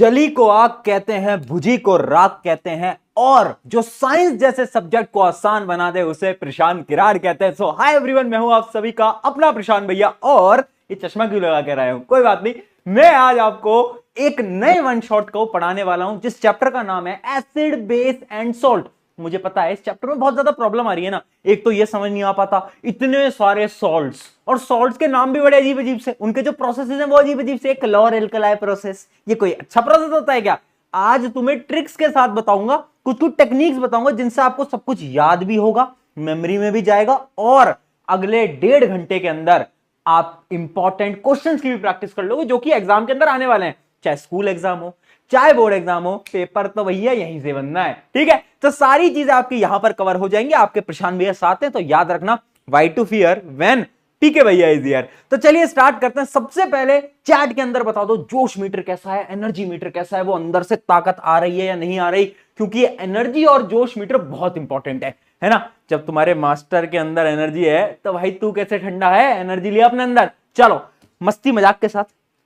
जली को आग कहते हैं, भुजी को राख कहते हैं, और जो साइंस जैसे सब्जेक्ट को आसान बना दे उसे प्रशांत किरार कहते हैं। सो हाय एवरीवन, मैं हूं आप सभी का अपना प्रशांत भैया। और ये चश्मा क्यों लगा के रहे हूं, कोई बात नहीं, मैं आज आपको एक नए वन शॉट को पढ़ाने वाला हूं जिस चैप्टर का नाम है एसिड बेस एंड सॉल्ट। मुझे पता है इस चैप्टर में बहुत ज्यादा प्रॉब्लम आ रही है ना। एक तो ये समझ नहीं आ पाता इतने सारे सॉल्ट्स, और सॉल्ट्स के नाम भी बड़े अजीब अजीब से, उनके जो प्रोसेसेस हैं वो अजीब अजीब से। क्लोर एल्कलाई प्रोसेस, ये कोई अच्छा प्रोसेस होता है क्या? आज तुम्हें ट्रिक्स के साथ बताऊंगा, कुछ कुछ टेक्निक्स बताऊंगा जिनसे आपको सब कुछ याद भी होगा, मेमोरी में भी जाएगा, और अगले 1.5 घंटे के अंदर आप इंपॉर्टेंट क्वेश्चंस की भी प्रैक्टिस कर लोगे जो कि एग्जाम के अंदर आने वाले हैं। चाहे स्कूल एग्जाम हो, चाहे बोर्ड एग्जाम हो, पेपर तो भैया यहीं से बनना है। ठीक है, तो सारी चीजें आपकी यहां पर कवर हो जाएंगी। आपके प्रशांत भैया साथ हैं, तो याद रखना, वाई टू फियर व्हेन पीके भैया इज हियर। तो चलिए स्टार्ट करते हैं। सबसे पहले चैट के अंदर बता दो जोश मीटर कैसा है, एनर्जी मीटर कैसा है, वो अंदर से ताकत आ रही है या नहीं आ रही, क्योंकि ये एनर्जी और जोश मीटर बहुत इंपॉर्टेंट है ना। जब तुम्हारे मास्टर के अंदर एनर्जी है तो भाई तू कैसे ठंडा है, एनर्जी लिया अपने अंदर। चलो मस्ती मजाक के साथ,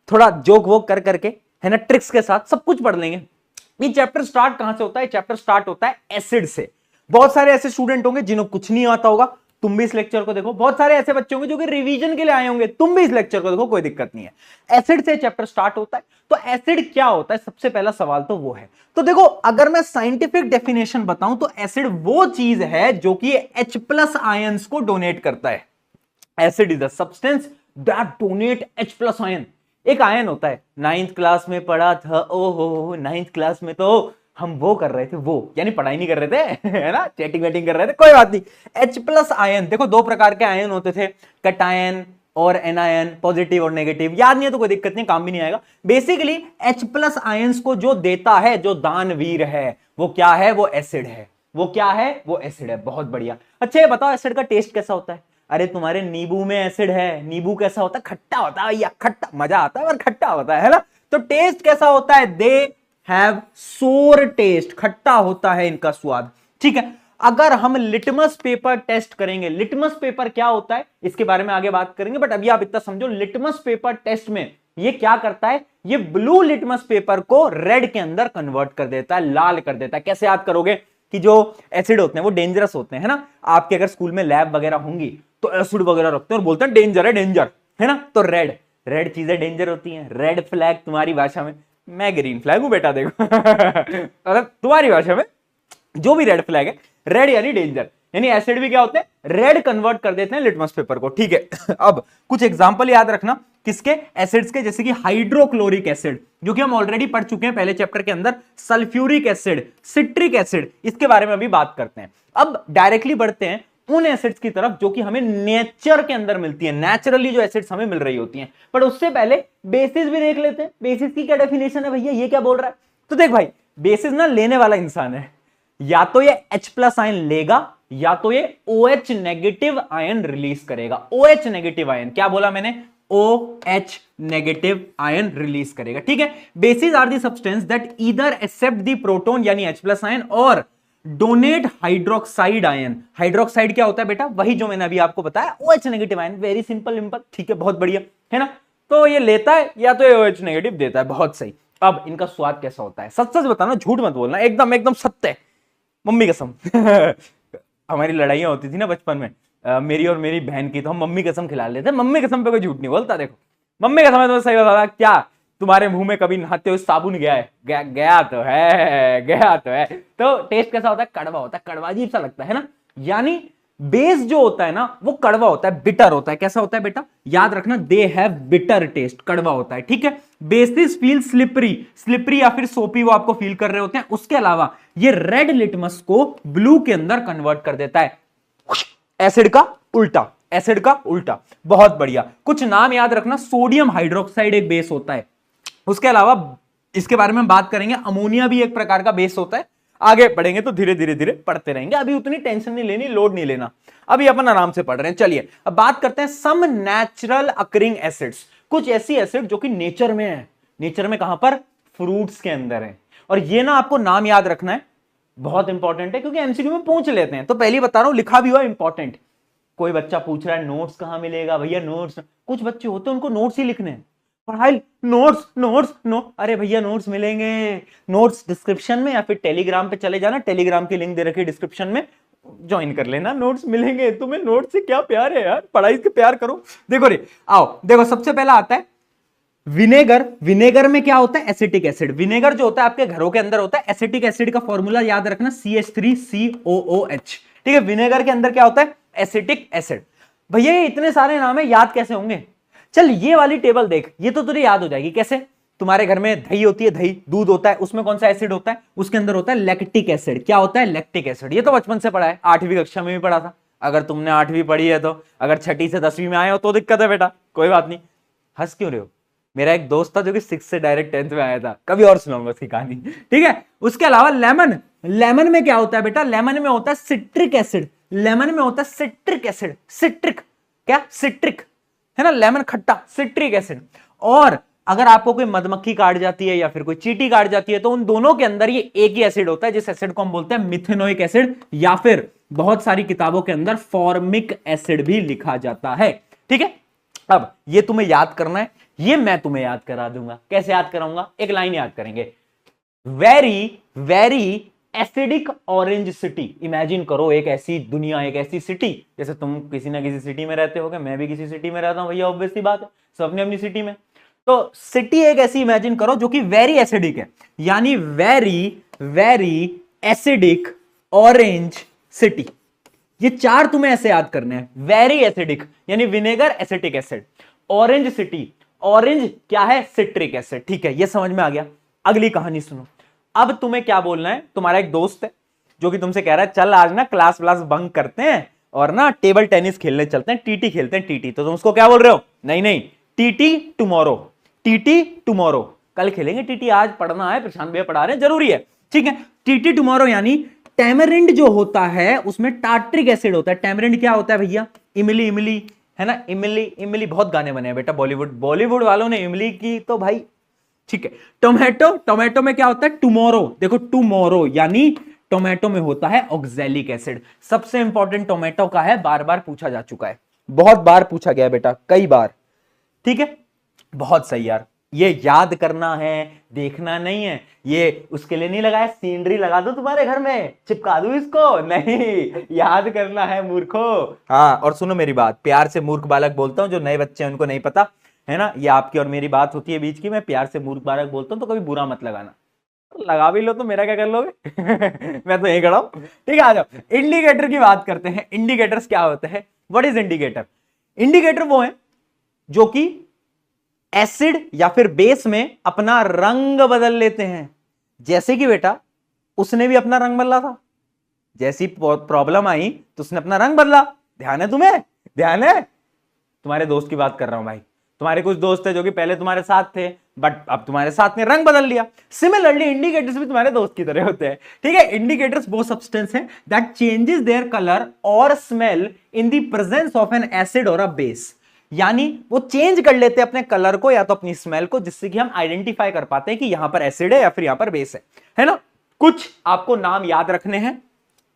थोड़ा जोक वोक कर करके, है ना, ट्रिक्स के साथ सब कुछ पढ़ लेंगे। ये चैप्टर स्टार्ट कहां से होता है? चैप्टर स्टार्ट होता है एसिड से। बहुत सारे ऐसे स्टूडेंट होंगे जिन्हें कुछ नहीं आता होगा, तुम भी इस लेक्चर को देखो। बहुत सारे ऐसे बच्चे होंगे जो कि रिवीजन के लिए आए होंगे, तुम भी इस लेक्चर को देखो, कोई दिक्कत नहीं है। एसिड से चैप्टर स्टार्ट होता है। तो एसिड क्या होता है, सबसे पहला सवाल तो वो है। तो देखो, अगर मैं साइंटिफिक डेफिनेशन बताऊं तो एसिड वो चीज है जो कि H+ आयंस को डोनेट करता है। Acid is the substance that donate H+ ion. एक आयन होता है, 9th क्लास में पढ़ा था, ओहो 9th क्लास में तो हम वो कर रहे थे, वो यानी पढ़ाई नहीं कर रहे थे है ना, चैटिंग वेटिंग कर रहे थे, कोई बात नहीं। H+ आयन, देखो 2 प्रकार के आयन होते थे, कटायन और एनायन, पॉजिटिव और नेगेटिव। याद नहीं है तो कोई दिक्कत नहीं, काम भी नहीं आएगा। बेसिकली H+ आयंस को जो देता है, जो दानवीर है, वो क्या है? वो एसिड है। वो क्या है? वो एसिड है। बहुत बढ़िया। अच्छा ये बताओ एसिड का टेस्ट कैसा होता है? अरे तुम्हारे नींबू में एसिड है, नींबू कैसा होता है? खट्टा होता है या खट्टा, मजा आता है और खट्टा होता है ना। तो टेस्ट कैसा होता है? दे हैव सोर टेस्ट, खट्टा होता है इनका स्वाद। ठीक है, अगर हम लिटमस पेपर टेस्ट करेंगे, लिटमस पेपर क्या होता है इसके बारे में आगे बात करेंगे, बट अभी आप इतना समझो, लिटमस पेपर टेस्ट में ये क्या करता है? ये ब्लू लिटमस पेपर को रेड के अंदर कन्वर्ट कर देता है, लाल कर देता है। कैसे याद करोगे कि जो एसिड होते हैं वो डेंजरस होते हैं ना। आपके अगर स्कूल में लैब वगैरह होंगी तो एसिड वगैरह रखते हैं और बोलते हैं डेंजर है, डेंजर है ना। तो रेड रेड चीजें डेंजर होती हैं। रेड फ्लैग तुम्हारी भाषा में, मैं ग्रीन फ्लैग हूं बेटा, देखो अगर तुम्हारी भाषा में जो भी रेड फ्लैग है, रेड यानी डेंजर, यानी एसिड भी क्या होते हैं? रेड कन्वर्ट कर देते हैं लिटमस पेपर को। ठीक है अब कुछ एग्जांपल याद रखना किसके? एसिड्स के, जैसे कि हाइड्रोक्लोरिक एसिड जो कि हम ऑलरेडी पढ़ चुके हैं पहले चैप्टर के अंदर, सल्फ्यूरिक एसिड, सिट्रिक एसिड, इसके बारे में अभी बात करते हैं। अब डायरेक्टली बढ़ते हैं उन एसिड्स की तरफ जो कि हमें नेचर के अंदर मिलती है, नेचुरली जो एसिड्स हमें मिल रही होती हैं। पर उससे पहले बेसिस भी देख लेते हैं। बेसिस की क्या डेफिनेशन है भैया, ये क्या बोल रहा है? तो देख भाई, बेसिस ना लेने वाला इंसान है, या तो ये H+ आयन लेगा या तो ये OH नेगेटिव आयन रिलीज करेगा। OH नेगेटिव आयन, क्या बोला मैंने? OH नेगेटिव आयन रिलीज करेगा। ठीक है, bases are the substance that either accept the proton यानी H+ आयन और डोनेट हाइड्रोक्साइड आयन। हाइड्रोक्साइड क्या होता है बेटा? वही जो मैंने अभी आपको बताया, OH negative ion. Very simple simple, ठीक है, बहुत बढ़िया है ना। तो ये लेता है या तो ये OH नेगेटिव देता है। बहुत सही। अब इनका स्वाद कैसा होता है? सच सच बताना, झूठ मत बोलना, एकदम एकदम सत्य है, मम्मी कसम हमारी लड़ाइयां होती थी ना बचपन में, मेरी और मेरी बहन की, तो हम मम्मी कसम खिला लेते। मम्मी कसम पे कोई झूठ नहीं बोलता। देखो मम्मी कसम है तो सही बता, क्या तुम्हारे मुंह में कभी नहाते हुए साबुन गया है? गया तो है, गया तो है। तो टेस्ट कैसा होता है? कड़वा होता है, कड़वा अजीब सा लगता है ना। यानी बेस जो होता है ना वो कड़वा होता है, बिटर होता है। कैसा होता है बेटा? याद रखना, दे हैव बिटर टेस्ट, कड़वा होता है। ठीक है, बेसिस फील स्लिपरी, स्लिपरी या फिर सोपी वो आपको फील कर रहे होते हैं। उसके अलावा ये रेड लिटमस को ब्लू के अंदर कन्वर्ट कर देता है। एसिड का उल्टा, एसिड का उल्टा। बहुत बढ़िया। कुछ नाम याद रखना, सोडियम हाइड्रोक्साइड एक बेस होता है। उसके अलावा इसके बारे में बात करेंगे, अमोनिया भी एक प्रकार का बेस होता है। आगे पढ़ेंगे तो धीरे धीरे धीरे पढ़ते रहेंगे, अभी उतनी टेंशन नहीं लेनी, लोड नहीं लेना, अभी अपन आराम से पढ़ रहे हैं। चलिए अब बात करते हैं सम नेचुरल अकरिंग एसिड्स। कुछ ऐसी एसिड जो कि नेचर में है। नेचर में कहां पर? फ्रूट्स के अंदर है। और ये ना आपको नाम याद रखना है, बहुत इंपॉर्टेंट है, क्योंकि एमसीक्यू में पूछ लेते हैं। तो पहले बता रहा हूं, लिखा भी हुआ इंपॉर्टेंट। कोई बच्चा पूछ रहा है नोट्स कहां मिलेगा भैया? नोट्स, कुछ बच्चे होते हैं उनको नोट्स ही लिखने हैं, पढ़ाई, नोट्स नोट्स नो, अरे भैया नोट्स मिलेंगे, नोट्स डिस्क्रिप्शन में या फिर टेलीग्राम पे चले जाना, टेलीग्राम की लिंक दे रखी है डिस्क्रिप्शन में, ज्वाइन कर लेना, नोट्स मिलेंगे। तुम्हें नोट्स से क्या प्यार है यार, पढ़ाई से प्यार करो। देखो रे, आओ देखो, सबसे पहला आता है विनेगर। विनेगर में क्या होता है? Acetic acid. विनेगर जो होता है आपके घरों के अंदर होता है। एसिटिक एसिड का फॉर्मूला याद रखना, CH3COOH। ठीक है, विनेगर के अंदर क्या होता है? Acetic acid. भैया ये इतने सारे नाम है, याद कैसे होंगे? चल ये वाली टेबल देख, ये तो तुझे याद हो जाएगी। कैसे? तुम्हारे घर में दही होती है, दही दूध होता है, उसमें कौन सा एसिड होता है? उसके अंदर होता है लैक्टिक एसिड। क्या होता है? Lactic acid. ये तो बचपन से पढ़ा है, 8वीं कक्षा में भी पढ़ा था। अगर तुमने 8वीं पढ़ी है तो, अगर 6ठी से 10वीं में आए हो तो दिक्कत है बेटा, कोई बात नहीं। हंस क्यों रहे हो? मेरा एक दोस्त था जो कि 6 से डायरेक्ट 10th में आया था, कभी और सुनाऊंगा उसकी कहानी। ठीक है, उसके अलावा लेमन। लेमन में क्या होता है बेटा? लेमन में होता है सिट्रिक एसिड। लेमन में होता है सिट्रिक एसिड। सिट्रिक, क्या? सिट्रिक है ना, लेमन खट्टा, सिट्रिक एसिड। और अगर आपको कोई मधुमक्खी काट जाती है या फिर कोई चींटी काट जाती है तो उन दोनों के अंदर ये एक ही एसिड होता है, जिस एसिड को हम बोलते हैं मिथेनोइक एसिड, या फिर बहुत सारी किताबों के अंदर फॉर्मिक एसिड भी लिखा जाता है। ठीक है, अब ये तुम्हें याद करना है, ये मैं तुम्हें याद करा दूंगा। कैसे याद कराऊंगा? एक लाइन याद करेंगे, very very acidic orange city. Imagine करो एक ऐसी दुनिया, एक ऐसी सिटी, जैसे तुम किसी ना किसी सिटी में रहते होगे, मैं भी किसी सिटी में रहता हूं भैया, ऑब्वियस सी बात है, सब अपनी अपनी सिटी में। तो सिटी एक ऐसी इमेजिन करो जो कि वेरी एसिडिक है, यानी very very acidic orange city. ये चार तुम्हें ऐसे याद करने हैं, वेरी एसिडिक यानी vinegar acetic acid, orange city, orange क्या है? Citric acid. ठीक है, ये समझ में आ गया। अगली कहानी सुनो। अब तुम्हें क्या बोलना है? तुम्हारा एक दोस्त है जो कि तुमसे कह रहा है चल आज ना क्लास व्लास बंक करते हैं और ना टेबल टेनिस खेलने चलते हैं, टीटी खेलते हैं, टीटी। तो तुम उसको क्या बोल रहे हो? नहीं नहीं, टीटी टुमारो, टीटी टुमारो, कल खेलेंगे टीटी, आज पढ़ना है, प्रशांत भैया पढ़ा रहे हैं, जरूरी है। ठीक है, टीटी टुमारो यानी टैमरिंड जो होता है उसमें टार्ट्रिक एसिड होता है। टैमरिंड क्या होता है भैया? इमली, इमली है ना, इमली, इमली बहुत गाने बने हैं बेटा, बॉलीवुड वालों ने इमली की तो भाई। ठीक है, टोमेटो, टोमेटो में क्या होता है? टुमारो। देखो टुमारो यानी टोमेटो में होता है ऑक्सैलिक एसिड। सबसे इंपॉर्टेंट टोमेटो का है, बार बार पूछा जा चुका है, बहुत बार पूछा गया बेटा, कई बार। ठीक है, बहुत सही यार, ये याद करना है, देखना नहीं है। ये उसके लिए नहीं लगाया, सीनरी लगा दो तुम्हारे घर में, चिपका दू इसको? नहीं, याद करना है मूर्खो। हाँ, और सुनो मेरी बात, प्यार से मूर्ख बालक बोलता हूं, जो नए बच्चे हैं उनको नहीं पता है ना, ये आपकी और मेरी बात होती है बीच की, मैं प्यार से मूर्ख बालक बोलता हूं, तो कभी बुरा मत लगाना। लगा भी लो तो मेरा क्या कर लोगे? मैं तो यही खड़ा हूं। ठीक है, आ जाओ, इंडिकेटर की बात करते हैं। इंडिकेटर्स क्या होते हैं? What is indicator? इंडिकेटर वो है जो कि एसिड या फिर बेस में अपना रंग बदल लेते हैं। जैसे कि बेटा उसने भी अपना रंग बदला था, जैसी प्रॉब्लम आई तो उसने अपना रंग बदला। ध्यान है तुम्हें? ध्यान है? तुम्हारे दोस्त की बात कर रहा हूं भाई। तुम्हारे कुछ दोस्त है जो कि पहले तुम्हारे साथ थे बट अब तुम्हारे साथ ने रंग बदल लिया। सिमिलरली इंडिकेटर्स भी तुम्हारे दोस्त की तरह होते हैं। ठीक है, इंडिकेटर्स वो सब्सटेंस है दैट चेंजेस देयर कलर और smell in the presence of N acid और अ बेस। यानी वो चेंज कर लेते हैं अपने कलर को या तो अपनी स्मेल को, जिससे कि हम आइडेंटिफाई कर पाते हैं कि यहां पर एसिड है या फिर यहां पर बेस है ना। कुछ आपको नाम याद रखने हैं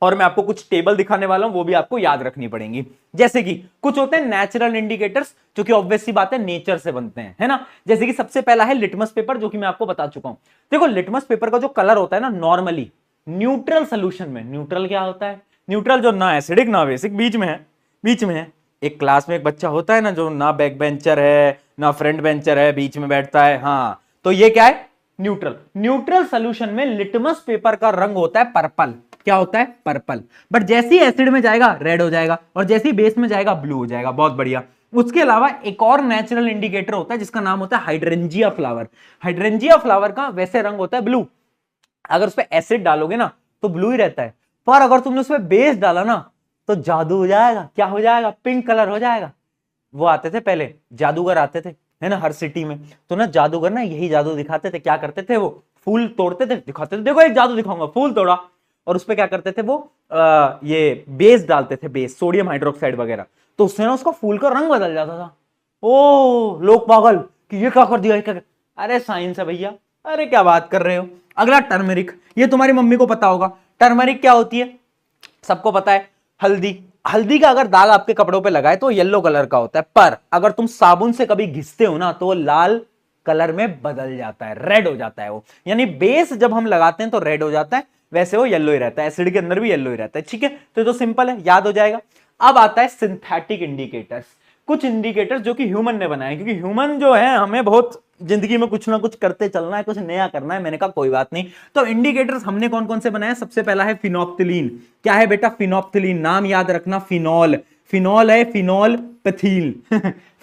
और मैं आपको कुछ टेबल दिखाने वाला हूं, वो भी आपको याद रखनी पड़ेंगी। जैसे कि कुछ होते हैं नेचुरल इंडिकेटर्स, जो कि ऑब्वियस सी बात है नेचर से बनते हैं, है ना। जैसे कि सबसे पहला है लिटमस पेपर, जो कि मैं आपको बता चुका हूं। देखो लिटमस पेपर का जो कलर होता है ना, नॉर्मली न्यूट्रल सोल्यूशन में, न्यूट्रल क्या होता है? न्यूट्रल जो ना एसिडिक ना बेसिक, बीच में है, बीच में है। एक क्लास में एक बच्चा होता है ना जो ना बैक बेंचर है ना फ्रंट बेंचर है, बीच में बैठता है, हाँ, तो ये क्या है? न्यूट्रल। न्यूट्रल सोल्यूशन में लिटमस पेपर का रंग होता है पर्पल। क्या होता है? पर्पल। बट जैसे ही एसिड में जाएगा रेड हो जाएगा, और जैसे ही बेस में जाएगा ब्लू हो जाएगा। बहुत बढ़िया। उसके अलावा एक और नेचुरल इंडिकेटर होता है जिसका नाम होता है हाइड्रेंजिया फ्लावर। हाइड्रेंजिया फ्लावर का वैसे रंग होता है ब्लू। अगर उस पर एसिड डालोगे ना तो ब्लू ही रहता है, पर अगर तुमने उसमें बेस डाला ना तो जादू हो जाएगा। क्या हो जाएगा? पिंक कलर हो जाएगा। वो आते थे पहले, जादूगर आते थे, है ना, हर सिटी में। तो ना जादूगर ना यही जादू दिखाते थे। क्या करते थे? वो फूल तोड़ते थे, दिखाते थे, देखो एक जादू दिखाऊंगा, फूल तोड़ा, और उस पर क्या करते थे वो ये बेस डालते थे, बेस सोडियम हाइड्रोक्साइड वगैरह, तो उससे ना उसका फूल का रंग बदल जाता था। ओ लोग पागल कि ये क्या कर दिया, क्या? अरे साइंस है भैया, अरे क्या बात कर रहे हो। अगला टर्मरिक, ये तुम्हारी मम्मी को पता होगा। टर्मरिक क्या होती है? सबको पता है। हल्दी, हल्दी का अगर दाग आपके कपड़ों पे लगाए तो येलो कलर का होता है, पर अगर तुम साबुन से कभी घिसते हो ना तो वो लाल कलर में बदल जाता है, रेड हो जाता है वो। यानी बेस जब हम लगाते हैं तो रेड हो जाता है, वैसे वो येलो ही रहता है, एसिड के अंदर भी येलो ही रहता है। ठीक है, तो ये तो सिंपल है, याद हो जाएगा। अब आता है सिंथेटिक इंडिकेटर्स, कुछ इंडिकेटर्स जो कि ह्यूमन ने बनाए, क्योंकि ह्यूमन जो है हमें बहुत जिंदगी में कुछ ना कुछ करते चलना है, कुछ नया करना है। मैंने कहा कोई बात नहीं। तो इंडिकेटर्स हमने कौन कौन से बनाए? सबसे पहला है फिनोप्थिलीन। क्या है बेटा? फिनोप्थिलीन। नाम याद रखना, फिनॉल। फिनॉल है, फिनॉल पैथिल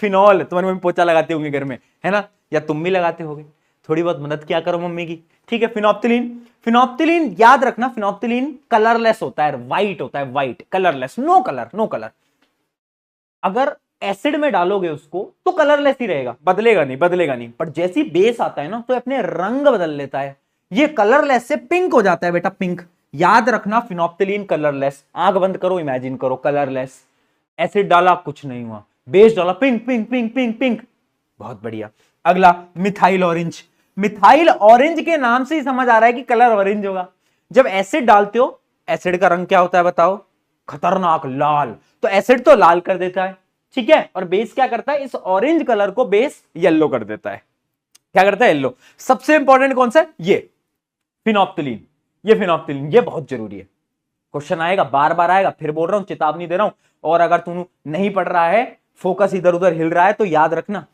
फिनॉल। तुम्हारी मम्मी पोछा लगाते होंगे घर में, है ना, या तुम भी लगाते होगे, थोड़ी बहुत मदद किया करो मम्मी की। ठीक है, फिनोप्थिलीन। फिनोप्थिलीन याद रखना, फिनोप्थिलीन कलरलेस होता है, व्हाइट होता है, white, colourless, no colour, no colour. अगर एसिड में डालोगे उसको तो कलरलेस ही रहेगा, बदलेगा नहीं, बदलेगा नहीं। पर जैसी बेस आता है ना तो अपने रंग बदल लेता है, ये कलरलेस से पिंक हो जाता है बेटा, पिंक। याद रखना, फिनोप्थिलीन कलरलेस। आंख बंद करो, इमेजिन करो, कलरलेस। एसिड डाला, कुछ नहीं हुआ, बेस डाला, pink pink pink pink pink. बहुत बढ़िया। अगला मिथाइल ऑरेंज। मिथाइल ऑरेंज के नाम से ही समझ आ रहा है कि कलर ऑरेंज होगा। जब एसिड डालते हो, एसिड का रंग क्या होता है बताओ? खतरनाक लाल। तो एसिड तो लाल कर देता है, ठीक है, और बेस क्या करता है? इस ऑरेंज कलर को बेस येलो कर देता है। क्या करता है? येलो। सबसे इंपॉर्टेंट कौन सा है? ये फिनोप्थिलीन। ये फिनोप्थिलीन, ये बहुत जरूरी है। क्वेश्चन आएगा, बार बार आएगा, फिर बोल रहा हूं, चेतावनी दे रहा हूं। और अगर तू नहीं पढ़ रहा है, फोकस इधर उधर हिल रहा है, तो याद रखना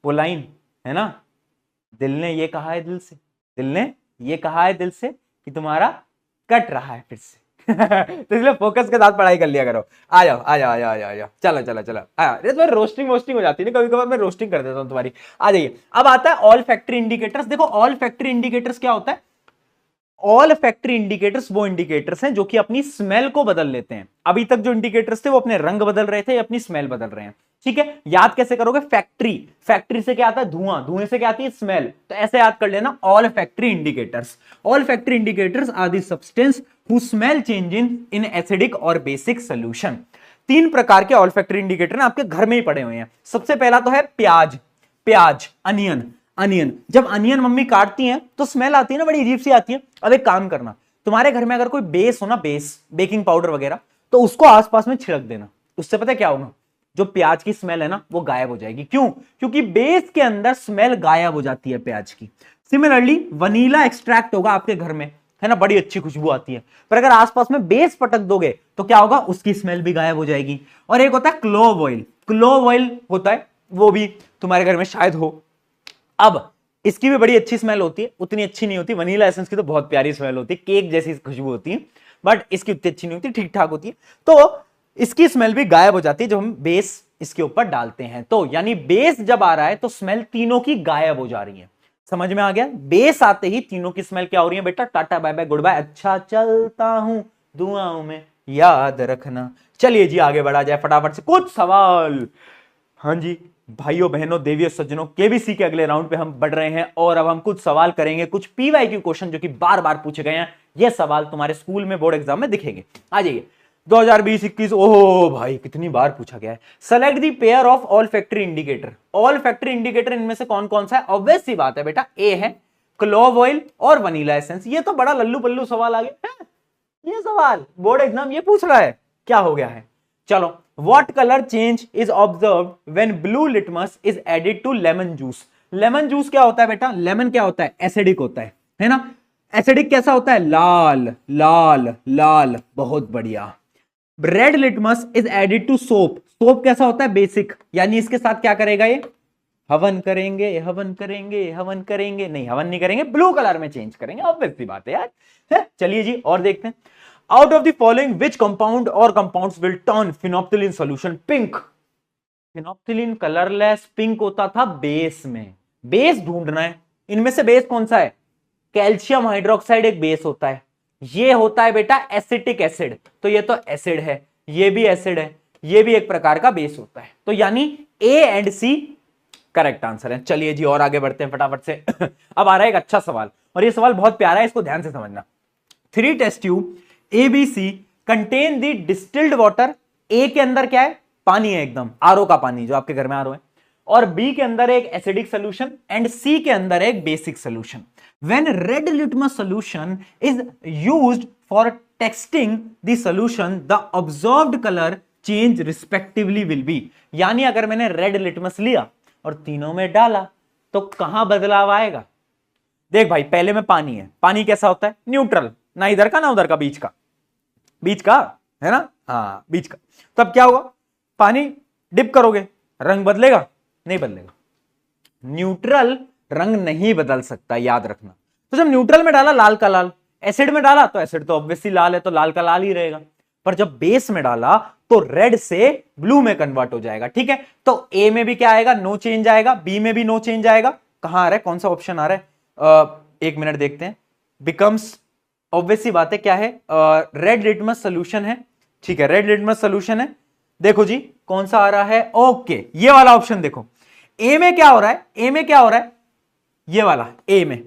वो लाइन, है ना, दिल ने ये कहा है दिल से, दिल ने ये कहा है दिल से कि तुम्हारा कट रहा है फिर से तो इसलिए फोकस के साथ पढ़ाई कर लिया करो। आ जाओ आ जाओ आ जाओ आ जाओ, चलो चलो चलो। अरे तुम्हारी रोस्टिंग वोस्टिंग हो जाती है ना, कभी कभार मैं रोस्टिंग कर देता हूं तुम्हारी। आ जाइए। अब आता है ऑल फैक्ट्री इंडिकेटर्स। देखो ऑल फैक्ट्री इंडिकेटर्स क्या होता है? ऑल फैक्ट्री इंडिकेटर्स वो इंडिकेटर्स हैं जो कि अपनी स्मेल को बदल लेते हैं। अभी तक जो इंडिकेटर्स थे वो अपने रंग बदल रहे थे, अपनी स्मेल बदल रहे हैं। ठीक है, याद कैसे करोगे? फैक्ट्री, फैक्ट्री से क्या आता है? धुआं, धुएं से क्या आती है? स्मेल। तो ऐसे याद कर लेना, olfactory indicators. Olfactory indicators are the substance who smell change in acidic और बेसिक सोल्यूशन। तीन प्रकार के ऑल फैक्ट्री इंडिकेटर आपके घर में ही पड़े हुए हैं। सबसे पहला तो है प्याज, प्याज, अनियन। अनियन, जब अनियन मम्मी काटती हैं तो स्मेल आती है ना, बड़ी अजीब सी आती है। अब एक काम करना, तुम्हारे घर में अगर कोई बेस हो ना, बेस, बेकिंग पाउडर वगैरह, तो उसको आसपास में छिड़क देना। उससे पता है क्या होगा? जो प्याज की स्मेल है ना वो गायब हो जाएगी। क्यों? क्योंकि बेस के अंदर स्मेल गायब हो जाती है प्याज की। सिमिलरली वनीला एक्सट्रैक्ट होगा आपके घर में, है ना, बड़ी अच्छी खुशबू आती है, पर अगर आसपास में बेस पटक दोगे तो क्या होगा? उसकी स्मेल भी गायब हो जाएगी। और एक होता है क्लोव ऑयल। क्लोव ऑयल होता है, वो भी तुम्हारे घर में शायद हो। अब इसकी भी बड़ी अच्छी स्मेल होती है, उतनी अच्छी नहीं होती। वनीला एसेंस की तो बहुत प्यारी स्मेल होती है, केक जैसी खुशबू होती है, बट इसकी उतनी अच्छी नहीं होती, ठीक ठाक होती है। तो इसकी स्मेल भी गायब हो जाती है जब हम बेस इसके ऊपर डालते हैं। तो यानी बेस जब आ रहा है तो स्मेल तीनों की गायब हो जा रही है। समझ में आ गया? बेस आते ही तीनों की स्मेल क्या हो रही है बेटा? टाटा बाय बाय गुड बाय, अच्छा चलता हूं दुआओं में याद रखना। चलिए जी आगे बढ़ा जाए फटाफट से, कुछ सवाल। हाँ जी भाइयों बहनों देवियों सज्जनों, केबीसी के अगले राउंड पे हम बढ़ रहे हैं और अब हम कुछ सवाल करेंगे, कुछ पीवाईक्यू क्वेश्चन जो कि बार बार पूछे गए हैं। ये सवाल तुम्हारे स्कूल में बोर्ड एग्जाम में दिखेंगे। आ जाइए 2020-21। ओह भाई कितनी बार पूछा गया है। Select the pair of all factory indicator. All factory indicator इनमें से कौन कौन सा है? ऑब्वियस सी बात है बेटा, ए है क्लोव ऑयल और वनीला एसेंस। ये तो बड़ा लल्लू पल्लू सवाल आ गया है। ये सवाल बोर्ड एग्जाम ये पूछ रहा है, क्या हो गया है? चलो, what color change is observed when blue litmus is added to lemon juice? Lemon juice क्या होता है बेटा? लेमन क्या होता है? एसिडिक होता है ना? एसिडिक कैसा होता है? लाल लाल लाल, बहुत बढ़िया। Red litmus is added to soap. Soap कैसा होता है? बेसिक। यानी इसके साथ क्या करेगा ये? हवन करेंगे, हवन करेंगे, हवन करेंगे, नहीं हवन नहीं करेंगे, ब्लू कलर में चेंज करेंगे। ऑब्वियस सी बात है यार। चलिए जी और देखते हैं। Out of the following, which compound or compounds will turn phenolphthalein solution pink? Phenolphthalein colorless pink होता था बेस में। बेस ढूंढना है, इनमें से बेस कौन सा है? कैल्शियम हाइड्रोक्साइड एक बेस होता है, ये होता है बेटा एसिटिक एसिड। तो ये तो एसिड है, ये भी एसिड है, ये भी एक प्रकार का बेस होता है। तो यानी A and C correct answer है। चलिए जी और आगे बढ़ते हैं फटाफट से अब आ रहा है एक अच्छा सवाल, और ये सवाल बहुत प्यारा है, इसको ध्यान से समझना। 3 test tube ABC contain the distilled water. A के अंदर क्या है? पानी है, एकदम आरओ का पानी, जो आपके घर में आरओ है। और बी के अंदर एक एसिडिक सोल्यूशन एंड सी के अंदर एक basic solution. When red litmus solution is used for texting the solution, the observed colour change respectively will be. यानी अगर मैंने रेड लिटमस लिया और तीनों में डाला तो कहां बदलाव आएगा? देख भाई, पहले में पानी है, पानी कैसा होता है? न्यूट्रल, ना इधर का ना उधर का, बीच का, बीच का है ना, हाँ बीच का। तो अब क्या होगा? पानी डिप करोगे, रंग बदलेगा? नहीं बदलेगा। न्यूट्रल रंग नहीं बदल सकता, याद रखना। तो जब न्यूट्रल में डाला लाल का लाल, एसिड में डाला तो एसिड तो ऑब्वियसली लाल है, तो लाल का लाल ही रहेगा। पर जब बेस में डाला तो रेड से ब्लू में कन्वर्ट हो जाएगा, ठीक है। तो ए में भी क्या आएगा? नो चेंज आएगा, बी में भी नो चेंज आएगा। कहां आ रहा है, कौन सा ऑप्शन आ रहा है? एक मिनट देखते हैं। बिकम्स, ऑब्वियस सी बात है, क्या है? रेड लिटमस सोल्यूशन है, ठीक है, रेड लिटमस सोल्यूशन है। देखो जी कौन सा आ रहा है, ओके ये वाला ऑप्शन देखो। ए में क्या हो रहा है? ए में क्या हो रहा है? ये वाला ए में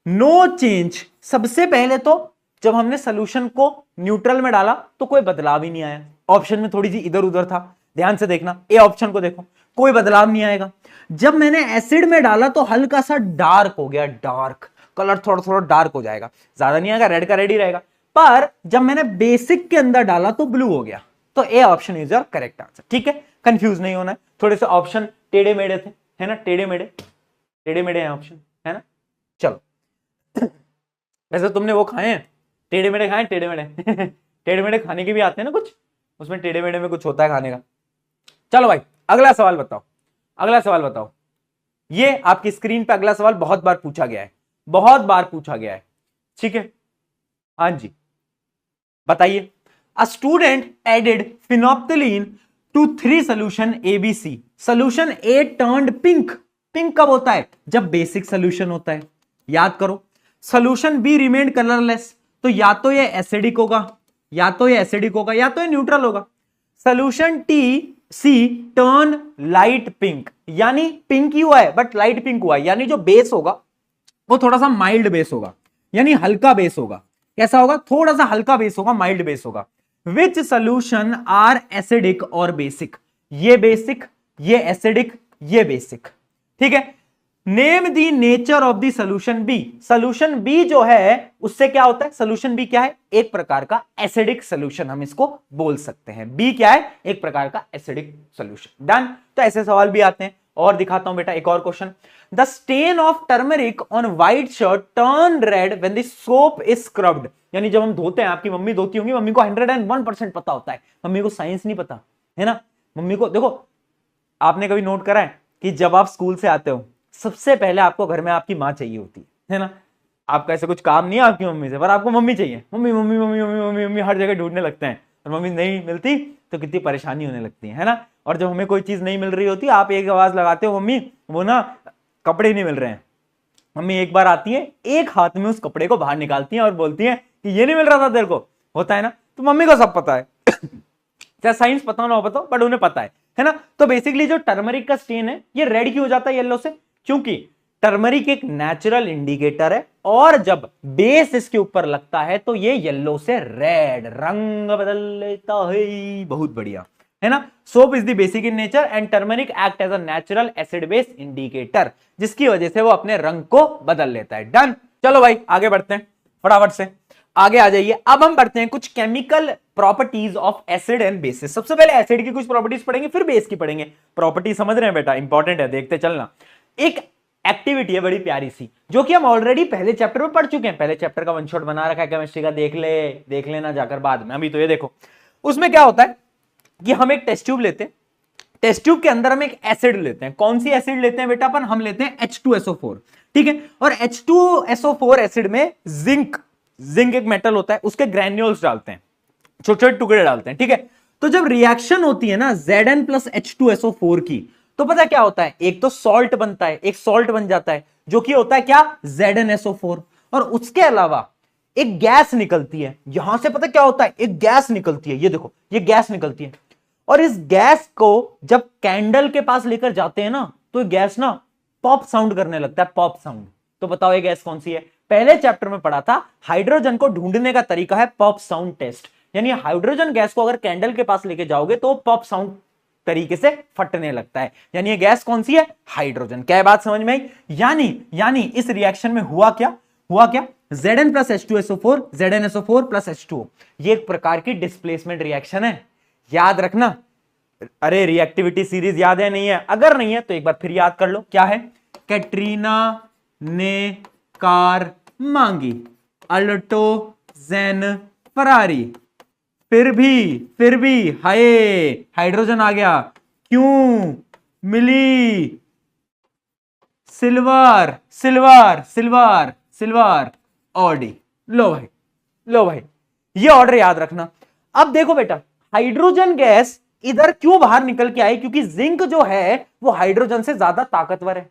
नो चेंज। सबसे पहले तो जब हमने सोल्यूशन को न्यूट्रल में डाला तो कोई बदलाव ही नहीं आया, ऑप्शन में थोड़ी सी इधर उधर था, ध्यान से देखना, ए ऑप्शन को देखो, कोई बदलाव नहीं आएगा। जब मैंने एसिड में डाला तो हल्का सा डार्क हो गया, डार्क कलर थोड़ा थोड़ा डार्क हो जाएगा, ज्यादा नहीं आएगा, रेड का रेड ही रहेगा। पर जब मैंने बेसिक के अंदर डाला तो ब्लू हो गया। तो A option is your correct answer, ठीक है। कंफ्यूज नहीं होना है, थोड़े से ऑप्शन टेढ़े मेढ़े थे, है ना, टेढ़े मेढ़े हैं ऑप्शन, है ना। चलो वैसे तुमने वो खाए हैं टेढ़े मेढ़े, खाए टेढ़े मेढ़े टेढ़े मेढ़े खाने के भी आते हैं ना कुछ, उसमें टेढ़े मेढ़े में कुछ होता है खाने का। चलो भाई अगला सवाल बताओ, अगला सवाल बताओ। ये आपकी स्क्रीन पे अगला सवाल बहुत बार पूछा गया है, बहुत बार पूछा गया है, ठीक है। हाँ जी बताइए। A student added phenolphthalein to 3 solution ABC। Solution A turned pink, pink कब होता है? जब बेसिक सोल्यूशन होता है, याद करो। सोल्यूशन बी रिमेन्ड कलरलेस, तो या तो ये एसिडिक होगा, या तो ये एसिडिक होगा, या तो ये न्यूट्रल होगा। सोल्यूशन सी टर्न लाइट पिंक, यानी पिंक ही हुआ है बट लाइट पिंक हुआ है, यानी जो बेस होगा वो थोड़ा सा माइल्ड बेस होगा, यानी हल्का बेस होगा। कैसा होगा? थोड़ा सा हल्का बेस होगा, माइल्ड बेस होगा। विच सोल्यूशन आर एसिडिक और बेसिक? ये बेसिक, ये एसिडिक, ये बेसिक, ठीक है। Name the nature of the solution B. Solution B जो है उससे क्या होता है? सोल्यूशन बी क्या है? एक प्रकार का एसिडिक सोल्यूशन, हम इसको बोल सकते हैं। बी क्या है? एक प्रकार का एसिडिक सोल्यूशन। डन। तो ऐसे सवाल भी आते हैं। और दिखाता हूं बेटा एक और question. The stain of turmeric on white shirt turn red when the soap is scrubbed. यानी जब हम धोते हैं, आपकी मम्मी धोती होंगी, मम्मी को 101% पता होता है, मम्मी को साइंस नहीं पता है ना। मम्मी को देखो, आपने कभी नोट करा है कि जब आप स्कूल से आते हो सबसे पहले आपको घर में आपकी माँ चाहिए होती है ना। आपका ऐसे कुछ काम नहीं है आपकी मम्मी से, पर आपको मम्मी चाहिए। Mummy mummy mummy mummy mummy mummy हर जगह ढूंढने लगते हैं, और मम्मी नहीं मिलती तो कितनी परेशानी होने लगती है ना। और जब हमें कोई चीज नहीं मिल रही होती, आप एक आवाज लगाते हो, मम्मी वो ना कपड़े नहीं मिल रहे हैं। मम्मी एक बार आती है, एक हाथ में उस कपड़े को बाहर निकालती हैं और बोलती हैं कि ये नहीं मिल रहा था तेरे को, होता है ना। तो मम्मी को सब पता है चाहे साइंस पता ना हो पता, बट उन्हें पता है ना। तो बेसिकली जो टर्मरिक का स्टेन है ये रेड क्यों हो जाता है येलो से? क्योंकि टर्मरिक एक नेचुरल इंडिकेटर है, और जब बेस इसके ऊपर लगता है तो ये येलो से रेड रंग बदल लेता है। बहुत बढ़िया, है ना। Soap is the basic in nature and turmeric act as a natural acid base indicator, जिसकी वजह से वो अपने रंग को बदल लेता है। डन। चलो भाई आगे बढ़ते हैं, फटाफट से आगे आ जाइए। अब हम पढ़ते हैं कुछ chemical properties of acid and basis. सबसे पहले एसिड की कुछ प्रॉपर्टीज पढ़ेंगे, फिर बेस की पढ़ेंगे। प्रॉपर्टी समझ रहे हैं बेटा, इंपॉर्टेंट है, देखते चलना। एक एक्टिविटी है बड़ी प्यारी सी, जो कि हम ऑलरेडी पहले चैप्टर में पढ़ चुके हैं। पहले चैप्टर का वन शॉट बना रखा है केमिस्ट्री का, देख लेना जाकर बाद में। अभी तो ये देखो, उसमें क्या होता है कि हम एक टेस्ट ट्यूब लेते हैं, टेस्ट ट्यूब के अंदर हम एक एसिड लेते हैं। कौन सी एसिड लेते हैं बेटा? अपन हम लेते हैं H2SO4, ठीक है। और H2SO4 एसिड में जिंक एक मेटल होता है, उसके ग्रैन्यूल्स डालते हैं, छोटे छोटे टुकड़े डालते हैं, ठीक है। तो जब रिएक्शन होती है ना Zn प्लस H2SO4 की, तो पता क्या होता है? एक तो सॉल्ट बनता है, एक सॉल्ट बन जाता है जो कि होता है क्या? ZnSO4। और उसके अलावा एक गैस निकलती है यहां से, पता क्या होता है? एक गैस निकलती है, ये देखो ये गैस निकलती है। और इस गैस को जब कैंडल के पास लेकर जाते हैं ना, तो गैस ना पॉप साउंड करने लगता है, पॉप साउंड। तो बताओ ये गैस कौन सी है? पहले चैप्टर में पढ़ा था, हाइड्रोजन को ढूंढने का तरीका है पॉप साउंड टेस्ट। यानी हाइड्रोजन गैस को अगर कैंडल के पास लेके जाओगे तो पॉप साउंड तरीके से फटने लगता है। यानी ये गैस कौन सी है? हाइड्रोजन। क्या बात समझ में आई? यानी इस रिएक्शन में हुआ क्या? Zn plus H2SO4, ZnSO4 plus H2O, ये एक प्रकार की डिस्प्लेसमेंट रिएक्शन है, याद रखना। अरे रिएक्टिविटी सीरीज याद है नहीं है? अगर नहीं है तो एक बार फिर याद कर लो। क्या है कैटरीना ने कार मांगी, अल्टो जेन फरारी। फिर भी हाय हाइड्रोजन आ गया, क्यों मिली silver silver silver silver Audi. लो भाई ये ऑर्डर याद रखना। अब देखो बेटा, हाइड्रोजन गैस इधर क्यों बाहर निकल के आई, क्योंकि जिंक जो है वो हाइड्रोजन से ज्यादा ताकतवर है।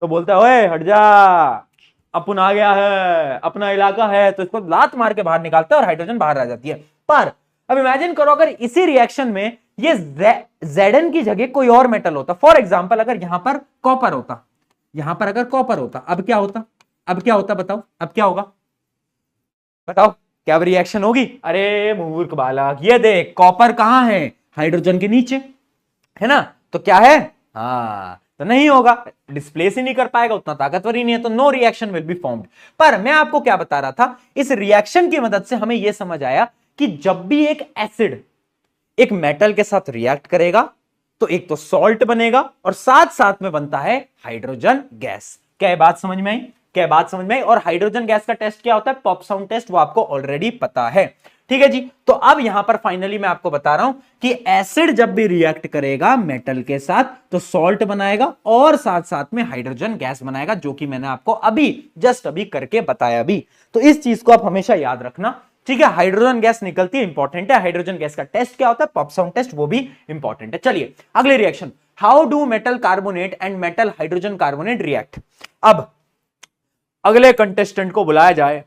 तो बोलता है ओए हट जा, अपन आ गया है, अपना इलाका है, तो इसको लात मार के बाहर निकालता है और हाइड्रोजन बाहर आ जाती है। पर अब इमेजिन करो अगर इसी रिएक्शन में ये Zn की जगह कोई और मेटल होता। फॉर एग्जांपल अगर यहां पर कॉपर होता, यहां पर अगर कॉपर होता, अब क्या होता बताओ, अब क्या होगा बताओ, क्या रिएक्शन होगी? अरे मूर्ख बालक, ये देख कॉपर कहां है, हाइड्रोजन के नीचे है ना, तो क्या है, हाँ तो नहीं होगा, डिस्प्लेस ही नहीं कर पाएगा, उतना ताकतवर ही नहीं है, तो no reaction will be formed. पर मैं आपको क्या बता रहा था, इस रिएक्शन की मदद से हमें यह समझ आया कि जब भी एक एसिड एक मेटल के साथ रिएक्ट करेगा तो एक तो सॉल्ट बनेगा और साथ साथ में बनता है हाइड्रोजन गैस। क्या बात समझ में आई? और हाइड्रोजन गैस का टेस्ट क्या होता है? पॉप साउंड टेस्ट, वो आपको ऑलरेडी पता है। ठीक है जी। तो अब यहां पर फाइनली मैं आपको बता रहा हूं कि एसिड जब भी रिएक्ट करेगा मेटल के साथ तो सॉल्ट बनाएगा और साथ साथ में हाइड्रोजन गैस बनाएगा, जो कि मैंने आपको जस्ट अभी करके बताया भी। तो इस चीज को आप हमेशा याद रखना। ठीक है, हाइड्रोजन गैस निकलती है, इंपॉर्टेंट है। हाइड्रोजन गैस का टेस्ट क्या होता है? पॉप साउंड टेस्ट, वो भी इंपॉर्टेंट है। चलिए अगले reaction, how do metal carbonate and metal hydrogen carbonate react. अब अगले कंटेस्टेंट को बुलाया जाए।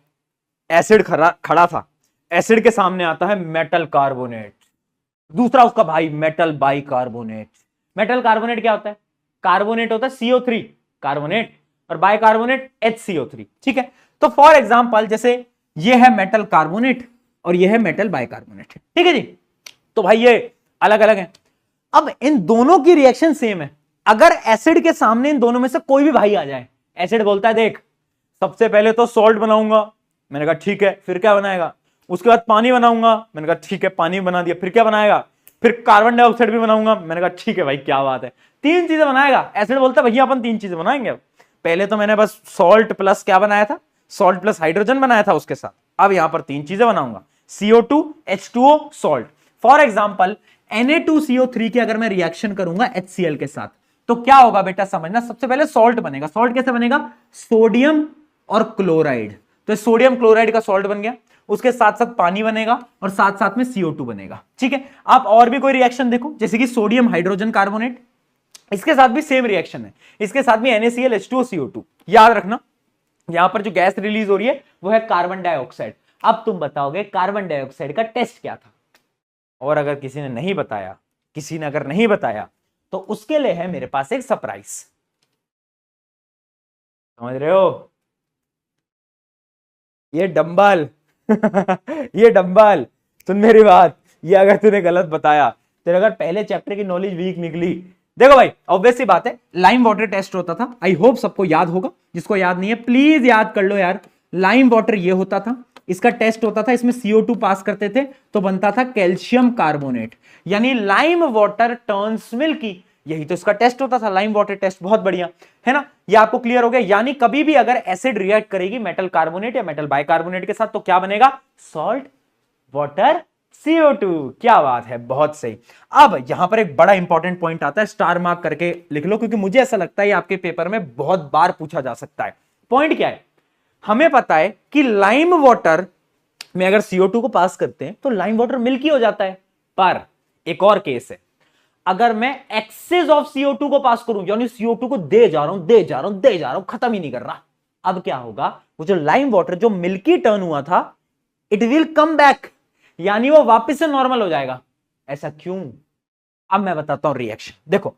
एसिड खड़ा था, एसिड के सामने आता है मेटल कार्बोनेट, दूसरा उसका भाई मेटल बाइकार्बोनेट। मेटल कार्बोनेट क्या होता है? कार्बोनेट होता है CO3 कार्बोनेट और बाइकार्बोनेट HCO3। ठीक है, तो फॉर एग्जांपल जैसे ये है मेटल कार्बोनेट और ये है मेटल बाइकार्बोनेट। ठीक है जी, तो भाई ये अलग अलग है। अब इन दोनों की रिएक्शन सेम है। अगर एसिड के सामने इन दोनों में से कोई भी भाई आ जाए, एसिड बोलता है देख सबसे पहले तो सॉल्ट बनाऊंगा, मैंने कहा ठीक है, फिर क्या बनाएगा? उसके बाद पानी बनाऊंगा, मैंने कहा ठीक है, पानी बना दिया, फिर क्या बनाएगा? फिर कार्बन डाइऑक्साइड भी बनाऊंगा, मैंने कहा ठीक है भाई क्या बात है, 3 चीजें बनाएगा। एसिड बोलता है भैया अपन 3 चीजें बनाएंगे। पहले तो मैंने बस सॉल्ट प्लस क्या बनाया था, सॉल्ट प्लस हाइड्रोजन बनाया था उसके साथ, अब यहां पर 3 चीजें बनाऊंगा, CO2 H2O salt. For example Na2CO3 की अगर मैं रिएक्शन करूंगा HCl के साथ तो क्या होगा बेटा, समझना। सबसे पहले सॉल्ट बनेगा। सॉल्ट कैसे बनेगा? सोडियम और क्लोराइड, तो सोडियम क्लोराइड का सॉल्ट बन गया। उसके साथ साथ पानी बनेगा और साथ साथ में CO2 बनेगा। ठीक है, आप और भी कोई रिएक्शन देखो, जैसे कि सोडियम हाइड्रोजन कार्बोनेट, इसके साथ भी सेम रिएक्शन है, इसके साथ भी NaCl H2O CO2। याद रखना यहां पर जो गैस रिलीज हो रही है वो है कार्बन डाइऑक्साइड। अब तुम बताओगे कार्बन डाइऑक्साइड का टेस्ट क्या था, और अगर किसी ने नहीं बताया तो उसके लिए है मेरे पास एक सरप्राइज। समझ रहे हो? ये डंबल ये डंबल, सुन मेरी बात, ये अगर तूने गलत बताया, तेरे अगर पहले चैप्टर की नॉलेज वीक निकली। देखो भाई ऑब्वियस सी बात है, लाइम वाटर टेस्ट होता था, आई होप सबको याद होगा, जिसको याद नहीं है प्लीज याद कर लो यार। लाइम वाटर ये होता था, इसका टेस्ट होता था, इसमें CO2 पास करते थे तो बनता था कैल्शियम कार्बोनेट, यानी लाइम वाटर टर्न्स मिल्की, यही तो इसका टेस्ट होता था, लाइम वाटर टेस्ट। बहुत बढ़िया है ना, ये आपको क्लियर हो गया। यानी कभी भी अगर एसिड रिएक्ट करेगी मेटल कार्बोनेट या मेटल बाइकार्बोनेट के साथ तो क्या बनेगा? Salt water CO2। क्या बात है, बहुत सही। अब यहां पर एक बड़ा इंपॉर्टेंट पॉइंट आता है, स्टार मार्क करके लिख लो, क्योंकि मुझे ऐसा लगता है आपके पेपर में बहुत बार पूछा जा सकता है। पॉइंट क्या है? हमें पता है कि लाइम वाटर में अगर CO2 को पास करते हैं तो लाइम वाटर मिल्की हो जाता है, पर एक और केस है, अगर मैं एक्सेस ऑफ CO2 को पास करूं, यानी CO2 को दे जा रहा हूं, खत्म ही नहीं कर रहा, अब क्या होगा? वो जो लाइम वाटर जो मिल्की टर्न हुआ था, इट विल कम बैक, यानी वो वापस से नॉर्मल हो जाएगा। ऐसा क्यों? अब मैं बताता हूं रिएक्शन। देखो,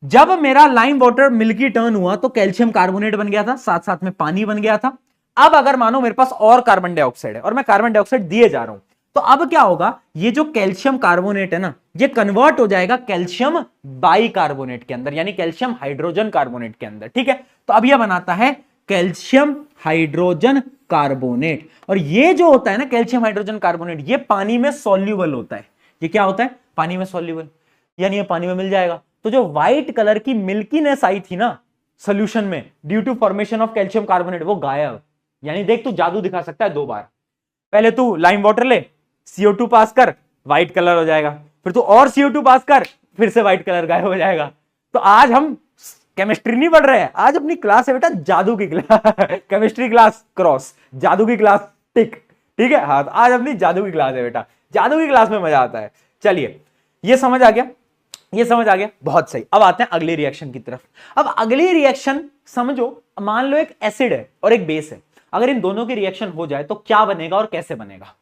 जब मेरा लाइम वाटर मिल्की टर्न हुआ तो कैल्शियम कार्बोनेट बन गया था, साथ साथ में पानी बन गया था। अब अगर मानो मेरे पास और कार्बन डाइऑक्साइड है और मैं कार्बन डाइऑक्साइड दिए जा रहा हूं, तो अब क्या होगा? ये जो कैल्शियम कार्बोनेट है ना, ये कन्वर्ट हो जाएगा कैल्शियम बाइकार्बोनेट के अंदर, यानी कैल्शियम हाइड्रोजन कार्बोनेट के अंदर। ठीक है, तो अब यह बनाता है कैल्शियम हाइड्रोजन कार्बोनेट। और ये जो होता है ना कैल्शियम हाइड्रोजन कार्बोनेट, ये पानी में सॉल्यूबल होता है। ये क्या होता है? पानी में सॉल्यूबल, यानी ये पानी में मिल जाएगा। तो जो व्हाइट कलर की मिल्कीनेस आई थी ना सोल्यूशन में due to formation of calcium carbonate, वो गायब। यानी देख, तू जादू दिखा सकता है 2 बार। पहले तू लाइम वाटर ले, CO2 पास कर, व्हाइट कलर हो जाएगा, फिर तू और CO2 पास कर, फिर से व्हाइट कलर गायब हो जाएगा। तो आज हम केमिस्ट्री नहीं पढ़ रहे हैं, आज अपनी क्लास है बेटा जादू की क्लास केमिस्ट्री क्लास क्रॉस, जादू की क्लास टिक। ठीक है, हाँ, तो आज अपनी जादू की क्लास है बेटा, जादू की क्लास में मजा आता है। चलिए, ये समझ आ गया, ये समझ आ गया, बहुत सही। अब आते हैं अगली रिएक्शन की तरफ। अब अगली रिएक्शन समझो, मान लो एक एसिड है और एक बेस है, अगर इन दोनों की रिएक्शन हो जाए तो क्या बनेगा और कैसे बनेगा।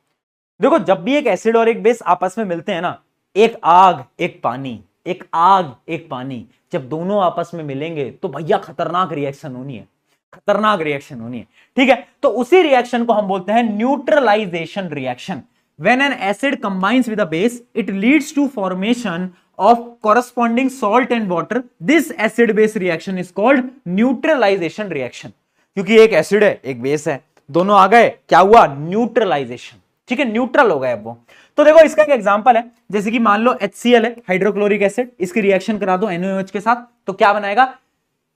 देखो, जब भी एक एसिड और एक बेस आपस में मिलते हैं ना, एक आग एक पानी, एक आग एक पानी, जब दोनों आपस में मिलेंगे तो भैया खतरनाक रिएक्शन होनी है, खतरनाक रिएक्शन होनी है। ठीक है, तो उसी रिएक्शन को हम बोलते हैं neutralization reaction. When an acid combines with a base, it leads to formation of corresponding salt and water. This acid-base reaction is called neutralization reaction. क्योंकि एक एसिड है एक बेस है, दोनों आ गए, क्या हुआ, न्यूट्रलाइजेशन। ठीक है, न्यूट्रल हो गए अब वो। तो देखो, इसका एक एग्जांपल है, जैसे कि मान लो HCl है, हाइड्रोक्लोरिक एसिड, इसकी रिएक्शन करा दो NaOH के साथ, तो क्या बनेगा,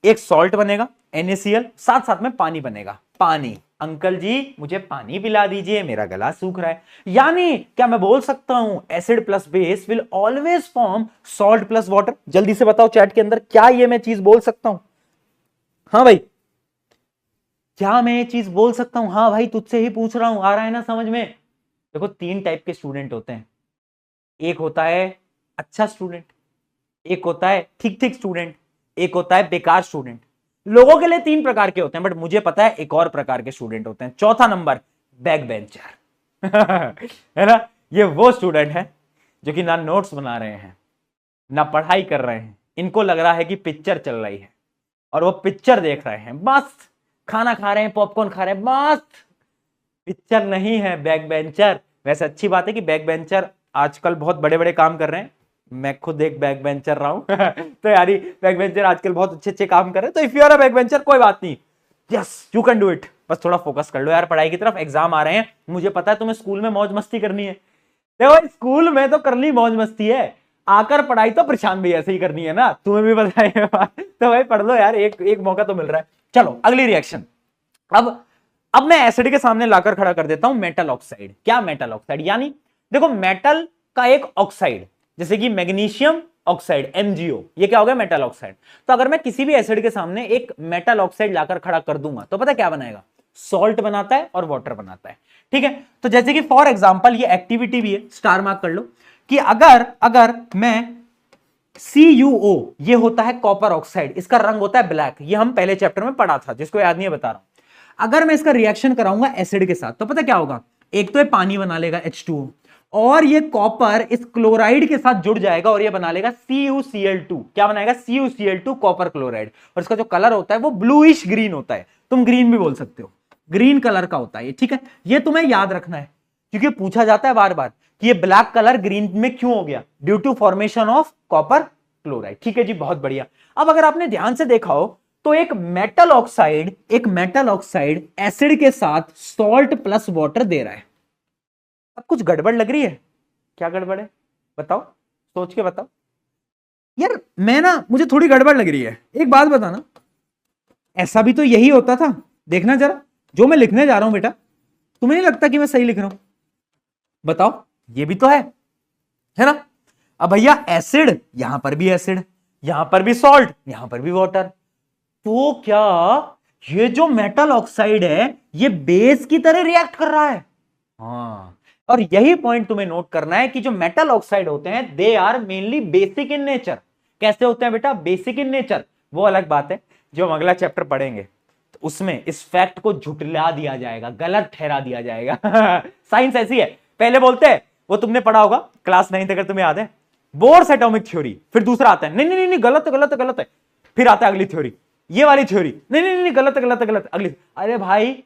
एक सॉल्ट बनेगा NaCl, साथ साथ में पानी बनेगा, पानी। अंकल जी मुझे पानी पिला दीजिए, मेरा गला सूख रहा है। यानी क्या मैं बोल सकता हूं acid plus base will always form salt plus water. जल्दी से बताओ चैट के अंदर, क्या ये मैं चीज बोल सकता हूं? हाँ भाई, क्या मैं ये चीज बोल सकता हूं? हाँ भाई, तुझसे ही पूछ रहा हूं, आ रहा है ना समझ में? देखो, 3 टाइप के स्टूडेंट होते हैं, एक होता है अच्छा स्टूडेंट, एक होता है ठीक ठीक स्टूडेंट, एक होता है बेकार स्टूडेंट। लोगों के लिए 3 प्रकार के होते हैं, बट मुझे पता है एक और प्रकार के स्टूडेंट होते हैं। चौथा नंबर, बैक बेंचर है ना, ये वो स्टूडेंट है जो कि ना नोट्स बना रहे हैं ना पढ़ाई कर रहे हैं, इनको लग रहा है कि पिक्चर चल रही है और वो पिक्चर देख रहे हैं, मस्त खाना खा रहे हैं, पॉपकॉर्न खा रहे हैं, मस्त। पिक्चर नहीं है बैक बेंचर। वैसे अच्छी बात है कि बैक बेंचर आजकल बहुत बड़े बड़े काम कर रहे हैं, मैं खुद एक बैक बेंचर रहा हूं तो यारी बैक बेंचर आजकल बहुत अच्छे अच्छे काम कर रहे हैं। तो if you are a back bencher, कोई बात नहीं, yes you can do it, बस थोड़ा फोकस कर लो यार पढ़ाई की तरफ, एग्जाम आ रहे हैं। मुझे पता है तुम्हें स्कूल में मौज मस्ती करनी है, देखो स्कूल में तो करनी मौज मस्ती है, आकर पढ़ाई तो प्रशांत भी ऐसे ही करनी है ना, तुम्हें भी पता है तो भाई पढ़ लो यार, एक मौका तो मिल रहा है। चलो अगली रिएक्शन। अब मैं एसिड के सामने लाकर खड़ा कर देता हूं मेटल ऑक्साइड। क्या मेटल ऑक्साइड? यानी देखो, मेटल का एक ऑक्साइड, जैसे कि मैग्नीशियम ऑक्साइड MgO, ये क्या हो गया, मेटल ऑक्साइड। तो अगर मैं किसी भी एसिड के सामने एक मेटल ऑक्साइड लाकर खड़ा कर दूंगा तो पता क्या बनाएगा, सॉल्ट बनाता है और वाटर बनाता है। ठीक है, तो जैसे कि फॉर एग्जांपल ये एक्टिविटी भी है, स्टार मार्क कर लो, कि अगर मैं CuO, ये होता है कॉपर ऑक्साइड, इसका रंग होता है ब्लैक, ये हम पहले चैप्टर में पढ़ा था, जिसको याद नहीं है बता रहा हूं। अगर मैं इसका रिएक्शन कराऊंगा एसिड के साथ तो पता क्या होगा, एक तो ये पानी बना लेगा H2O, और ये कॉपर इस क्लोराइड के साथ जुड़ जाएगा और ये बना लेगा CuCl2। क्या बनाएगा, CuCl2 कॉपर क्लोराइड। और इसका जो कलर होता है वो ब्लूइश ग्रीन होता है, तुम ग्रीन भी बोल सकते हो, ग्रीन कलर का होता है ये। ठीक है, ये तुम्हें याद रखना है क्योंकि पूछा जाता है बार बार कि ये ब्लैक कलर ग्रीन में क्यों हो गया, due to formation of copper chloride. ठीक है जी, बहुत बढ़िया। अब अगर आपने ध्यान से देखा हो तो एक मेटल ऑक्साइड एसिड के साथ सॉल्ट प्लस वाटर दे रहा है। अब कुछ गड़बड़ लग रही है? क्या गड़बड़ है बताओ, सोच के बताओ यार। मुझे थोड़ी गड़बड़ लग रही है, एक बात बताना, ऐसा भी तो यही होता था। देखना जरा, जो मैं लिखने जा रहा हूं बेटा, तुम्हें नहीं लगता कि मैं सही लिख रहा हूं? बताओ, ये भी तो है ना। अब भैया एसिड, यहां पर भी एसिड, यहां पर भी सॉल्ट, यहां पर भी वाटर, तो क्या ये जो मेटल ऑक्साइड है ये बेस की तरह रिएक्ट कर रहा है? हाँ, और यही पॉइंट तुम्हें नोट करना है कि जो मेटल ऑक्साइड होते हैं they are mainly basic in nature. कैसे होते हैं बेटा, बेसिक इन नेचर, वो अलग बात है जो हम अगला चैप्टर पढ़ेंगे, तो उसमें इस फैक्ट को झुटला दिया जाएगा, गलत ठहरा दिया जाएगा साइंस ऐसी है, पहले बोलते हैं, वो तुमने पढ़ा होगा क्लास 9 अगर तुम्हें याद है, बोर्स एटॉमिक थ्योरी, फिर दूसरा आता है नहीं नहीं नहीं गलत गलत गलत है, फिर आता है अगली थ्योरी, ये वाली थ्योरी, नहीं नहीं नहीं गलत गलत गलत, अगली, अरे भाई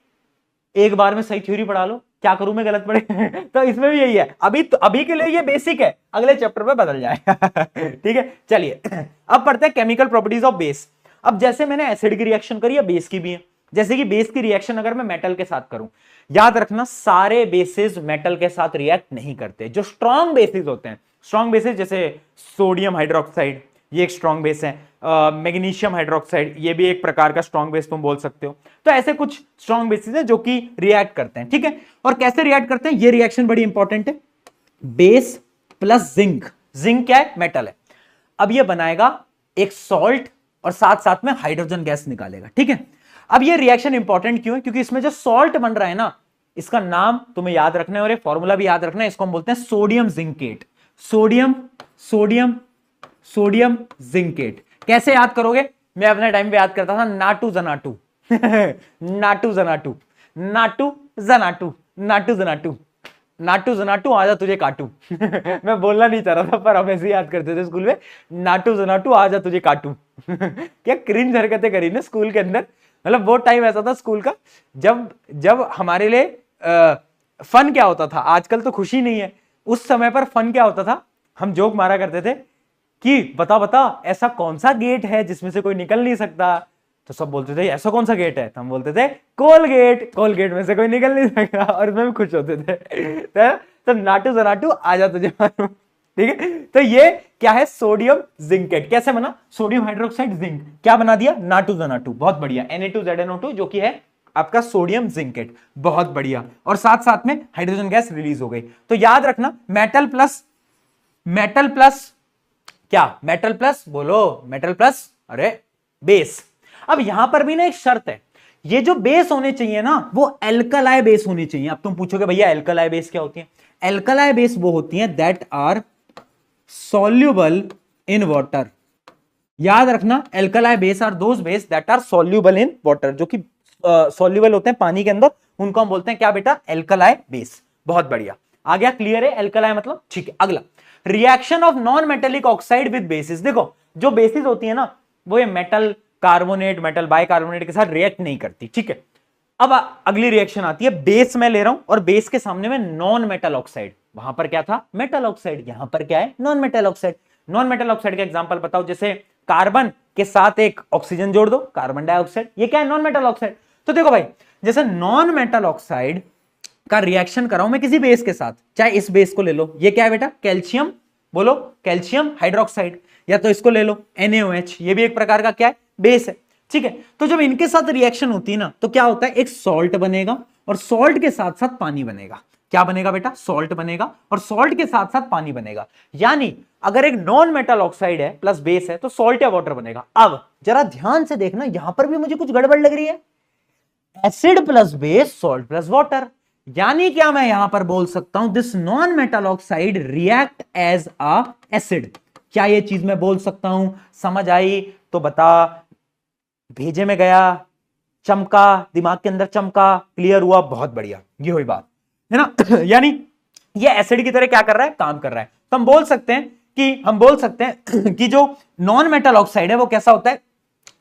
एक बार में सही थ्योरी पढ़ा लो, क्या करूं मैं गलत पढ़े तो इसमें भी यही है, अभी के लिए ये बेसिक है, अगले चैप्टर में बदल जाएगा ठीक है, चलिए अब पढ़ते हैं केमिकल प्रॉपर्टीज ऑफ बेस। अब जैसे मैंने एसिड की रिएक्शन करी है, बेस की भी है, जैसे कि बेस की रिएक्शन अगर मैं मेटल के साथ करूं, याद रखना सारे बेसिस मेटल के साथ रिएक्ट नहीं करते, जो स्ट्रॉन्ग बेसिस होते हैं, स्ट्रॉन्ग बेसिस जैसे सोडियम हाइड्रोक्साइड, ये एक स्ट्रॉन्ग बेस है। मैग्नीशियम हाइड्रोक्साइड, ये भी एक प्रकार का स्ट्रॉन्ग बेस तुम बोल सकते हो। तो ऐसे कुछ स्ट्रॉन्ग बेसिस है जो कि रिएक्ट करते हैं, ठीक है। और कैसे रिएक्ट करते हैं, ये रिएक्शन बड़ी इंपॉर्टेंट है। बेस प्लस जिंक, जिंक क्या है, मेटल है। अब ये बनाएगा एक सॉल्ट और साथ साथ में हाइड्रोजन गैस निकालेगा, ठीक है। अब ये रिएक्शन इंपॉर्टेंट क्यों है, क्योंकि इसमें जो सॉल्ट बन रहा है ना, इसका नाम तुम्हें याद रखना है और ये फॉर्मूला भी याद रखना है। इसको हम बोलते हैं sodium zincate. Sodium sodium sodium zincate. कैसे याद करोगे, मैं अपने टाइम पे याद करता था नाटू जनाटू नाटू जनाटू नाटू जनाटू नाटू जनाटू नाटू जनाटू आजा तुझे काटू मैं बोलना नहीं चाह रहा था पर हम ऐसे याद करते थे स्कूल में, नाटू जनाटू आजा तुझे काटू क्या क्रिंज हरकतें करी ना स्कूल के अंदर। मतलब वो टाइम ऐसा था स्कूल का जब जब हमारे लिए फन क्या होता था, आजकल तो खुशी नहीं है, उस समय पर फन क्या होता था, हम जोक मारा करते थे कि बता बता ऐसा कौन सा गेट है जिसमें से कोई निकल नहीं सकता। तो सब बोलते थे ऐसा कौन सा गेट है, तो हम बोलते थे कोलगेट, कोलगेट में से कोई निकल नहीं सकता और इसमें भी खुश होते थे। तो नाटू जनाटू आजा तुझे मारू, ठीक है। तो ये क्या है, सोडियम जिंकेट। कैसे बना, सोडियम हाइड्रोक्साइड जिंक, क्या बना दिया, नाटू जनाटू, बहुत बढ़िया। Na2ZNO2 जो कि है आपका सोडियम जिंकेट, बहुत बढ़िया। और साथ साथ में हाइड्रोजन गैस रिलीज हो गई। तो याद रखना मेटल प्लस क्या, मेटल प्लस बोलो, मेटल प्लस अरे बेस। अब यहां पर भी ना एक शर्त है, ये जो बेस होने चाहिए ना वो एल्कलाई बेस होनी चाहिए। अब तुम पूछोगे भैया एल्कलाई बेस क्या होती है, एल्कलाई बेस वो होती है that are soluble in water. याद रखना alkali base are those base that are soluble in water, जो कि सॉल्यूबल होते हैं पानी के अंदर, उनको हम बोलते हैं क्या बेटा, एल्कलाई बेस। बहुत बढ़िया, आ गया, क्लियर है एल्कलाई मतलब, ठीक है। अगला reaction of non metallic oxide with basis. देखो जो बेसिस होती है ना वो ये मेटल कार्बोनेट, मेटल बाइकार्बोनेट के साथ रिएक्ट नहीं करती, ठीक है। अब अगली रिएक्शन आती है, बेस में ले रहा हूं और बेस के सामने में नॉन मेटल ऑक्साइड, वहां पर क्या था, मेटल ऑक्साइड, यहां पर क्या है, non metal oxide. Non metal oxide का एग्जांपल बताओ, जैसे कार्बन के साथ एक ऑक्सीजन जोड़ दो, कार्बन डाइऑक्साइड, ये क्या है, नॉन मेटल ऑक्साइड। तो देखो भाई, जैसे नॉन मेटल ऑक्साइड का रिएक्शन कराऊं मैं किसी बेस के साथ, चाहे इस बेस को ले लो, ये क्या है बेटा, कैल्शियम, बोलो कैल्शियम हाइड्रोक्साइड, या तो इसको ले लो NaOH, ये भी एक प्रकार का क्या है, बेस है, ठीक है। तो जब इनके साथ रिएक्शन होती है ना तो क्या होता है, एक सॉल्ट बनेगा और सॉल्ट के साथ साथ पानी बनेगा। क्या बनेगा बेटा, सॉल्ट बनेगा और सॉल्ट के साथ साथ पानी बनेगा। यानी अगर एक नॉन मेटल ऑक्साइड है प्लस बेस है तो सॉल्ट या वाटर बनेगा। अब जरा ध्यान से देखना, यहां पर भी मुझे कुछ गड़बड़ लग रही है, acid plus base, salt plus water. यानी क्या मैं यहां पर बोल सकता हूं, this non metal oxide react as a acid. क्या ये चीज मैं बोल सकता हूं, समझ आई तो बता, भेजे में गया, चमका, दिमाग के अंदर चमका, क्लियर हुआ, बहुत बढ़िया, ये हुई बात है ना यानी ये एसिड की तरह क्या कर रहा है, काम कर रहा है। तो हम बोल सकते हैं कि जो नॉन मेटल ऑक्साइड है वो कैसा होता है,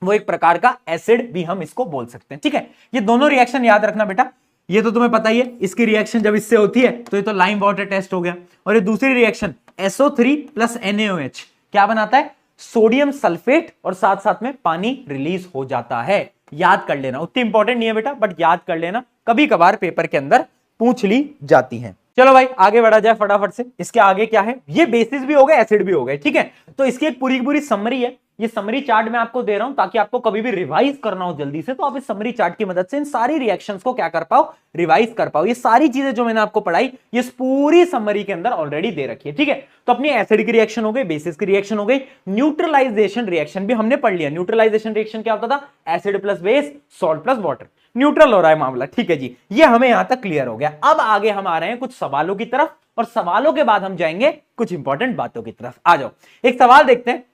वो एक प्रकार का एसिड भी हम इसको बोल सकते हैं, ठीक है। ये दोनों रिएक्शन याद रखना बेटा, ये तो तुम्हें पता ही है, इसकी रिएक्शन जब इससे होती है तो ये तो लाइम वाटर टेस्ट हो गया। और ये दूसरी रिएक्शन SO3 प्लस NaOH क्या बनाता है, सोडियम सल्फेट, और साथ साथ में पानी रिलीज हो जाता है। याद कर लेना, उतनी इंपॉर्टेंट नहीं है बेटा बट याद कर लेना, कभी कभार पेपर के अंदर पूछ ली जाती है। चलो भाई आगे बढ़ा जाए फटाफट से। इसके आगे क्या है, ये बेसिस भी हो गए, एसिड भी हो गए, ठीक है। तो इसकी एक पूरी पूरी समरी है, ये समरी चार्ट मैं आपको दे रहा हूं ताकि आपको कभी भी रिवाइज करना हो जल्दी से तो आप इस समरी चार्ट की मदद से इन सारी रिएक्शंस को क्या कर पाओ, रिवाइज कर पाओ। ये सारी चीजें जो मैंने आपको पढ़ाई ये इस पूरी समरी के अंदर ऑलरेडी दे रखी है, ठीक है। तो अपनी एसिड की रिएक्शन हो गई, बेसिस की रिएक्शन हो गई, न्यूट्रलाइजेशन रिएक्शन भी हमने पढ़ लिया। न्यूट्रलाइजेशन रिएक्शन क्या होता था, acid plus base, salt plus water, neutral हो रहा है मामला, ठीक है जी। ये हमें यहां तक क्लियर हो गया। अब आगे हम आ रहे हैं कुछ सवालों की तरफ, और सवालों के बाद हम जाएंगे कुछ इंपॉर्टेंट बातों की तरफ। आ जाओ एक सवाल देखते हैं।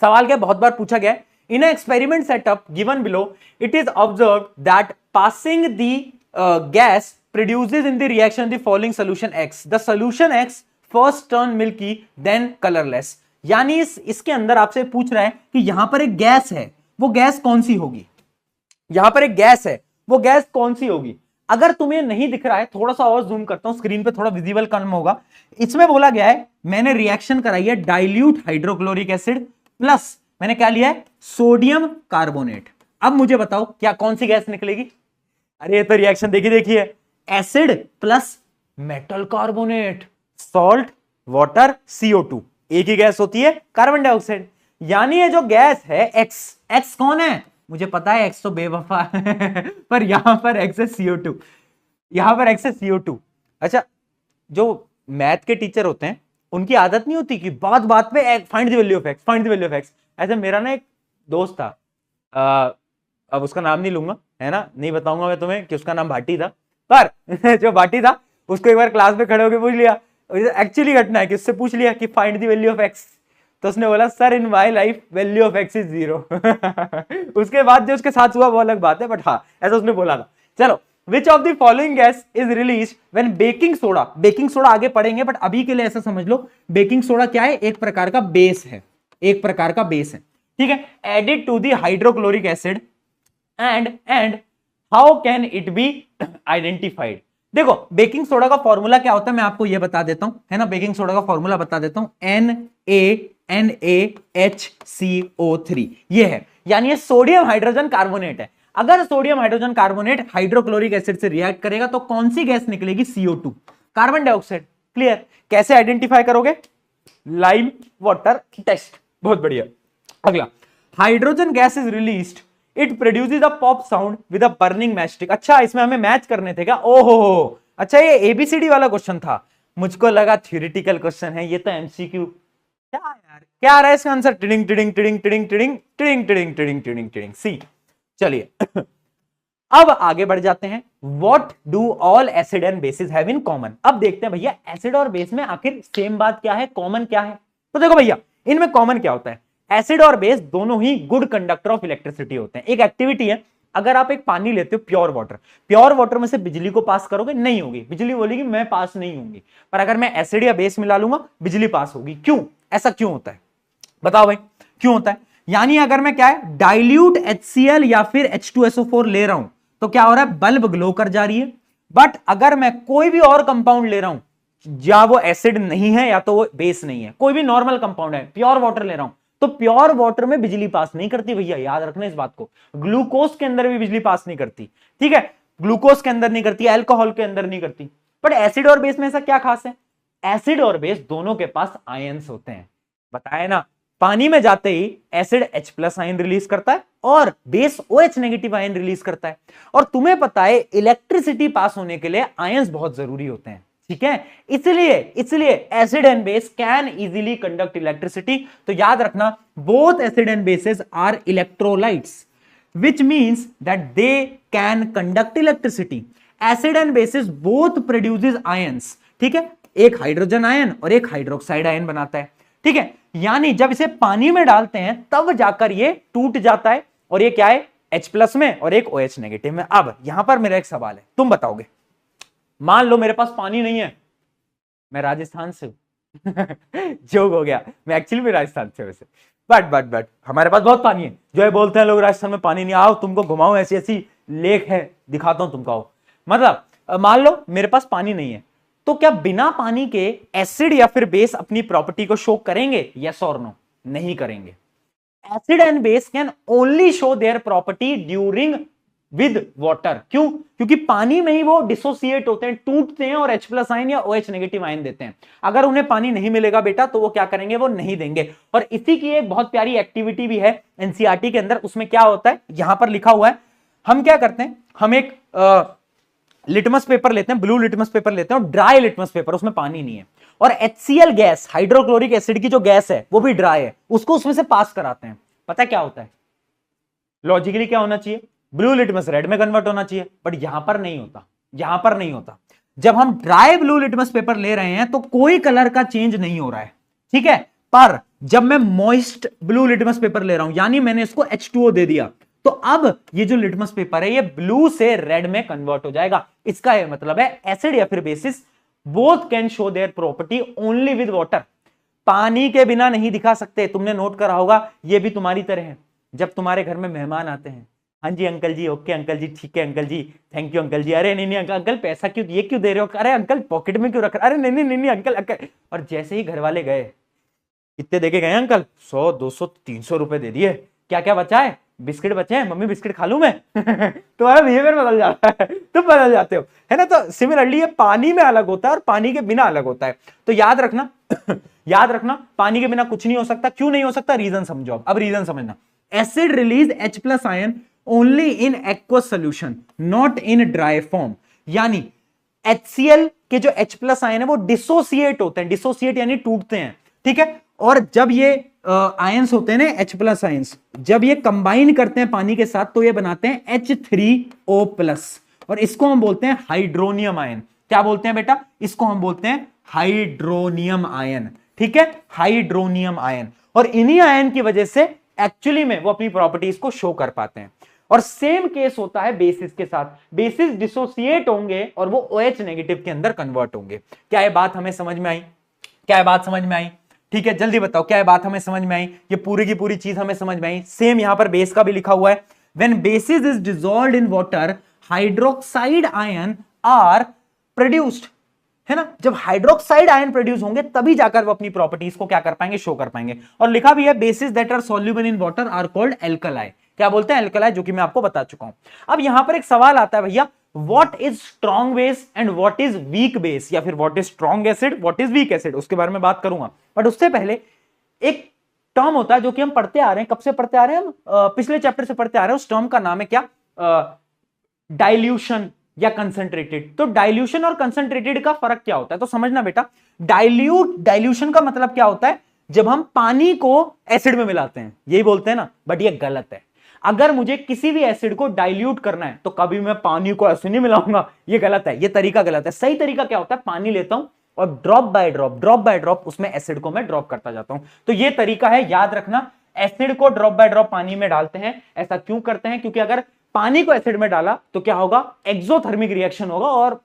सवाल क्या बहुत बार पूछा गया है, in experiment setup given below it is observed that passing the gas produces in the reaction the following solution X, the solution X first turn milky then colourless. यानी इसके अंदर आपसे पूछ रहा है कि यहां पर एक गैस है, वो गैस कौन सी होगी, यहां पर एक गैस है, वो गैस कौन सी होगी। अगर तुम्हें नहीं दिख रहा है, थोड़ा सा और जूम करता हूं, स्क्रीन पे थोड़ा विजिबल कम होगा। इसमें बोला गया है मैंने रिएक्शन कराई है डाइल्यूट हाइड्रोक्लोरिक एसिड प्लस मैंने क्या लिया है, सोडियम कार्बोनेट। अब मुझे बताओ क्या कौन सी गैस निकलेगी। अरे ये तो रिएक्शन देखिए, acid plus metal carbonate, salt, water, CO2, एक ही गैस होती है कार्बन डाइऑक्साइड। यानी ये जो गैस है एक्स, एक्स कौन है? मुझे पता है एक्स तो बेवफा है पर यहां पर एक्स है CO2, यहां पर एक्स है CO2। अच्छा, जो मैथ के टीचर होते हैं उनकी आदत नहीं होती कि बात बात पे find the value of x, find the value of x. ऐसे मेरा ना एक दोस्त था, अब उसका नाम नहीं लूंगा, है ना, नहीं बताऊंगा मैं तुम्हें कि उसका नाम भाटी था, पर जो भाटी था उसको एक बार क्लास में खड़े होकर पूछ लिया, एक्चुअली घटना है कि उससे पूछ लिया कि find the value of x, तो उसने बोला sir in my life value of x is 0। उसके बाद जो उसके साथ हुआ वो अलग बात है, बट हाँ ऐसा उसने बोला था। चलो, which of the following gas is release when baking soda, baking soda आगे पढ़ेंगे बट अभी के लिए ऐसा समझ लो बेकिंग सोडा क्या है, एक प्रकार का बेस है, एक प्रकार का बेस है, ठीक है, added to the hydrochloric acid and how can it be identified. देखो बेकिंग सोडा का फॉर्मूला क्या होता है मैं आपको ये बता देता हूं, है ना, बेकिंग सोडा का फॉर्मूला बता देता हूं, NaNaHCO3 ये है, यानी ये सोडियम हाइड्रोजन कार्बोनेट है। अगर sodium hydrogen carbonate hydrochloric acid से रिएक्ट करेगा तो कौन सी गैस निकलेगी? CO2, carbon dioxide. क्लियर? कैसे आइडेंटिफाई करोगे? Lime water test. बहुत बढ़िया। अगला, hydrogen gas is released, it produces a pop sound with a burning matchstick. अच्छा, इसमें हमें मैच करने थे क्या? ओहो, अच्छा ये ABCD वाला क्वेश्चन था, मुझको लगा थ्योरेटिकल क्वेश्चन है, ये तो MCQ। क्या यार, क्या आ रहा है इसका आंसर? टिडिंग टिडिंग टिडिंग टिडिंग टिडिंग टिडिंग टिडिंग टिडिंग टिडिंग टिडिंग सी। चलिए अब आगे बढ़ जाते हैं। What do all acid and bases have in common. अब देखते हैं भैया एसिड और बेस में आखिर सेम बात क्या है, कॉमन क्या है। तो देखो भैया इनमें कॉमन क्या होता है, एसिड और बेस दोनों ही गुड कंडक्टर ऑफ इलेक्ट्रिसिटी होते हैं। एक एक्टिविटी है, अगर आप एक पानी लेते हो प्योर वाटर, प्योर वाटर में से बिजली को पास करोगे, नहीं होगी, बिजली बोलेगी मैं पास नहीं होंगी। पर अगर मैं एसिड या बेस मिला लूंगा बिजली पास होगी। क्यों? ऐसा क्यों होता है बताओ भाई, क्यों होता है? यानी अगर मैं क्या है डाइल्यूट HCl या फिर H2SO4 ले रहा हूं तो क्या हो रहा है, बल्ब ग्लो कर जा रही है। बट अगर मैं कोई भी और कंपाउंड ले रहा हूं, या वो एसिड नहीं है या तो वो बेस नहीं है, कोई भी नॉर्मल कंपाउंड है, प्योर वाटर ले रहा हूं, तो प्योर वाटर में बिजली पास नहीं करती भैया, याद रखना इस बात को। ग्लूकोज के अंदर भी बिजली पास नहीं करती, ठीक है, ग्लूकोज के अंदर नहीं करती, अल्कोहल के अंदर नहीं करती। बट एसिड और बेस में ऐसा क्या खास है? एसिड और बेस दोनों के पास आयंस होते हैं, बताया ना। पानी में जाते ही एसिड H+ आयन रिलीज करता है और base OH negative ion release करता है। और तुम्हें पता है इलेक्ट्रिसिटी पास होने के लिए आयंस बहुत जरूरी होते हैं, ठीक है, इसलिए acid and base can easily conduct electricity. तो याद रखना both acid and bases are electrolytes which means that they can conduct electricity. Acid and bases both produces ions, ठीक है, एक हाइड्रोजन आयन और एक हाइड्रोक्साइड आयन बनाता है, ठीक है। यानी जब इसे पानी में डालते हैं तब जाकर ये टूट जाता है, और ये क्या है, H+ में और एक OH नेगेटिव में। अब यहां पर मेरा एक सवाल है, तुम बताओगे, मान लो मेरे पास पानी नहीं है, मैं राजस्थान से हूं जोक हो गया, मैं एक्चुअली में राजस्थान से वैसे, बट हमारे पास बहुत पानी है। जो है बोलते हैं लोग राजस्थान में पानी नहीं, आओ तुमको घुमाऊं, ऐसी ऐसी लेक है दिखाता हूं तुमको। मतलब मान लो मेरे पास पानी नहीं है, तो क्या बिना पानी के एसिड या फिर बेस अपनी प्रॉपर्टी को शो करेंगे? यस और नो? नहीं करेंगे। Acid and base can only show their property during with water. क्यों? क्योंकि पानी में ही वो डिसोसिएट होते हैं, टूटते हैं और H+ आयन या OH नेगेटिव आयन देते हैं। अगर उन्हें पानी नहीं मिलेगा बेटा तो वो क्या करेंगे, वो नहीं देंगे। और इसी की एक बहुत प्यारी एक्टिविटी भी है NCERT के अंदर, उसमें क्या होता है, यहां पर लिखा हुआ है, हम क्या करते हैं, हम एक लिटमस पेपर लेते हैं, ब्लू लिटमस पेपर लेते हैं और ड्राई लिटमस पेपर, उसमें पानी नहीं है, और HCl गैस, हाइड्रोक्लोरिक एसिड की जो गैस है वो भी ड्राई है, उसको उसमें से पास कराते हैं। पता है क्या होता है, लॉजिकली क्या होना चाहिए, ब्लू लिटमस रेड में कन्वर्ट होना चाहिए, बट यहां पर नहीं होता, यहां पर नहीं होता। जब हम ड्राई ब्लू लिटमस पेपर ले रहे हैं तो कोई कलर का चेंज नहीं हो रहा है, ठीक है। पर जब मैं मॉइस्ट ब्लू लिटमस पेपर ले रहा हूं, यानी मैंने इसको H2O दे दिया, तो अब ये जो लिटमस पेपर है ये ब्लू से रेड में कन्वर्ट हो जाएगा। इसका यह मतलब है एसिड या फिर basis both can show their property only with water, पानी के बिना नहीं दिखा सकते। तुमने नोट करा होगा, ये भी तुम्हारी तरह है, जब तुम्हारे घर में मेहमान आते हैं, हाँ जी uncle ji, okay uncle ji, ठीक है uncle ji, thank you uncle ji, अरे नहीं अंकल, अंकल पैसा क्यों, ये क्यों दे रहे हो, अरे अंकल पॉकेट में क्यों रख रहे, अरे नहीं अंकल अंकल। और जैसे ही घर वाले गए, कितने देके गए अंकल, 100 200 300 रुपए दे दिए, क्या क्या बचा है, बिस्किट बचे हैं, मम्मी बिस्किट खा लूं मैं तुम्हारा बिहेवियर बदल जाता है, तुम बदल जाते हो, है ना। तो सिमिलरली ये पानी में अलग होता है और पानी के बिना अलग होता है। तो याद रखना याद रखना, पानी के बिना कुछ नहीं हो सकता। क्यों नहीं हो सकता, रीजन समझो। अब रीजन समझना, acid release H plus ion only in aqueous solution, not in dry form. यानी HCl के जो H प्लस आयन है वो डिसोसिएट होते हैं, डिसोसिएट यानी टूटते हैं, ठीक है। और जब ये आयंस होते हैं ना, H प्लस आयंस, जब ये कंबाइन करते हैं पानी के साथ तो ये बनाते हैं H3O प्लस, और इसको हम बोलते हैं हाइड्रोनियम आयन। क्या बोलते हैं बेटा, इसको हम बोलते हैं हाइड्रोनियम आयन, ठीक है, हाइड्रोनियम आयन। और इन्हीं आयन की वजह से एक्चुअली में वो अपनी प्रॉपर्टीज को शो कर पाते हैं। और सेम केस होता है बेसिस के साथ, बेसिस डिसोसिएट होंगे और वो OH नेगेटिव के अंदर कन्वर्ट होंगे। क्या ये बात हमें समझ में आई, क्या ये बात समझ में आई, ठीक है, जल्दी बताओ क्या ये बात हमें समझ में आई, ये पूरी की पूरी चीज हमें समझ में आई। सेम यहां पर बेस का भी लिखा हुआ है, when bases is dissolved in water hydroxide ion are produced, है ना। जब हाइड्रोक्साइड आयन प्रोड्यूस होंगे तभी जाकर वो अपनी प्रॉपर्टीज को क्या कर पाएंगे, शो कर पाएंगे। और लिखा भी है bases that are soluble in water are called alkali. क्या बोलते हैं, एल्कलाई, जो कि मैं आपको बता चुका हूं। अब यहां पर एक सवाल आता है भैया, what is strong base and what is weak base, या फिर what is strong acid, what is weak acid, उसके बारे में बात करूंगा। बट उससे पहले एक टर्म होता है जो कि हम पढ़ते आ रहे हैं, कब से पढ़ते आ रहे हैं हम, पिछले चैप्टर से पढ़ते आ रहे हैं। उस टर्म का नाम है क्या, डाइल्यूशन या कंसंट्रेटेड। तो डाइल्यूशन और कंसंट्रेटेड का फर्क क्या होता है, तो समझना बेटा। डाइल्यूशन का मतलब क्या होता है, जब हम पानी को एसिड में मिलाते हैं, यही बोलते हैं ना, बट ये गलत है। अगर मुझे किसी भी एसिड को डाइल्यूट करना है तो कभी मैं पानी को ऐसे नहीं मिलाऊंगा, ये गलत है, ये तरीका गलत है। सही तरीका क्या होता है, पानी लेता हूं और ड्रॉप बाय ड्रॉप उसमें एसिड को मैं ड्रॉप करता जाता हूं। तो ये तरीका है, याद रखना। एसिड को ड्रॉप बाय ड्रॉप पानी में डालते हैं, ऐसा क्यों करते हैं, क्योंकि अगर पानी को एसिड में डाला तो क्या होगा, एक्सोथर्मिक रिएक्शन होगा और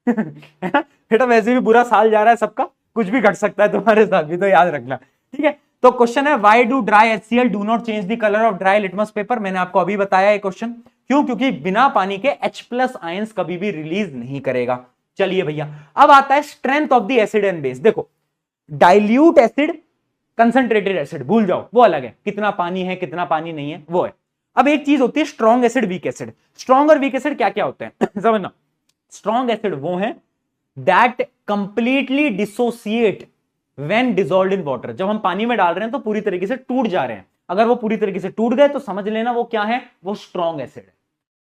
बेटा वैसे भी बुरा साल जा रहा है सबका, कुछ भी घट सकता है तुम्हारे साथ भी, तो याद रखना, ठीक है। तो क्वेश्चन है, why do dry HCl do not change the colour of dry litmus paper. मैंने आपको अभी बताया ये क्वेश्चन, क्यों, क्योंकि बिना पानी के H प्लस आयंस कभी भी रिलीज नहीं करेगा। चलिए भैया, अब आता है strength of the acid and base. देखो, डाइल्यूट एसिड, कंसंट्रेटेड एसिड भूल जाओ, वो अलग है, कितना पानी है कितना पानी नहीं है वो है। अब एक चीज होती है strong acid, weak acid. Strong और वीक एसिड क्या क्या होते हैं समझना। स्ट्रॉन्ग एसिड वो है that completely dissociate when dissolved in water. जब हम पानी में डाल रहे हैं तो पूरी तरीके से टूट जा रहे हैं, अगर वो पूरी तरीके से टूट गए तो समझ लेना वो क्या है, वो स्ट्रॉन्ग एसिड है।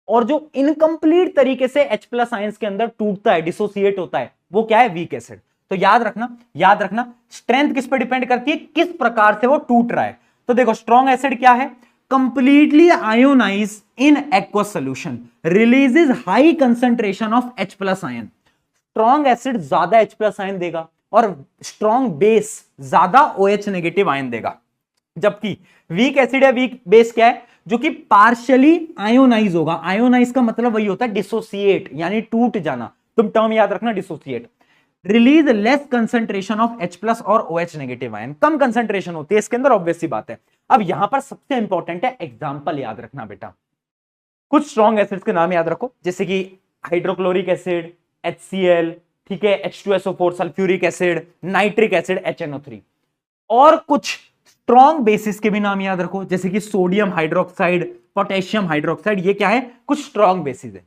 और जो इनकंप्लीट तरीके से H प्लस आयंस के अंदर टूटता है, डिसोसिएट होता है, वो क्या है, वीक एसिड। तो याद रखना, याद रखना, स्ट्रेंथ किस पर डिपेंड करती है, किस प्रकार से वो टूट रहा है। तो देखो, स्ट्रॉन्ग एसिड क्या है, completely ionize in aqueous solution, releases high concentration of H plus ion. Strong acid ज्यादा H प्लस आयन देगा और स्ट्रॉन्ग बेस ज्यादा OH नेगेटिव आयन देगा। जबकि वीक एसिड या वीक बेस क्या है, जो कि पार्शियली आयोनाइज होगा। आयोनाइज का मतलब वही होता है डिसोसिएट, यानी टूट जाना। तुम टर्म याद रखना, dissociate. Release less concentration of H plus और OH नेगेटिव आयन, कम कंसंट्रेशन होती है इसके अंदर, ऑब्वियस सी बात है। अब यहां पर सबसे इंपॉर्टेंट है एग्जांपल याद रखना बेटा। कुछ स्ट्रॉन्ग एसिड्स के नाम याद रखो, जैसे कि हाइड्रोक्लोरिक एसिड, HCl, ठीक है, H2SO4 sulphuric acid, nitric acid, HNO3। और कुछ स्ट्रॉन्ग बेसिस के भी नाम याद रखो, जैसे कि सोडियम हाइड्रोक्साइड, पोटेशियम हाइड्रोक्साइड, ये क्या है, कुछ स्ट्रॉन्ग बेसिस है,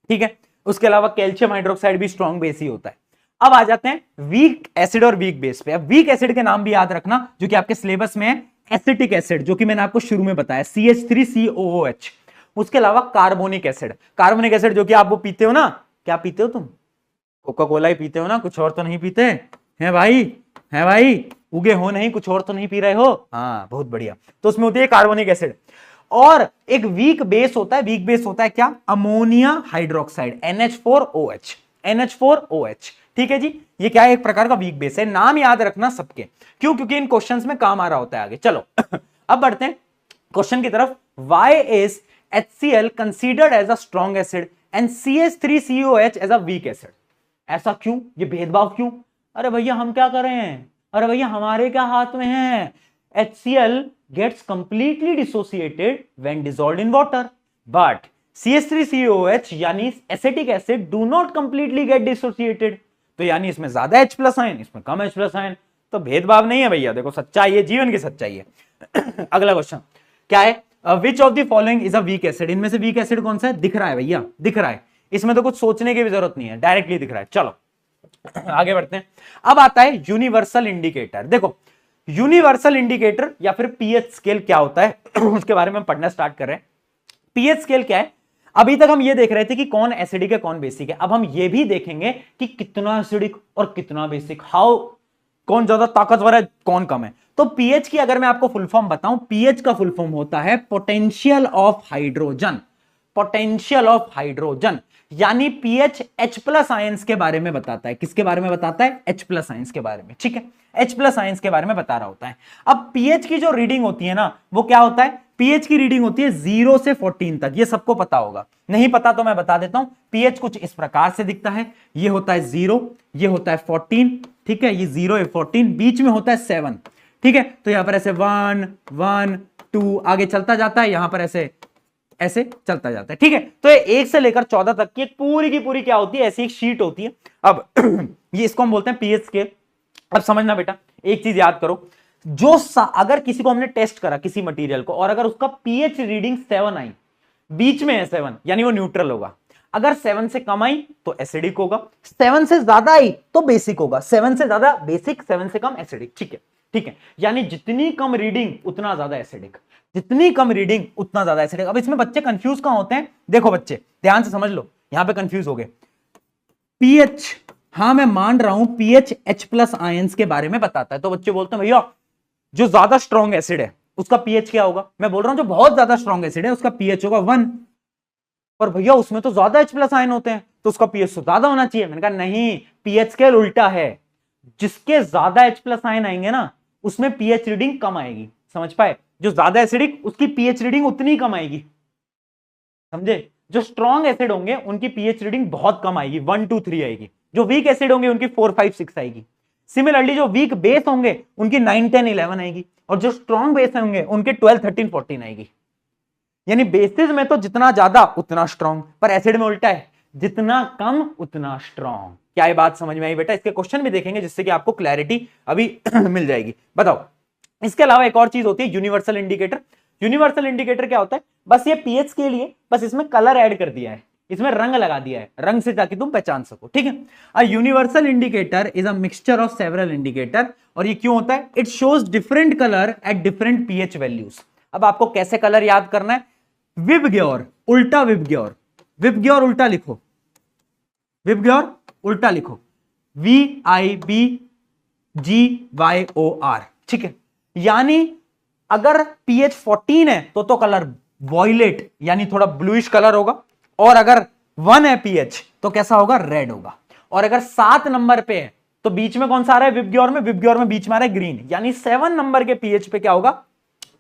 ठीक है। उसके अलावा कैल्शियम हाइड्रोक्साइड भी स्ट्रॉन्ग बेस ही होता है। अब आ जाते हैं वीक एसिड और वीक बेस पे। अब वीक एसिड के नाम भी याद रखना, जो कि आपके सिलेबस में है। एसिटिक एसिड, जो कि मैंने आपको शुरू में बताया, CH3COOH। उसके अलावा कार्बोनिक एसिड, कार्बोनिक एसिड जो कि आप वो पीते हो ना, क्या पीते हो तुम, कोका कोला ही पीते हो ना, कुछ और तो नहीं पीते हैं भाई, है भाई, उगे हो नहीं, कुछ और तो नहीं पी रहे हो, हाँ बहुत बढ़िया। तो उसमें होती है कार्बोनिक एसिड। और एक वीक बेस होता है, वीक बेस होता है क्या, अमोनिया हाइड्रोक्साइड, NH4OH, NH4OH, ठीक है जी। ये क्या है, एक प्रकार का वीक बेस है। नाम याद रखना सबके, क्यों, क्योंकि इन क्वेश्चंस में काम आ रहा होता है आगे। चलो अब बढ़ते हैं क्वेश्चन की तरफ। Why is HCl considered as a strong acid and CH3COH as a weak acid? ऐसा क्यों, ये भेदभाव क्यों? अरे भैया हम क्या कर रहे हैं, अरे भैया हमारे क्या हाथ में है। HCl gets completely dissociated when dissolved in water, but CH3COH यानी acetic acid do not completely get dissociated। तो यानी इसमें ज्यादा H प्लस आयन, इसमें कम H प्लस आयन। तो भेदभाव नहीं है भैया, देखो सच्चाई है, जीवन की सच्चाई है। अगला क्वेश्चन, क्या है, which of the following is a weak acid, इनमें से वीक एसिड कौन सा है, दिख रहा है भैया, दिख रहा है, इसमें तो कुछ सोचने की भी जरूरत नहीं है, डायरेक्टली दिख रहा है। चलो आगे बढ़ते हैं। अब आता है यूनिवर्सल इंडिकेटर। देखो यूनिवर्सल इंडिकेटर या फिर पीएच स्केल क्या होता है उसके बारे में हम पढ़ना स्टार्ट कर रहे हैं। पीएच स्केल क्या है, अभी तक हम ये देख रहे थे कि कौन एसिडिक है कौन बेसिक है, अब हम ये भी देखेंगे कि कितना एसिडिक और कितना बेसिक, हाउ, कौन ज्यादा ताकतवर है कौन कम है। तो पीएच की अगर मैं आपको फुल फॉर्म बताऊं, पीएच का फुल फॉर्म होता है potential of hydrogen, potential of hydrogen, यानी पीएच H प्लस आयंस के बारे में बताता है। किसके बारे में बताता है, H प्लस आयंस के बारे में, ठीक है, H प्लस आयंस के बारे में बता रहा होता है। अब पीएच की जो रीडिंग होती है ना, वो क्या होता है, पीएच की रीडिंग होती है 0 से 14 तक, ये सबको पता होगा, नहीं पता तो मैं बता देता हूं। पीएच कुछ इस प्रकार से दिखता है, ये होता है 0, ये होता है 14, ठीक है, ये 0 है 14, बीच में होता है 7, ठीक है, तो यहां पर ऐसे 1 1 2 आगे चलता जाता है, यहां पर ऐसे ऐसे चलता जाता है, ठीक है। तो ये 1 से लेकर 14 तक की पूरी की पूरी क्या होती है, ऐसी एक शीट होती है। अब ये इसको हम बोलते हैं पीएच स्केल। अब समझना बेटा, एक चीज याद करो, जो अगर किसी को हमने टेस्ट करा किसी मटेरियल को और अगर उसका पीएच रीडिंग 7 आई, बीच में है 7, यानी वो न्यूट्रल होगा। अगर 7 से कम आई तो एसिडिक होगा, 7 से ज्यादा आई तो बेसिक होगा, 7 से ज्यादा बेसिक, 7 से कम एसिडिक, ठीक है, ठीक है। यानी जितनी कम रीडिंग उतना ज्यादा एसिडिक, जितनी कम रीडिंग उतना ज्यादा एसिडिक। अब इसमें बच्चे कंफ्यूज कहां होते हैं, देखो बच्चे ध्यान से समझ लो, यहां पे कंफ्यूज हो गए। पीएच, हां मैं मान रहा हूं पीएच H प्लस आयंस के बारे में बताता है, तो बच्चे बोलते हैं भैया जो ज्यादा स्ट्रॉन्ग एसिड है उसका पीएच क्या होगा, मैं बोल रहा हूं जो बहुत ज्यादा स्ट्रॉन्ग एसिड है उसका पीएच होगा 1, पर भैया उसमें तो ज्यादा H प्लस आयन होते हैं तो उसका पीएच तो ज्यादा होना चाहिए। मैंने कहा नहीं, पीएच स्केल उल्टा है, जिसके ज्यादा H प्लस आयन आएंगे ना उसमें पीएच रीडिंग कम आएगी, समझ पाए, जो ज्यादा एसिडिक उसकी पीएच रीडिंग उतनी कम आएगी, समझे। जो स्ट्रॉन्ग एसिड होंगे उनकी पीएच रीडिंग बहुत कम आएगी, 1 2 3 आएगी, जो वीक एसिड होंगे उनकी 4 5 6 आएगी। सिमिलरली जो वीक बेस होंगे उनकी 9 10 11 आएगी, और जो स्ट्रॉन्ग बेस होंगे उनके 12 13 14 आएगी। यानी बेसिस में तो जितना ज्यादा उतना स्ट्रॉन्ग, पर एसिड में उल्टा है, जितना कम उतना स्ट्रॉन्ग। क्या ये बात समझ में आई बेटा, इसके क्वेश्चन भी देखेंगे जिससे कि आपको क्लैरिटी अभी मिल जाएगी। बताओ, इसके अलावा एक और चीज होती है यूनिवर्सल इंडिकेटर। यूनिवर्सल इंडिकेटर क्या होता है, बस ये पीएच के लिए बस इसमें कलर ऐड कर दिया है, इसमें रंग लगा दिया है, रंग से ताकि तुम पहचान सको, ठीक है। अ universal indicator is a mixture of several indicator, और ये क्यों होता है, it shows different colour at different pH values. अब आपको कैसे कलर याद करना है, विबग्योर उल्टा विबग्योर, विबग्योर उल्टा लिखो, विबग्योर उल्टा लिखो, VIBGYOR, ठीक है। यानी अगर पीएच 14 है तो कलर वॉयलेट यानी थोड़ा ब्लूइश कलर होगा, और अगर 1 है पीएच तो कैसा होगा, रेड होगा। और अगर 7 नंबर पे है तो बीच में कौन सा आ रहा है, विबग्योर में, विबग्योर में बीच में आ रहा है ग्रीन, यानी 7 नंबर के पीएच पे क्या होगा,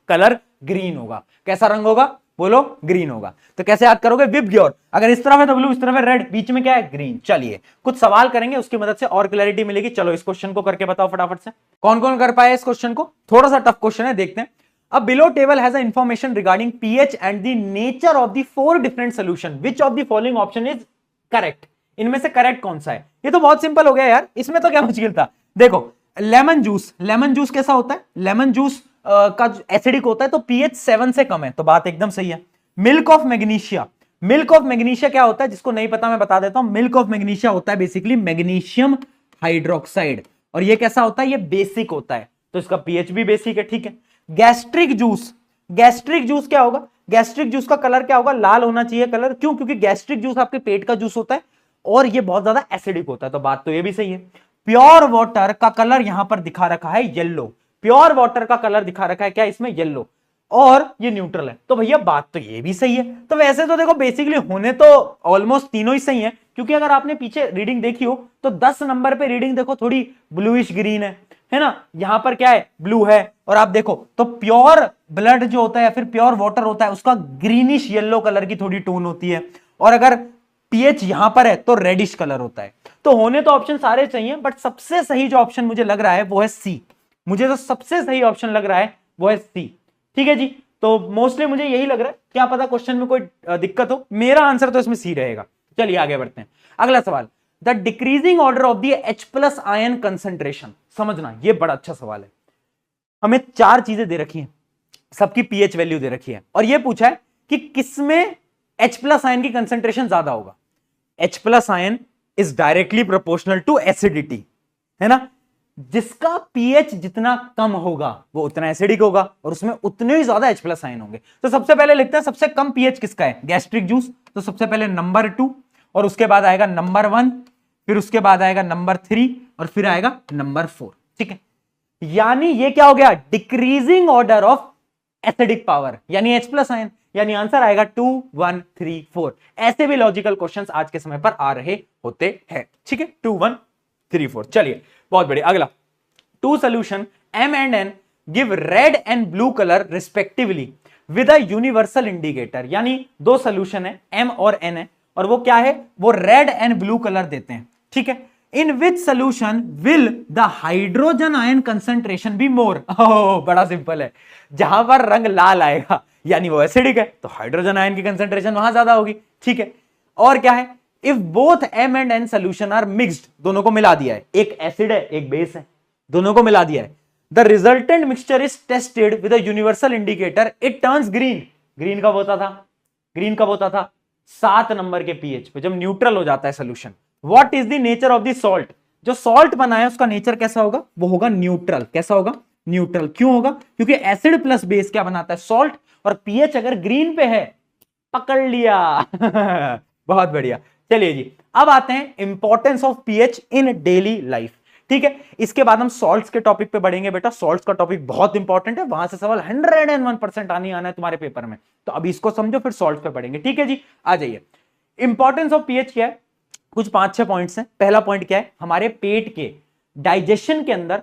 कलर ग्रीन होगा। कैसा रंग होगा, बोलो, ग्रीन होगा। तो कैसे याद करोगे, विबग्योर अगर इस तरफ है तो ब्लू, इस तरफ है रेड, बीच में क्या है, ग्रीन। चलिए कुछ सवाल करेंगे, उसकी मदद से और क्लैरिटी मिलेगी। चलो इस क्वेश्चन को करके बताओ फटाफट से, कौन कौन कर पाए इस क्वेश्चन को, थोड़ा सा टफ क्वेश्चन है, देखते हैं। अब below table has information regarding pH and the nature of the 4 different solution, which of the following option is correct, इनमें से करेक्ट कौन सा है। ये तो बहुत सिंपल हो गया यार, इसमें तो क्या मुश्किल था। देखो लेमन जूस, लेमन जूस कैसा होता है, लेमन जूस का एसिडिक होता है तो पीएच 7 से कम है, तो बात एकदम सही है। Milk of magnesia, milk of magnesia क्या होता है, जिसको नहीं पता मैं बता देता हूं। मिल्क ऑफ मैग्नीशिया होता है बेसिकली मैग्नीशियम हाइड्रोक्साइड, और ये कैसा होता है, ये बेसिक होता है, तो इसका पीएच भी बेसिक है, ठीक है। गैस्ट्रिक जूस, गैस्ट्रिक जूस क्या होगा, गैस्ट्रिक जूस का कलर क्या होगा, लाल होना चाहिए कलर, क्यों, क्योंकि गैस्ट्रिक जूस आपके पेट का जूस होता है और ये बहुत ज्यादा एसिडिक होता है, तो बात तो ये भी सही है। प्योर वाटर का कलर यहां पर दिखा रखा है येलो, प्योर वाटर का कलर दिखा रखा है क्या, इसमें येलो, और ये न्यूट्रल है, तो भैया बात तो ये भी सही है। तो वैसे तो देखो बेसिकली होने तो ऑलमोस्ट तीनों ही सही है, क्योंकि अगर आपने पीछे रीडिंग देखी हो तो 10 नंबर पे रीडिंग देखो थोड़ी ब्लूइश ग्रीन है ना, यहां पर क्या है, ब्लू है, और आप देखो तो प्योर ब्लड जो होता है या फिर प्योर वाटर होता है उसका ग्रीनिश येलो कलर की थोड़ी टोन होती है, और अगर पीएच यहां पर है तो रेडिश कलर होता है। तो होने तो ऑप्शन सारे चाहिए, बट सबसे सही जो ऑप्शन मुझे लग रहा है वो है सी, मुझे जो सबसे सही ऑप्शन लग रहा है वो है सी, ठीक है जी। तो मोस्टली मुझे यही लग रहा है, क्या पता क्वेश्चन में कोई दिक्कत हो, मेरा आंसर तो इसमें सी रहेगा। चलिए आगे बढ़ते हैं, अगला सवाल, the decreasing order of the H plus ion concentration, समझना ये बड़ा अच्छा सवाल है। हमें 4 चीजें दे रखी हैं, सबकी पीएच वैल्यू दे रखी है और ये पूछा है कि किसमें H प्लस आयन की कंसेंट्रेशन ज्यादा होगा। H plus ion is directly proportional to acidity, है ना। जिसका पीएच जितना कम होगा वो उतना एसिडिक होगा और उसमें उतने ही ज्यादा H प्लस आयन होंगे। तो सबसे पहले लिखते हैं सबसे कम पीएच किसका है, गैस्ट्रिक जूस। तो सबसे पहले नंबर 2 और उसके बाद आएगा नंबर 1, फिर उसके बाद आएगा नंबर 3 और फिर आएगा नंबर 4। ठीक है, यानी ये क्या हो गया, decreasing order of acidic power, यानी H प्लस आयन, यानी आंसर आएगा 2 1 3 4। ऐसे भी लॉजिकल क्वेश्चंस आज के समय पर आ रहे होते हैं। ठीक है, 2 1 3 4। चलिए बहुत बढ़िया। अगला, two solution M and N give red and blue colour respectively with a universal indicator, यानी दो सोल्यूशन है M और N है और वो क्या है, वो रेड एंड ब्लू कलर देते हैं। ठीक है, in which solution will the hydrogen ion concentration be more. बड़ा सिंपल है, जहां पर रंग लाल आएगा यानी वो एसिडिक है, तो हाइड्रोजन आयन की कंसेंट्रेशन वहां ज्यादा होगी। ठीक है, और क्या है, if both M and N solution are mixed, दोनों को मिला दिया है, एक एसिड है एक बेस है, दोनों को मिला दिया है, the resultant mixture is tested with a universal indicator, it turns green. Green कब होता था, ग्रीन कब होता था, 7 नंबर के पीएच पे जब न्यूट्रल हो जाता है solution. What is the nature of the salt, जो सॉल्ट बना है उसका नेचर कैसा होगा, वो होगा न्यूट्रल। कैसा होगा, न्यूट्रल। क्यों होगा, क्योंकि एसिड प्लस बेस क्या बनाता है, सॉल्ट, और पीएच अगर ग्रीन पे है, पकड़ लिया। बहुत बढ़िया। चलिए जी, अब आते हैं importance of pH in daily life. ठीक है, इसके बाद हम सॉल्ट्स के टॉपिक पे बढ़ेंगे। बेटा सॉल्ट्स का टॉपिक बहुत इंपॉर्टेंट है, वहां से सवाल 101% आने आना है तुम्हारे पेपर में, तो अभी इसको समझो फिर सॉल्ट्स पे पढ़ेंगे। ठीक है जी, आ जाइए। इंपॉर्टेंस ऑफ पीएच क्या है, कुछ 5-6 पॉइंट्स हैं। पहला पॉइंट क्या है, हमारे पेट के डाइजेशन के अंदर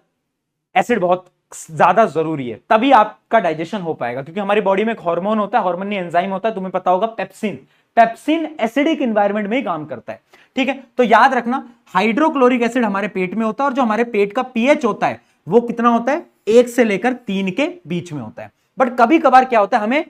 एसिड बहुत ज्यादा जरूरी है, तभी आपका डाइजेशन हो पाएगा, क्योंकि हमारी बॉडी में एक हार्मोन होता है, हार्मोन नहीं एंजाइम होता है, तुम्हें पता होगा, पेप्सिन। पेप्सिन एसिडिक एनवायरनमेंट में ही काम करता है। ठीक है, तो याद रखना हाइड्रोक्लोरिक एसिड हमारे पेट में होता है और जो हमारे पेट का पीएच होता है वो कितना होता है, 1 से लेकर 3 के बीच में होता है। बट कभी कभार क्या होता है, हमें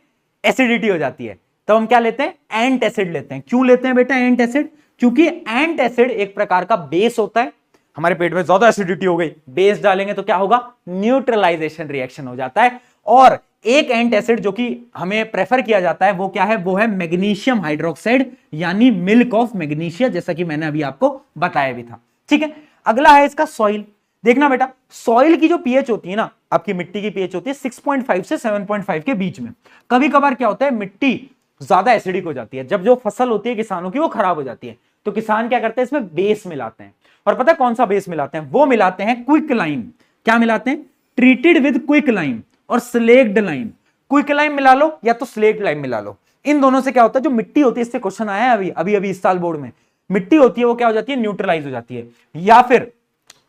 एसिडिटी हो जाती है, तो हम क्या लेते हैं, एंट एसिड लेते हैं। क्यों लेते हैं बेटा एंट एसिड, क्योंकि एंट एसिड एक प्रकार का बेस होता है। हमारे पेट में ज्यादा एसिडिटी हो गई, बेस डालेंगे तो क्या होगा, न्यूट्रलाइजेशन रिएक्शन हो जाता है। और एक एंट एसिड जो कि हमें प्रेफर किया जाता है वो क्या है, वो है मैग्नीशियम हाइड्रोक्साइड, यानी मिल्क ऑफ मैग्नीशिया, जैसा कि मैंने अभी आपको बताया भी था। ठीक है, अगला है इसका सॉइल। देखना बेटा, सॉइल की जो पीएच होती है ना, आपकी मिट्टी की पीएच होती है 6.5 से 7.5 के बीच में। कभी कभार क्या होता है, मिट्टी ज्यादा एसिडिक हो जाती है, जब जो फसल होती है किसानों की वो खराब हो जाती है, तो किसान क्या करते हैं, इसमें बेस मिलाते हैं। और पता है कौन सा बेस मिलाते हैं, वो मिलाते हैं क्विक लाइम। क्या मिलाते हैं, ट्रीटेड विद क्विक लाइम और स्लेक्ड लाइम। क्विक लाइम मिला लो या तो स्लेक्ड लाइम मिला लो। इन दोनों से क्या होता है, जो मिट्टी होती है, इससे क्वेश्चन आया है अभी इस साल बोर्ड में, मिट्टी होती है वो क्या हो जाती है, न्यूट्रलाइज हो जाती है। या फिर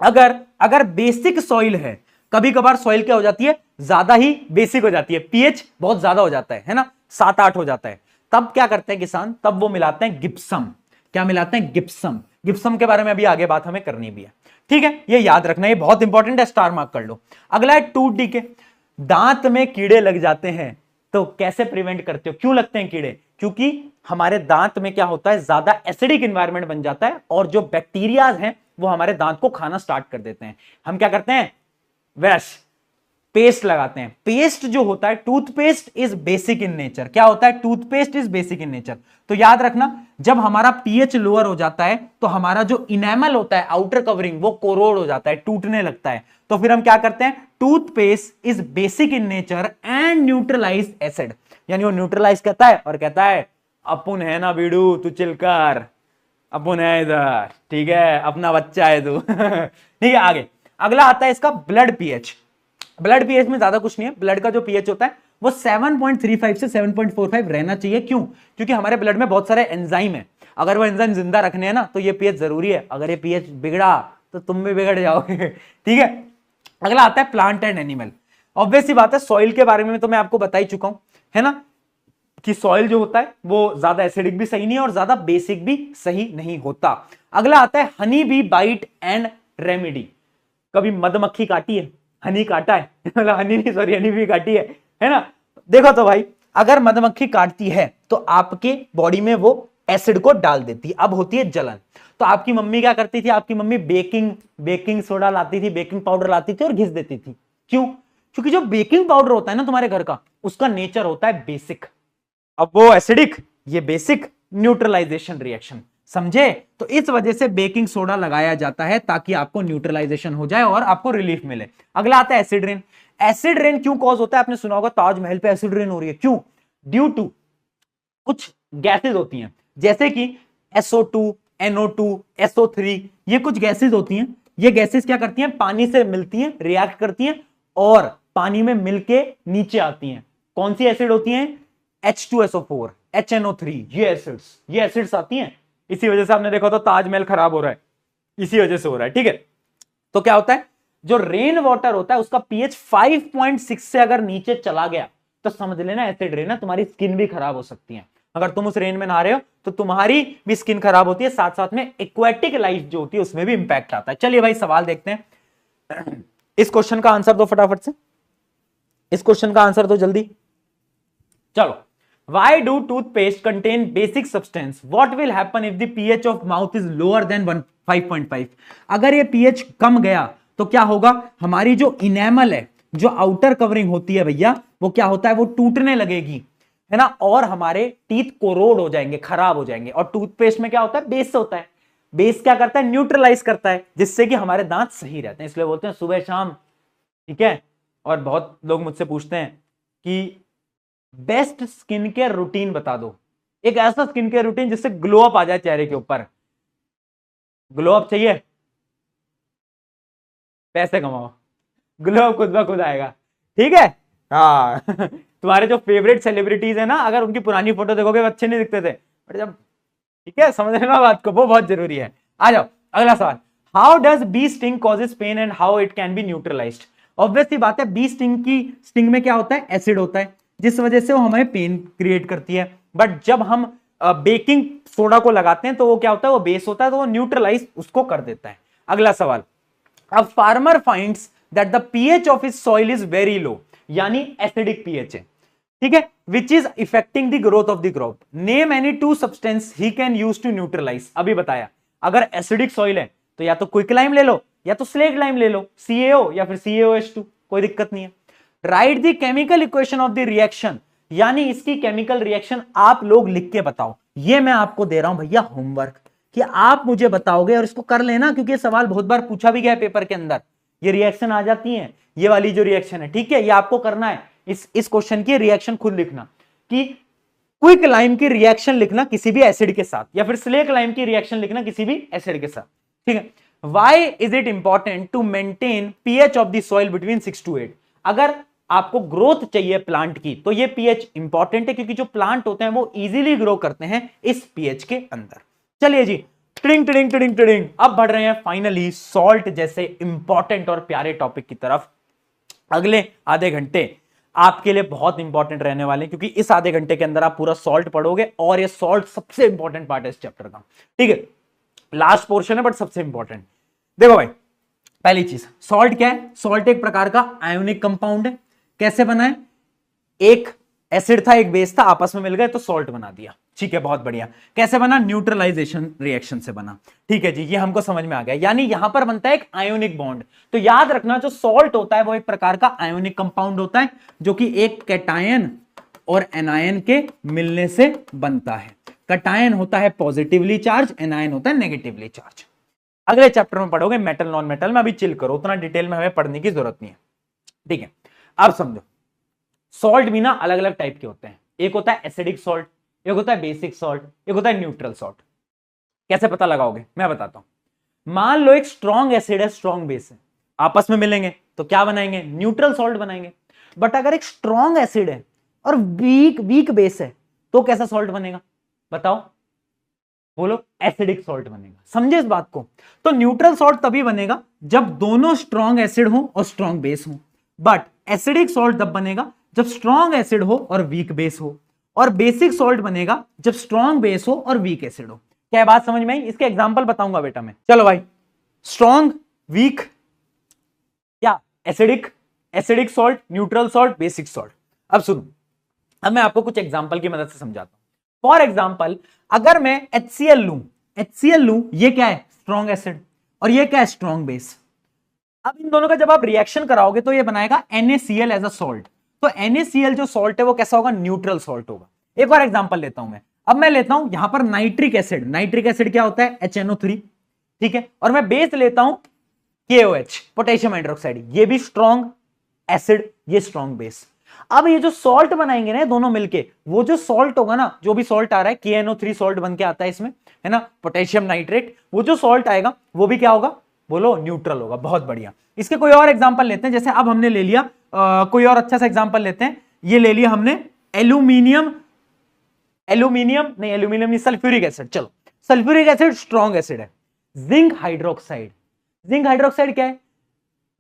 अगर बेसिक सॉइल है, कभी कभार सॉइल क्या हो जाती है, ज्यादा ही बेसिक हो जाती है, पीएच बहुत ज्यादा हो जाता है ना, 7-8 हो जाता है, तब क्या करते हैं किसान, तब वो मिलाते हैं गिप्सम। क्या मिलाते हैं, गिप्सम। गिप्सम के बारे में अभी आगे बात हमें करनी भी है। ठीक है, ये याद रखना, ये बहुत इंपॉर्टेंट है, स्टार मार्क कर लो। अगला है 2D के, दांत में कीड़े लग जाते हैं तो कैसे प्रिवेंट करते हो। क्यों लगते हैं कीड़े, क्योंकि हमारे दांत में क्या होता है, ज्यादा एसिडिक एनवायरनमेंट बन जाता है और जो बैक्टीरियाज हैं वो हमारे दांत को खाना स्टार्ट कर देते हैं। हम क्या करते हैं, वैश पेस्ट लगाते हैं। पेस्ट जो होता है, toothpaste is basic in nature. क्या होता है, toothpaste is basic in nature. तो याद रखना, जब हमारा पीएच लोअर हो जाता है तो हमारा जो इनेमल होता है, आउटर कवरिंग, वो कोरोड हो जाता है, टूटने लगता है। तो फिर हम क्या करते हैं, toothpaste is basic in nature and neutralize acid, यानी वो न्यूट्रलाइज करता है और कहता है अपुन है ना बीड़ू, तू चिलकर, अपुन है इधर, ठीक है, अपना बच्चा है तू। ठीक है, आगे अगला आता है इसका ब्लड पीएच। ब्लड पीएच में ज्यादा कुछ नहीं है, ब्लड का जो पीएच होता है वो 7.35 से 7.45 रहना चाहिए। क्यों, क्योंकि हमारे ब्लड में बहुत सारे एंजाइम है, अगर वो एंजाइम जिंदा रखने हैं ना तो ये पीएच जरूरी है, अगर ये पीएच बिगड़ा तो तुम भी बिगड़ जाओगे। ठीक है, अगला आता है प्लांट एंड एनिमल। ऑब्वियस सी बात है, सॉइल के बारे में तो मैं आपको बता ही चुका हूं, है ना, कि सॉइल जो होता है वो ज्यादा एसिडिक भी सही नहीं है और ज्यादा बेसिक भी सही नहीं होता। अगला आता है honey bee bite and remedy. कभी मधुमक्खी काटी है, हनी काटा है, मतलब हनी नहीं, सॉरी, हनी भी काटी है ना। देखो तो भाई, अगर मधुमक्खी काटती है तो आपके बॉडी में वो एसिड को डाल देती है, अब होती है जलन। तो आपकी मम्मी क्या करती थी, आपकी मम्मी बेकिंग सोडा लाती थी, बेकिंग पाउडर लाती थी और घिस देती थी। क्यों, क्योंकि जो बेकिंग पाउडर होता है ना तुम्हारे घर का, उसका नेचर होता है बेसिक। अब वो एसिडिक, ये बेसिक, न्यूट्रलाइजेशन रिएक्शन, समझे? तो इस वजह से बेकिंग सोडा लगाया जाता है ताकि आपको न्यूट्रलाइजेशन हो जाए और आपको रिलीफ मिले। अगला आता है एसिड रेन। एसिड रेन क्यों कॉज होता है? आपने सुना होगा ताजमहल पे एसिड रेन हो रही है, क्यों? ड्यू टू कुछ गैसेज होती हैं, जैसे कि SO2, NO2, SO3, ये कुछ गैसेज होती हैं। ये गैसेज क्या करती हैं? पानी से मिलती हैं, रिएक्ट करती हैं और पानी में मिलके नीचे आती हैं। कौन सी एसिड होती हैं? H2SO4, HNO3, ये एसिड्स आती हैं। इसी वजह से आपने देखा तो ताजमहल खराब हो रहा है, इसी वजह से हो रहा है, ठीक है? तो क्या होता है, जो रेन वाटर होता है उसका पीएच 5.6 से अगर नीचे चला गया तो समझ लेना एसिड रेन है, तुम्हारी स्किन भी खराब हो सकती है। अगर तुम उस रेन में नहा रहे हो तो तुम्हारी भी स्किन खराब होती है, साथ साथ में एक्वेटिक लाइफ जो होती है उसमें भी इंपैक्ट आता है। चलिए भाई सवाल देखते हैं। इस क्वेश्चन का आंसर दो फटाफट से, इस क्वेश्चन का आंसर दो जल्दी। चलो, why do toothpaste contain basic substance? What will happen if the pH of mouth is lower than 5.5? अगर ये pH कम गया तो क्या होगा? हमारी जो इनेमल है, जो आउटर कवरिंग होती है भैया, वो क्या होता है? वो टूटने लगेगी, है ना? और हमारे टीथ कोरोड हो जाएंगे, खराब हो जाएंगे। और टूथपेस्ट में क्या होता है? बेस होता है। बेस क्या करता है? न्यूट्रलाइज करता है, जिससे कि हमारे दांत सही रहते हैं। इसलिए बोलते हैं सुबह शाम, ठीक है? और बहुत लोग मुझसे पूछते हैं कि बेस्ट स्किन केयर रूटीन बता दो, एक ऐसा स्किन केयर रूटीन जिससे ग्लो अप आ जाए चेहरे के ऊपर। ग्लो अप चाहिए? पैसे कमाओ, ग्लो अप खुद ब खुद आएगा, ठीक है? हाँ। तुम्हारे जो फेवरेट सेलिब्रिटीज है ना, अगर उनकी पुरानी फोटो देखोगे अच्छे नहीं दिखते थे, बट जब, ठीक है, समझ लेना बात को, वो बहुत जरूरी है। आ जाओ अगला सवाल। How does bee sting causes pain and how it can be neutralized? Obviously बात है, बी स्टिंग की स्टिंग में क्या होता है? एसिड होता है, जिस वजह से वो हमें पेन क्रिएट करती है। बट जब हम बेकिंग सोडा को लगाते हैं तो वो क्या होता है? वो बेस होता है, तो वो न्यूट्रलाइज उसको कर देता है। अगला सवाल। अब farmer finds that the pH of his soil is very low, यानी एसिडिक पीएच है, ठीक है, which is affecting the growth of the crop. Name any two substance he can use to neutralize. अभी बताया, अगर एसिडिक सॉइल है तो या तो क्विक लाइम ले लो या तो स्लेट लाइम ले लो, CaO या फिर CaOH2, कोई दिक्कत नहीं है। Right the chemical equation of the reaction, यानी इसकी केमिकल रिएक्शन आप लोग लिख के बताओ। ये मैं आपको दे रहा हूं भैया होमवर्क, कि आप मुझे बताओगे और इसको कर लेना, क्योंकि ये सवाल बहुत बार पूछा भी गया है पेपर के अंदर। ये रिएक्शन आ जाती है, ये वाली जो रिएक्शन है, ठीक है, ये आपको करना है। इस क्वेश्चन की रिएक्शन खुद लिखना, कि क्विक लाइम की रिएक्शन लिखना किसी भी एसिड के साथ, या फिर स्लेक लाइम की रिएक्शन लिखना किसी भी एसिड के साथ, ठीक है। Why is it important to maintain pH of the soil between 6 to 8? अगर आपको ग्रोथ चाहिए प्लांट की तो ये पीएच इंपॉर्टेंट है, क्योंकि जो प्लांट होते हैं वो इजीली ग्रो करते हैं इस पीएच के अंदर। चलिए जी, टिडिंग टिडिंग टिडिंग टिडिंग, अब बढ़ रहे हैं फाइनली सॉल्ट जैसे इंपॉर्टेंट और प्यारे टॉपिक की तरफ। अगले आधे घंटे आपके लिए बहुत इंपॉर्टेंट रहने वाले हैं, क्योंकि इस आधे घंटे के अंदर आप पूरा सॉल्ट पढ़ोगे, और ये सॉल्ट सबसे इंपॉर्टेंट पार्ट है इस चैप्टर का, ठीक है। लास्ट पोर्शन है बट सबसे इंपॉर्टेंट। देखो भाई, पहली चीज, सॉल्ट क्या है? सॉल्ट एक प्रकार का आयोनिक कंपाउंड है। कैसे बना है? एक एसिड था, एक बेस था, आपस में मिल गए तो सॉल्ट बना दिया, ठीक है, बहुत बढ़िया। कैसे बना? न्यूट्रलाइजेशन रिएक्शन से बना, ठीक है जी, ये हमको समझ में आ गया। यानी यहां पर बनता है एक आयोनिक बॉन्ड। तो याद रखना, जो सॉल्ट होता है वो एक प्रकार का आयोनिक कंपाउंड होता है, जो कि एक कैटायन और एनायन के मिलने से बनता है। कैटायन होता है पॉजिटिवली चार्ज, एनायन होता है नेगेटिवली चार्ज। अगले चैप्टर में पढ़ोगे मेटल नॉन मेटल में, अभी चिल करो, उतना डिटेल में हमें पढ़ने की जरूरत नहीं है, ठीक है। अब समझो, सॉल्ट भी ना अलग अलग टाइप के होते हैं। एक होता है एसिडिक सॉल्ट, एक होता है बेसिक सॉल्ट, एक होता है न्यूट्रल सॉल्ट। कैसे पता लगाओगे? मैं बताता हूं। मान लो एक स्ट्रॉन्ग एसिड है, स्ट्रॉन्ग बेस है, आपस में मिलेंगे तो क्या बनाएंगे? न्यूट्रल सॉल्ट बनाएंगे। बट अगर एक स्ट्रॉन्ग एसिड है और वीक बेस है तो कैसा सॉल्ट बनेगा? बताओ, बोलो। एसिडिक सॉल्ट बनेगा। समझे इस बात को? तो न्यूट्रल सॉल्ट तभी बनेगा जब दोनों स्ट्रॉन्ग एसिड हो और स्ट्रॉन्ग बेस हो। बट एसिडिक सॉल्ट तब बनेगा जब स्ट्रॉन्ग एसिड हो और वीक बेस हो, और बेसिक सॉल्ट बनेगा जब स्ट्रॉन्ग बेस हो और वीक एसिड हो। क्या बात समझ में आई? इसके एग्जांपल बताऊंगा बेटा मैं। चलो भाई, स्ट्रॉन्ग, वीक, क्या acidic, acidic salt, neutral salt, basic salt. अब सुनो, अब मैं आपको कुछ एग्जांपल की मदद से समझाता हूं। फॉर एग्जांपल, अगर मैं HCl लूं, ये क्या है? स्ट्रॉन्ग एसिड, और ये क्या है? Strong base. अब इन दोनों का जब आप रिएक्शन कराओगे तो ये बनाएगा NaCl एज अ सॉल्ट। तो NaCl जो सॉल्ट है वो कैसा होगा, न्यूट्रल सॉल्ट होगा। एक और एग्जांपल लेता हूं मैं, अब मैं लेता हूं यहां पर नाइट्रिक एसिड। नाइट्रिक एसिड क्या होता है, HNO3, ठीक है। और मैं बेस लेता हूं KOH, पोटेशियम हाइड्रोक्साइड, ये भी स्ट्रॉन्ग एसिड, ये स्ट्रॉन्ग बेस। अब ये जो सॉल्ट बनाएंगे ना दोनों मिलके, वो जो सॉल्ट होगा ना, जो भी सॉल्ट आ रहा है, KNO3 सॉल्ट बन के आता है इसमें, है ना, पोटेशियम नाइट्रेट, वो जो सॉल्ट आएगा वो भी क्या होगा, बोलो, न्यूट्रल होगा। बहुत बढ़िया। इसके कोई और एग्जांपल लेते हैं, जैसे अब हमने ले लिया कोई और अच्छा सा एग्जांपल लेते हैं। ये ले लिया हमने एल्यूमिनियम, एल्यूमिनियम नहीं, एल्यूमिनियम नहीं, सल्फ्यूरिक एसिड। चलो, सल्फ्यूरिक एसिड स्ट्रॉन्ग एसिड है। जिंक हाइड्रोक्साइड, जिंक हाइड्रोक्साइड क्या है,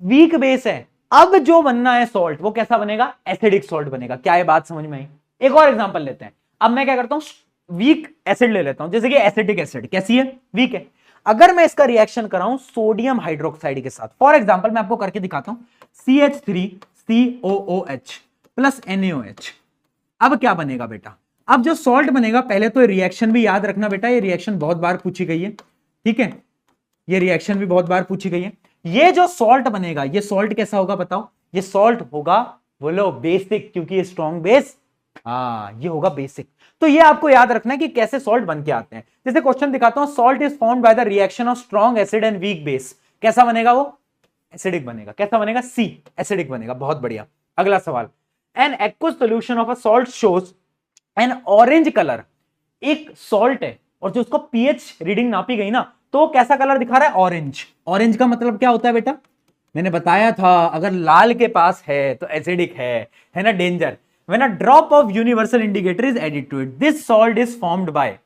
वीक बेस है। अब जो बनना है सॉल्ट वो कैसा बनेगा, एसिडिक सॉल्ट बनेगा। क्या ये बात समझ में आई? एक और एग्जांपल लेते हैं। अब मैं क्या करता हूं, वीक एसिड ले लेता हूं, जैसे कि एसिडिक एसिड कैसी है, वीक है। अगर मैं इसका रिएक्शन कराऊं सोडियम हाइड्रोक्साइड के साथ, फॉर एग्जांपल मैं आपको करके दिखाता हूं, CH3COOH प्लस NaOH। अब क्या बनेगा बेटा, अब जो सॉल्ट बनेगा, पहले तो रिएक्शन भी याद रखना बेटा, ये रिएक्शन बहुत बार पूछी गई है, ठीक है, ये रिएक्शन भी बहुत बार पूछी गई है। ये जो सॉल्ट बनेगा, ये सॉल्ट कैसा होगा बताओ, ये सॉल्ट होगा, बोलो, बेसिक, क्योंकि ये स्ट्रॉन्ग बेस, ये होगा बेसिक। तो ये आपको याद रखना है कि कैसे सॉल्ट बन के आते हैं। जैसे क्वेश्चन दिखाता हूं, salt is formed by the reaction of strong acid and weak base. कैसा बनेगा वो, एसिडिक बनेगा। कैसा बनेगा, सी, एसिडिक बनेगा। बहुत बढ़िया। अगला सवाल, an aqueous solution of a salt shows N orange colour. एक सॉल्ट है और जो उसको पीएच रीडिंग नापी गई ना, तो कैसा कलर दिखा रहा है, ऑरेंज। ऑरेंज का मतलब क्या होता है बेटा, मैंने बताया था, अगर लाल के पास है तो एसिडिक है ना, danger. When a drop of universal indicator is added to it, this salt is formed by.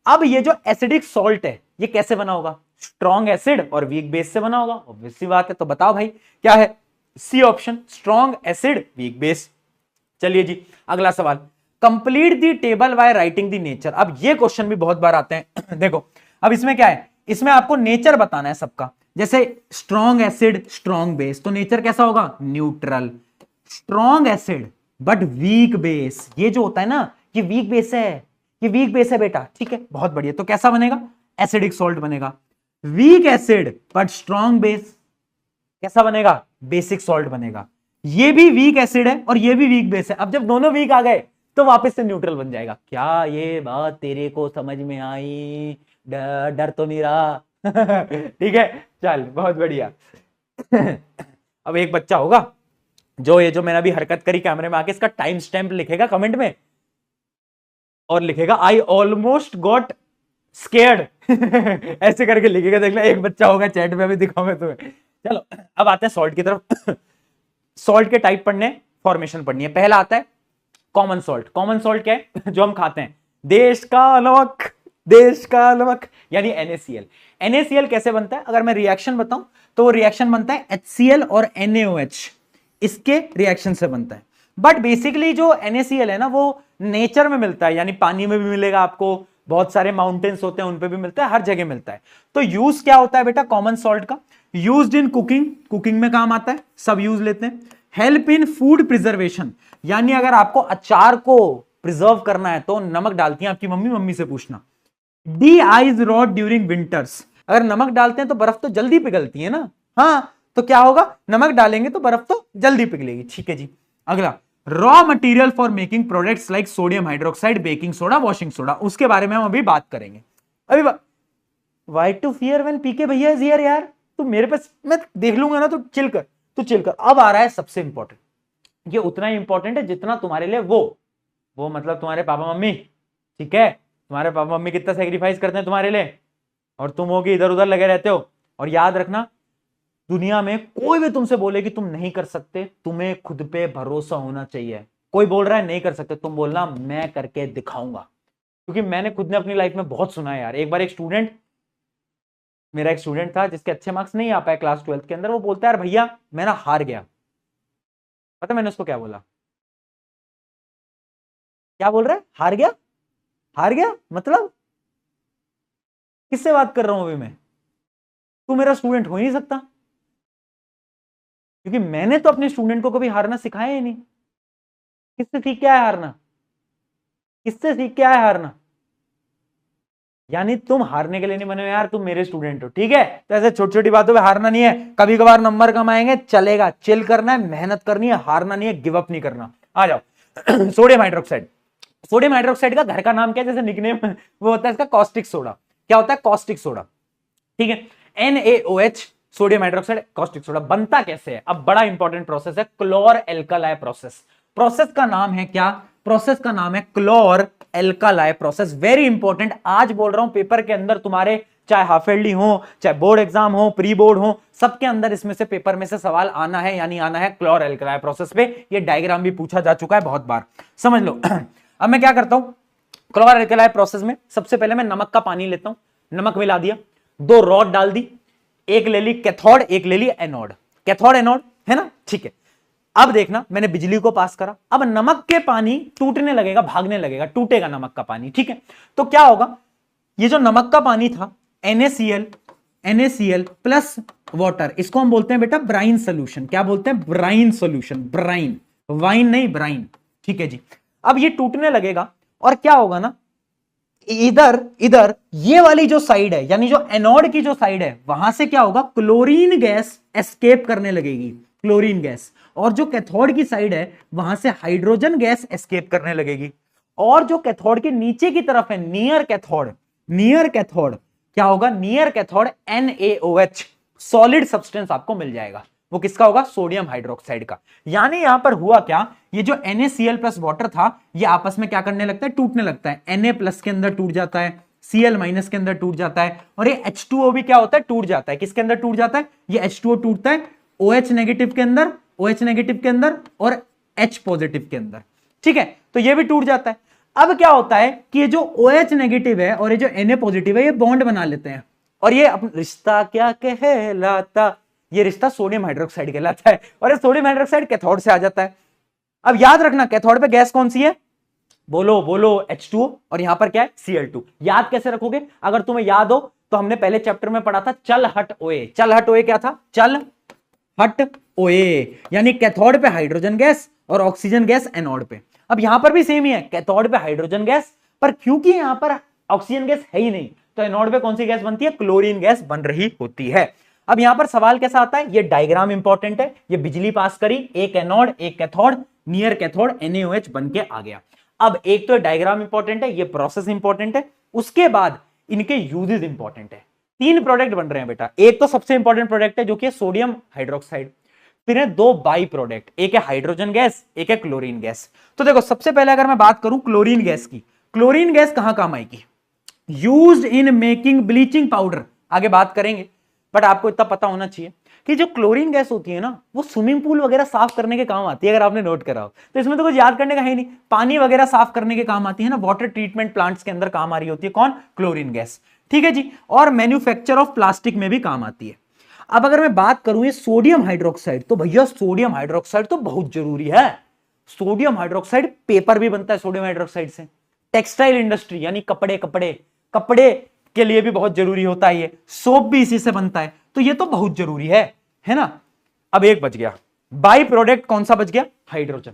अब ये जो एसिडिक सॉल्ट है ये कैसे बना होगा, स्ट्रॉन्ग एसिड और वीक बेस से बना होगा, ऑब्वियस सी बात है। तो बताओ भाई क्या है, C option, strong acid weak base. चलिए जी, अगला सवाल, complete the table by writing the nature. अब ये क्वेश्चन भी बहुत बार आते हैं देखो, अब इसमें क्या है, इसमें आपको नेचर बताना है सबका। जैसे स्ट्रॉन्ग एसिड, स्ट्रॉन्ग बेस, तो नेचर कैसा होगा, neutral. Strong acid but weak base, ये जो होता है ना, ये वीक बेस है, ये वीक बेस है बेटा, ठीक है, बहुत बढ़िया। तो कैसा बनेगा, एसिडिक सॉल्ट बनेगा। Weak acid but strong base, कैसा बनेगा, बेसिक सॉल्ट बनेगा। ये भी वीक एसिड है और ये भी वीक बेस है। अब जब दोनों वीक आ गए तो वापस से न्यूट्रल बन जाएगा। क्या ये बात तेरे को समझ में आई, डर तो नहीं रहा ठीक है, चल, बहुत बढ़िया अब एक बच्चा होगा जो ये जो मैंने अभी हरकत करी कैमरे में आके, इसका टाइम स्टैम्प लिखेगा कमेंट में और लिखेगा आई ऑलमोस्ट गॉट स्केर्ड ऐसे करके लिखेगा, देख ले, एक बच्चा होगा चैट में, अभी दिखाऊंगा तुम्हें। चलो, अब आते हैं सॉल्ट की तरफ सॉल्ट के टाइप पढ़ने, फॉर्मेशन पढ़नी है। पहला आता है कॉमन सॉल्ट। कॉमन सॉल्ट क्या है, जो हम खाते हैं, देश का नमक, देश का नमक, यानी NaCl। NaCl कैसे बनता है, अगर मैं रिएक्शन बताऊं तो वो रिएक्शन बनता है HCl और NaOH, इसके रिएक्शन से बनता है। बट बेसिकली जो NaCl है ना, वो नेचर में मिलता है, यानी पानी में भी मिलेगा आपको, बहुत सारे माउंटेन्स होते हैं उन पे भी मिलता है, हर जगह मिलता है। तो यूज क्या होता है बेटा कॉमन सॉल्ट का, यूज्ड इन कुकिंग, कुकिंग में काम आता है, सब यूज लेते हैं। हेल्प इन फूड प्रिजर्वेशन, यानी अगर आपको अचार को प्रिजर्व करना है तो नमक डालती है आपकी मम्मी, मम्मी से पूछना। The ice rot during winters, अगर नमक डालते हैं तो बर्फ तो जल्दी पिघलती है ना, हाँ, तो क्या होगा, नमक डालेंगे तो बर्फ तो जल्दी पिघलेगी। ठीक है जी। अगला, raw material for making products like sodium hydroxide, baking soda, washing soda, उसके बारे में हम अभी बात करेंगे। अभी वाई टू फियर व्हेन पीके भैया इज हियर, यार तू मेरे पास, मैं देख लूंगा ना, तो चिल कर, तू चिल कर। अब आ रहा है सबसे इंपॉर्टेंट, ये उतना ही इंपॉर्टेंट है जितना तुम्हारे लिए वो मतलब तुम्हारे पापा मम्मी, ठीक है, तुम्हारे पापा मम्मी कितना सेक्रीफाइस करते हैं तुम्हारे लिए, और तुम हो कि इधर उधर लगे रहते हो। और याद रखना, दुनिया में कोई भी तुमसे बोले कि तुम नहीं कर सकते, तुम्हें खुद पे भरोसा होना चाहिए। कोई बोल रहा है नहीं कर सकते, तुम बोलना मैं करके दिखाऊंगा, क्योंकि मैंने खुद ने अपनी लाइफ में बहुत सुना है यार। एक बार मेरा एक स्टूडेंट था जिसके अच्छे मार्क्स नहीं आ पाए क्लास 12 के अंदर, वो बोलता है यार भैया मैं ना हार गया। पता मैंने उसको क्या बोला, क्या बोल रहा है, हार गया, हार गया मतलब किससे बात कर रहा हूं अभी मैं, तू मेरा स्टूडेंट हो ही नहीं सकता, क्योंकि मैंने तो अपने स्टूडेंट को कभी हारना सिखाया ही नहीं। किससे सीख के आया हारना, किससे सीख के आया हारना, यानी तुम हारने के लिए नहीं बने हो यार, तुम मेरे स्टूडेंट हो, ठीक है। तो ऐसे छोटी छोटी बातों पे हारना नहीं है, कभी कभार नंबर कम आएंगे चलेगा, चिल करना है, मेहनत करनी है, हारना नहीं है, गिव अप नहीं करना। आ जाओ सोडियम हाइड्रोक्साइड। सोडियम हाइड्रोक्साइड का घर का नाम क्या है, जैसे निकनेम वो होता है इसका कॉस्टिक सोडा। क्या होता है, कॉस्टिक सोडा, ठीक है। NaOH sodium hydroxide caustic soda बनता कैसे है, अब बड़ा इंपॉर्टेंट प्रोसेस है, क्लोर एल्कालाई प्रोसेस। प्रोसेस का नाम है क्या, प्रोसेस का नाम है क्लोर एल्कालाई प्रोसेस। वेरी इंपॉर्टेंट, आज बोल रहा हूं पेपर के अंदर तुम्हारे चाहे हाफ ईयरली हो, चाहे बोर्ड एग्जाम हो, प्री बोर्ड हो, सबके अंदर इसमें से पेपर में से सवाल आना है, यानी आना है क्लोर एल्कालाई प्रोसेस पे। ये डायग्राम भी पूछा जा चुका है बहुत बार, समझ लो। अब मैं क्या करता हूं, क्लोर एल्कालाई प्रोसेस में सबसे पहले मैं नमक का पानी लेता हूं, नमक मिला दिया, 2 रॉड डाल दी, एक ले ली कैथोड, एक ले ली एनोड, कैथोड एनोड है ना, ठीक है। अब देखना मैंने बिजली को पास करा, अब नमक के पानी टूटने लगेगा, भागने लगेगा, टूटेगा नमक का पानी, ठीक है। तो क्या होगा, ये जो नमक का पानी था NaCl प्लस वाटर, इसको हम बोलते हैं बेटा ब्राइन सोल्यूशन। क्या बोलते हैं, ब्राइन सोल्यूशन, ब्राइन, वाइन नहीं ब्राइन, ठीक है जी। अब ये टूटने लगेगा और क्या होगा ना, इधर इधर ये वाली जो साइड है, यानी जो एनोड की जो साइड है, वहां से क्या होगा, क्लोरीन गैस एस्केप करने लगेगी, क्लोरीन गैस। और जो कैथोड की साइड है, वहां से हाइड्रोजन गैस एस्केप करने लगेगी। और जो कैथोड के नीचे की तरफ है, नियर कैथोड, नियर कैथोड क्या होगा, near cathode NaOH solid substance आपको मिल जाएगा। वो किसका होगा, सोडियम हाइड्रोक्साइड का। यानी यहां पर हुआ क्या, ये जो NaCl प्लस वाटर था, ये आपस में क्या करने लगता है, टूटने लगता है। Na प्लस के अंदर टूट जाता है, Cl माइनस के अंदर टूट जाता है, और ये H2O भी क्या होता है, टूट जाता है। किसके अंदर टूट जाता है, ये H2O टूटता है OH नेगेटिव के अंदर, OH नेगेटिव के अंदर और H पॉजिटिव के अंदर, ठीक है। तो ये भी टूट जाता है। अब क्या होता है कि ये जो OH नेगेटिव है और ये जो Na पॉजिटिव है, ये बॉन्ड बना लेते हैं, और ये रिश्ता क्या कहलाता, ये रिश्ता सोडियम हाइड्रोक्साइड कहलाता है। और ये सोडियम हाइड्रोक्साइड कैथोड से आ जाता है। अब याद रखना, कैथोड पे गैस कौन सी है, बोलो बोलो, H2O, और यहां पर क्या है, Cl2। याद कैसे रखोगे, अगर तुम्हें याद हो तो हमने पहले चैप्टर में पढ़ा था चल हट ओए। चल हट ओए क्या था, चल हट ओए, यानी कैथोड पे हाइड्रोजन गैस और ऑक्सीजन गैस एनोड पे। अब यहां पर भी सेम ही है, कैथोड पे हाइड्रोजन गैस, पर क्योंकि यहां पर ऑक्सीजन गैस है ही नहीं, तो एनोड पे कौन सी गैस बनती है, क्लोरीन गैस बन रही होती है। अब यहां पर सवाल कैसा आता है, ये डायग्राम इंपॉर्टेंट है, ये बिजली पास करी, एक एनोड एक कैथोड, नियर कैथोड NaOH बन के आ गया। अब एक तो डायग्राम इंपॉर्टेंट है, ये प्रोसेस इंपॉर्टेंट है, उसके बाद इनके यूजेस इंपॉर्टेंट है। 3 प्रोडक्ट बन रहे हैं बेटा, एक तो सबसे इंपॉर्टेंट प्रोडक्ट है जो कि सोडियम हाइड्रोक्साइड, फिर है 2 बाई प्रोडक्ट, एक है हाइड्रोजन गैस, एक है क्लोरीन गैस। तो देखो सबसे पहले अगर मैं बात करूं क्लोरीन गैस की, क्लोरीन गैस कहां काम आएगी, used in making bleaching powder, आगे बात करेंगे। बट आपको इतना पता होना चाहिए कि जो क्लोरीन गैस होती है ना, वो स्विमिंग पूल वगैरह साफ करने के काम आती है, अगर आपने नोट करा हो तो। इसमें तो कुछ याद करने का है नहीं, पानी वगैरह साफ करने के काम आती है ना, वाटर ट्रीटमेंट प्लांट्स के अंदर काम आ रही होती है कौन, क्लोरीन गैस, ठीक है जी। और मैन्युफैक्चर ऑफ प्लास्टिक में भी काम आती है। अब अगर मैं बात करूं ये सोडियम हाइड्रोक्साइड, तो भैया सोडियम हाइड्रोक्साइड तो बहुत जरूरी है। सोडियम हाइड्रोक्साइड, पेपर भी बनता है सोडियम हाइड्रोक्साइड से, टेक्सटाइल इंडस्ट्री यानी कपड़े कपड़े कपड़े के लिए भी बहुत जरूरी होता है, ये सोप भी इसी से बनता है, तो ये तो बहुत जरूरी है ना। अब एक बच गया, बाई प्रोडक्ट कौन सा बच गया, हाइड्रोजन।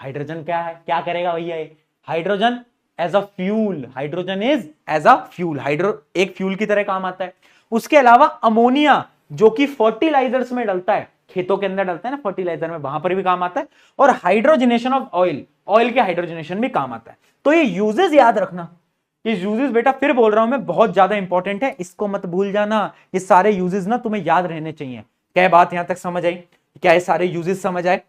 हाइड्रोजन क्या है, क्या करेगा भैया ये, hydrogen as a fuel, hydrogen is as a fuel, hydro एक फ्यूल की तरह काम आता है। उसके अलावा अमोनिया जो कि फर्टिलाइजर्स में डलता है, खेतों के अंदर डलता है ना फर्टिलाइजर में, वहां पर भी काम आता है। और हाइड्रोजनेशन ऑफ ऑयल, ऑयल के हाइड्रोजनेशन भी काम आता है। तो ये यूजेस याद रखना, ये यूजेस बेटा फिर बोल रहा हूं मैं, बहुत ज्यादा इंपॉर्टेंट है, इसको मत भूल जाना। ये सारे यूजेस ना तुम्हें याद रहने चाहिए। क्या बात यहां तक समझ आई, क्या ये सारे यूजेस समझ आए।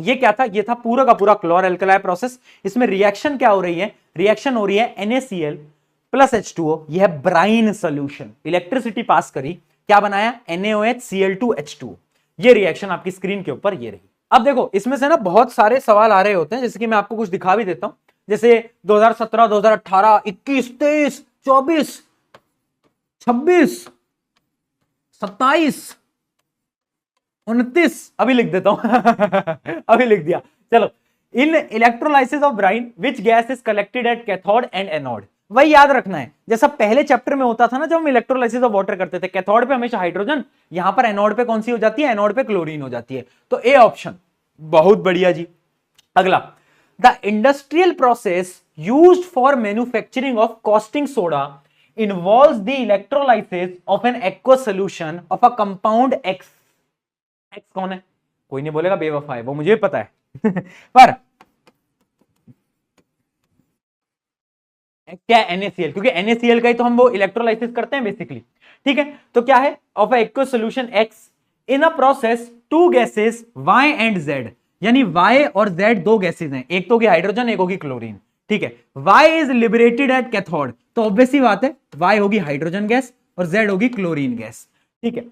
ये क्या था, ये था पूरा का पूरा क्लोर एल्कलाई प्रोसेस। इसमें रिएक्शन क्या हो रही है, रिएक्शन हो रही है NaCl प्लस H2O, यह है ब्राइन सोल्यूशन, इलेक्ट्रिसिटी पास करी, क्या बनाया, NaOH Cl2 H2O। ये रिएक्शन आपकी स्क्रीन के ऊपर ये रही। अब देखो इसमें से ना बहुत सारे सवाल आ रहे होते हैं, जैसे कि मैं आपको कुछ दिखा भी देता हूं, जैसे 2017, 2018, 21, 23, 24, 26, 27, 29, अभी लिख देता हूं अभी लिख दिया, चलो। In electrolysis of brine which gas is collected at cathode and anode, वही याद रखना है जैसा पहले चैप्टर में होता था ना, जब हम इलेक्ट्रोलाइसिस ऑफ वाटर करते थे, कैथोड पे हमेशा हाइड्रोजन, यहां पर एनोड पे कौन सी हो जाती है, एनोड पे क्लोरीन हो जाती है। तो ए ऑप्शन बहुत बढ़िया जी। अगला, the industrial process used for manufacturing of caustic soda involves the electrolysis of an aqueous solution of a compound X. X कौन है? कोई नहीं बोलेगा बेवफा है, वो मुझे पता है पर क्या NaCl, क्योंकि NaCl का ही तो हम वो इलेक्ट्रोलाइसिस करते हैं बेसिकली। ठीक है, तो क्या है? Of a aqueous solution X in a process two gases Y and Z, यानी Y और Z दो गैसेस हैं, एक तो होगी हाइड्रोजन, एक होगी क्लोरीन। ठीक है, Y is liberated at cathode, तो ऑब्वियसली बात है Y होगी हाइड्रोजन गैस और Z होगी क्लोरीन गैस। ठीक है,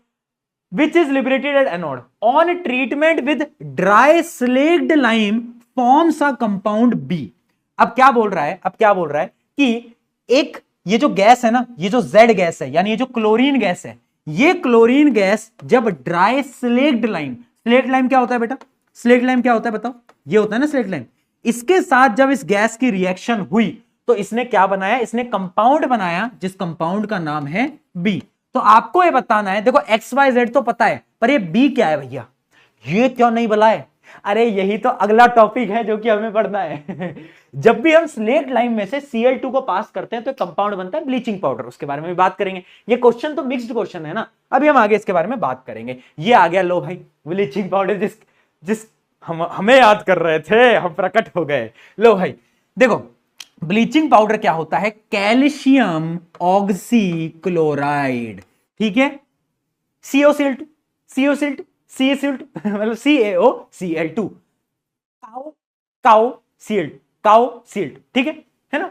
which is liberated at anode on treatment with dry slaked lime forms a compound B। अब क्या बोल रहा है? अब क्या बोल रहा है कि एक ये जो गैस है ना, ये जो Z गैस है, यानी ये जो क्लोरीन गैस है, ये क्लोरीन गैस जब dry slaked lime, slaked lime क्या होता है बेटा? स्लेक्ड लाइम क्या होता है बताओ? ये होता है ना स्लेक्ड लाइम। इसके साथ जब इस गैस की रिएक्शन हुई तो इसने क्या बनाया? इसने कंपाउंड बनाया जिस कंपाउंड का नाम है बी। तो आपको ये बताना है, देखो एक्स वाई जेड तो पता है, पर ये बी क्या है भैया? ये क्यों नहीं बुलाए? अरे यही तो अगला टॉपिक है जो कि हमें पढ़ना है जब भी हम स्लेट लाइम में से Cl2 को पास करते हैं तो कंपाउंड बनता है ब्लीचिंग पाउडर, उसके बारे में भी बात करेंगे। ये क्वेश्चन तो मिक्स्ड क्वेश्चन है ना, अभी हम आगे इसके बारे में बात करेंगे। ये आ गया, लो भाई ब्लीचिंग पाउडर जिस जिस हमें याद कर रहे थे, हम प्रकट हो गए। लो भाई देखो, ब्लीचिंग पाउडर क्या होता है? Calcium oxychloride. ठीक है, COCl2, COCl2, CaCl2 मतलब CaOCl2, cow cow Cl, cow Cl2। ठीक है ना,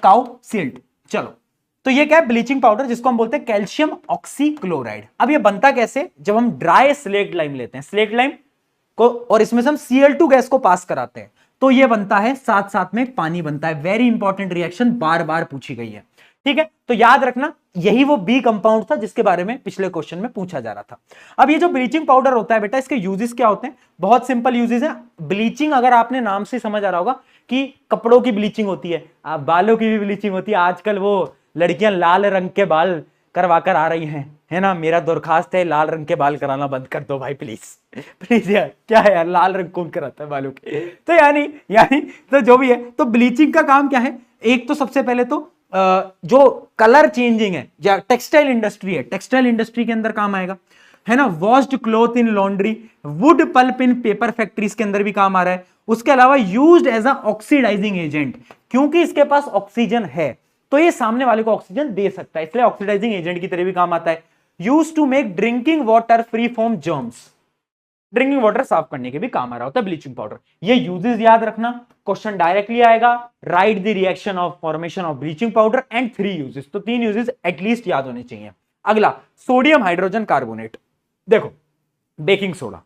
काउ Cl2। चलो, तो ये क्या है? ब्लीचिंग पाउडर, जिसको हम बोलते हैं कैल्शियम ऑक्सीक्लोराइड। अब ये बनता कैसे? जब हम ड्राई स्लेक्ट लाइम लेते हैं, स्लेक्ट लाइम को, और इसमें से हम Cl2 गैस को पास कराते हैं, तो ये बनता है, साथ साथ में पानी बनता है। वेरी इंपॉर्टेंट रिएक्शन, बार बार पूछी गई है। ठीक है, तो याद रखना यही वो बी कंपाउंड था जिसके बारे में पिछले क्वेश्चन में पूछा जा रहा था। अब ये जो ब्लीचिंग पाउडर होता है बेटा, इसके यूजेस क्या होते हैं? बहुत सिंपल यूजेस है। ब्लीचिंग अगर आपने नाम से समझ आ रहा होगा कि कपड़ों की ब्लीचिंग होती है, बालों की भी ब्लीचिंग होती है। आजकल वो लड़कियां लाल रंग के बाल करवा कर आ रही हैं, है ना। मेरा दरखास्त है, लाल रंग के बाल कराना बंद कर दो भाई प्लीज प्लीज यार। क्या है यार, लाल रंग कौन कराता है बालों के? तो यानी यानी तो जो भी है, तो ब्लीचिंग का काम क्या है? एक तो सबसे पहले तो जो कलर चेंजिंग है, या टेक्सटाइल इंडस्ट्री है, टेक्सटाइल इंडस्ट्री के अंदर काम आएगा, है ना। Washed cloth in laundry, wood pulp in paper factories के अंदर भी काम आ रहा है। उसके अलावा used as a oxidizing agent, क्योंकि इसके पास ऑक्सीजन है तो ये सामने वाले को ऑक्सीजन दे सकता है, इसलिए ऑक्सीडाइजिंग एजेंट की तरह भी काम आता है। Used to make drinking water free from germs, drinking water साफ करने के भी काम आ रहा होता है ब्लीचिंग पाउडर। ये यूजेस याद रखना, क्वेश्चन डायरेक्टली आएगा। Right the reaction of formation of bleaching powder and 3 uses, तो 3 यूजेस एटलीस्ट याद होने चाहिए। अगला, सोडियम हाइड्रोजन कार्बोनेट। देखो, बेकिंग सोडा,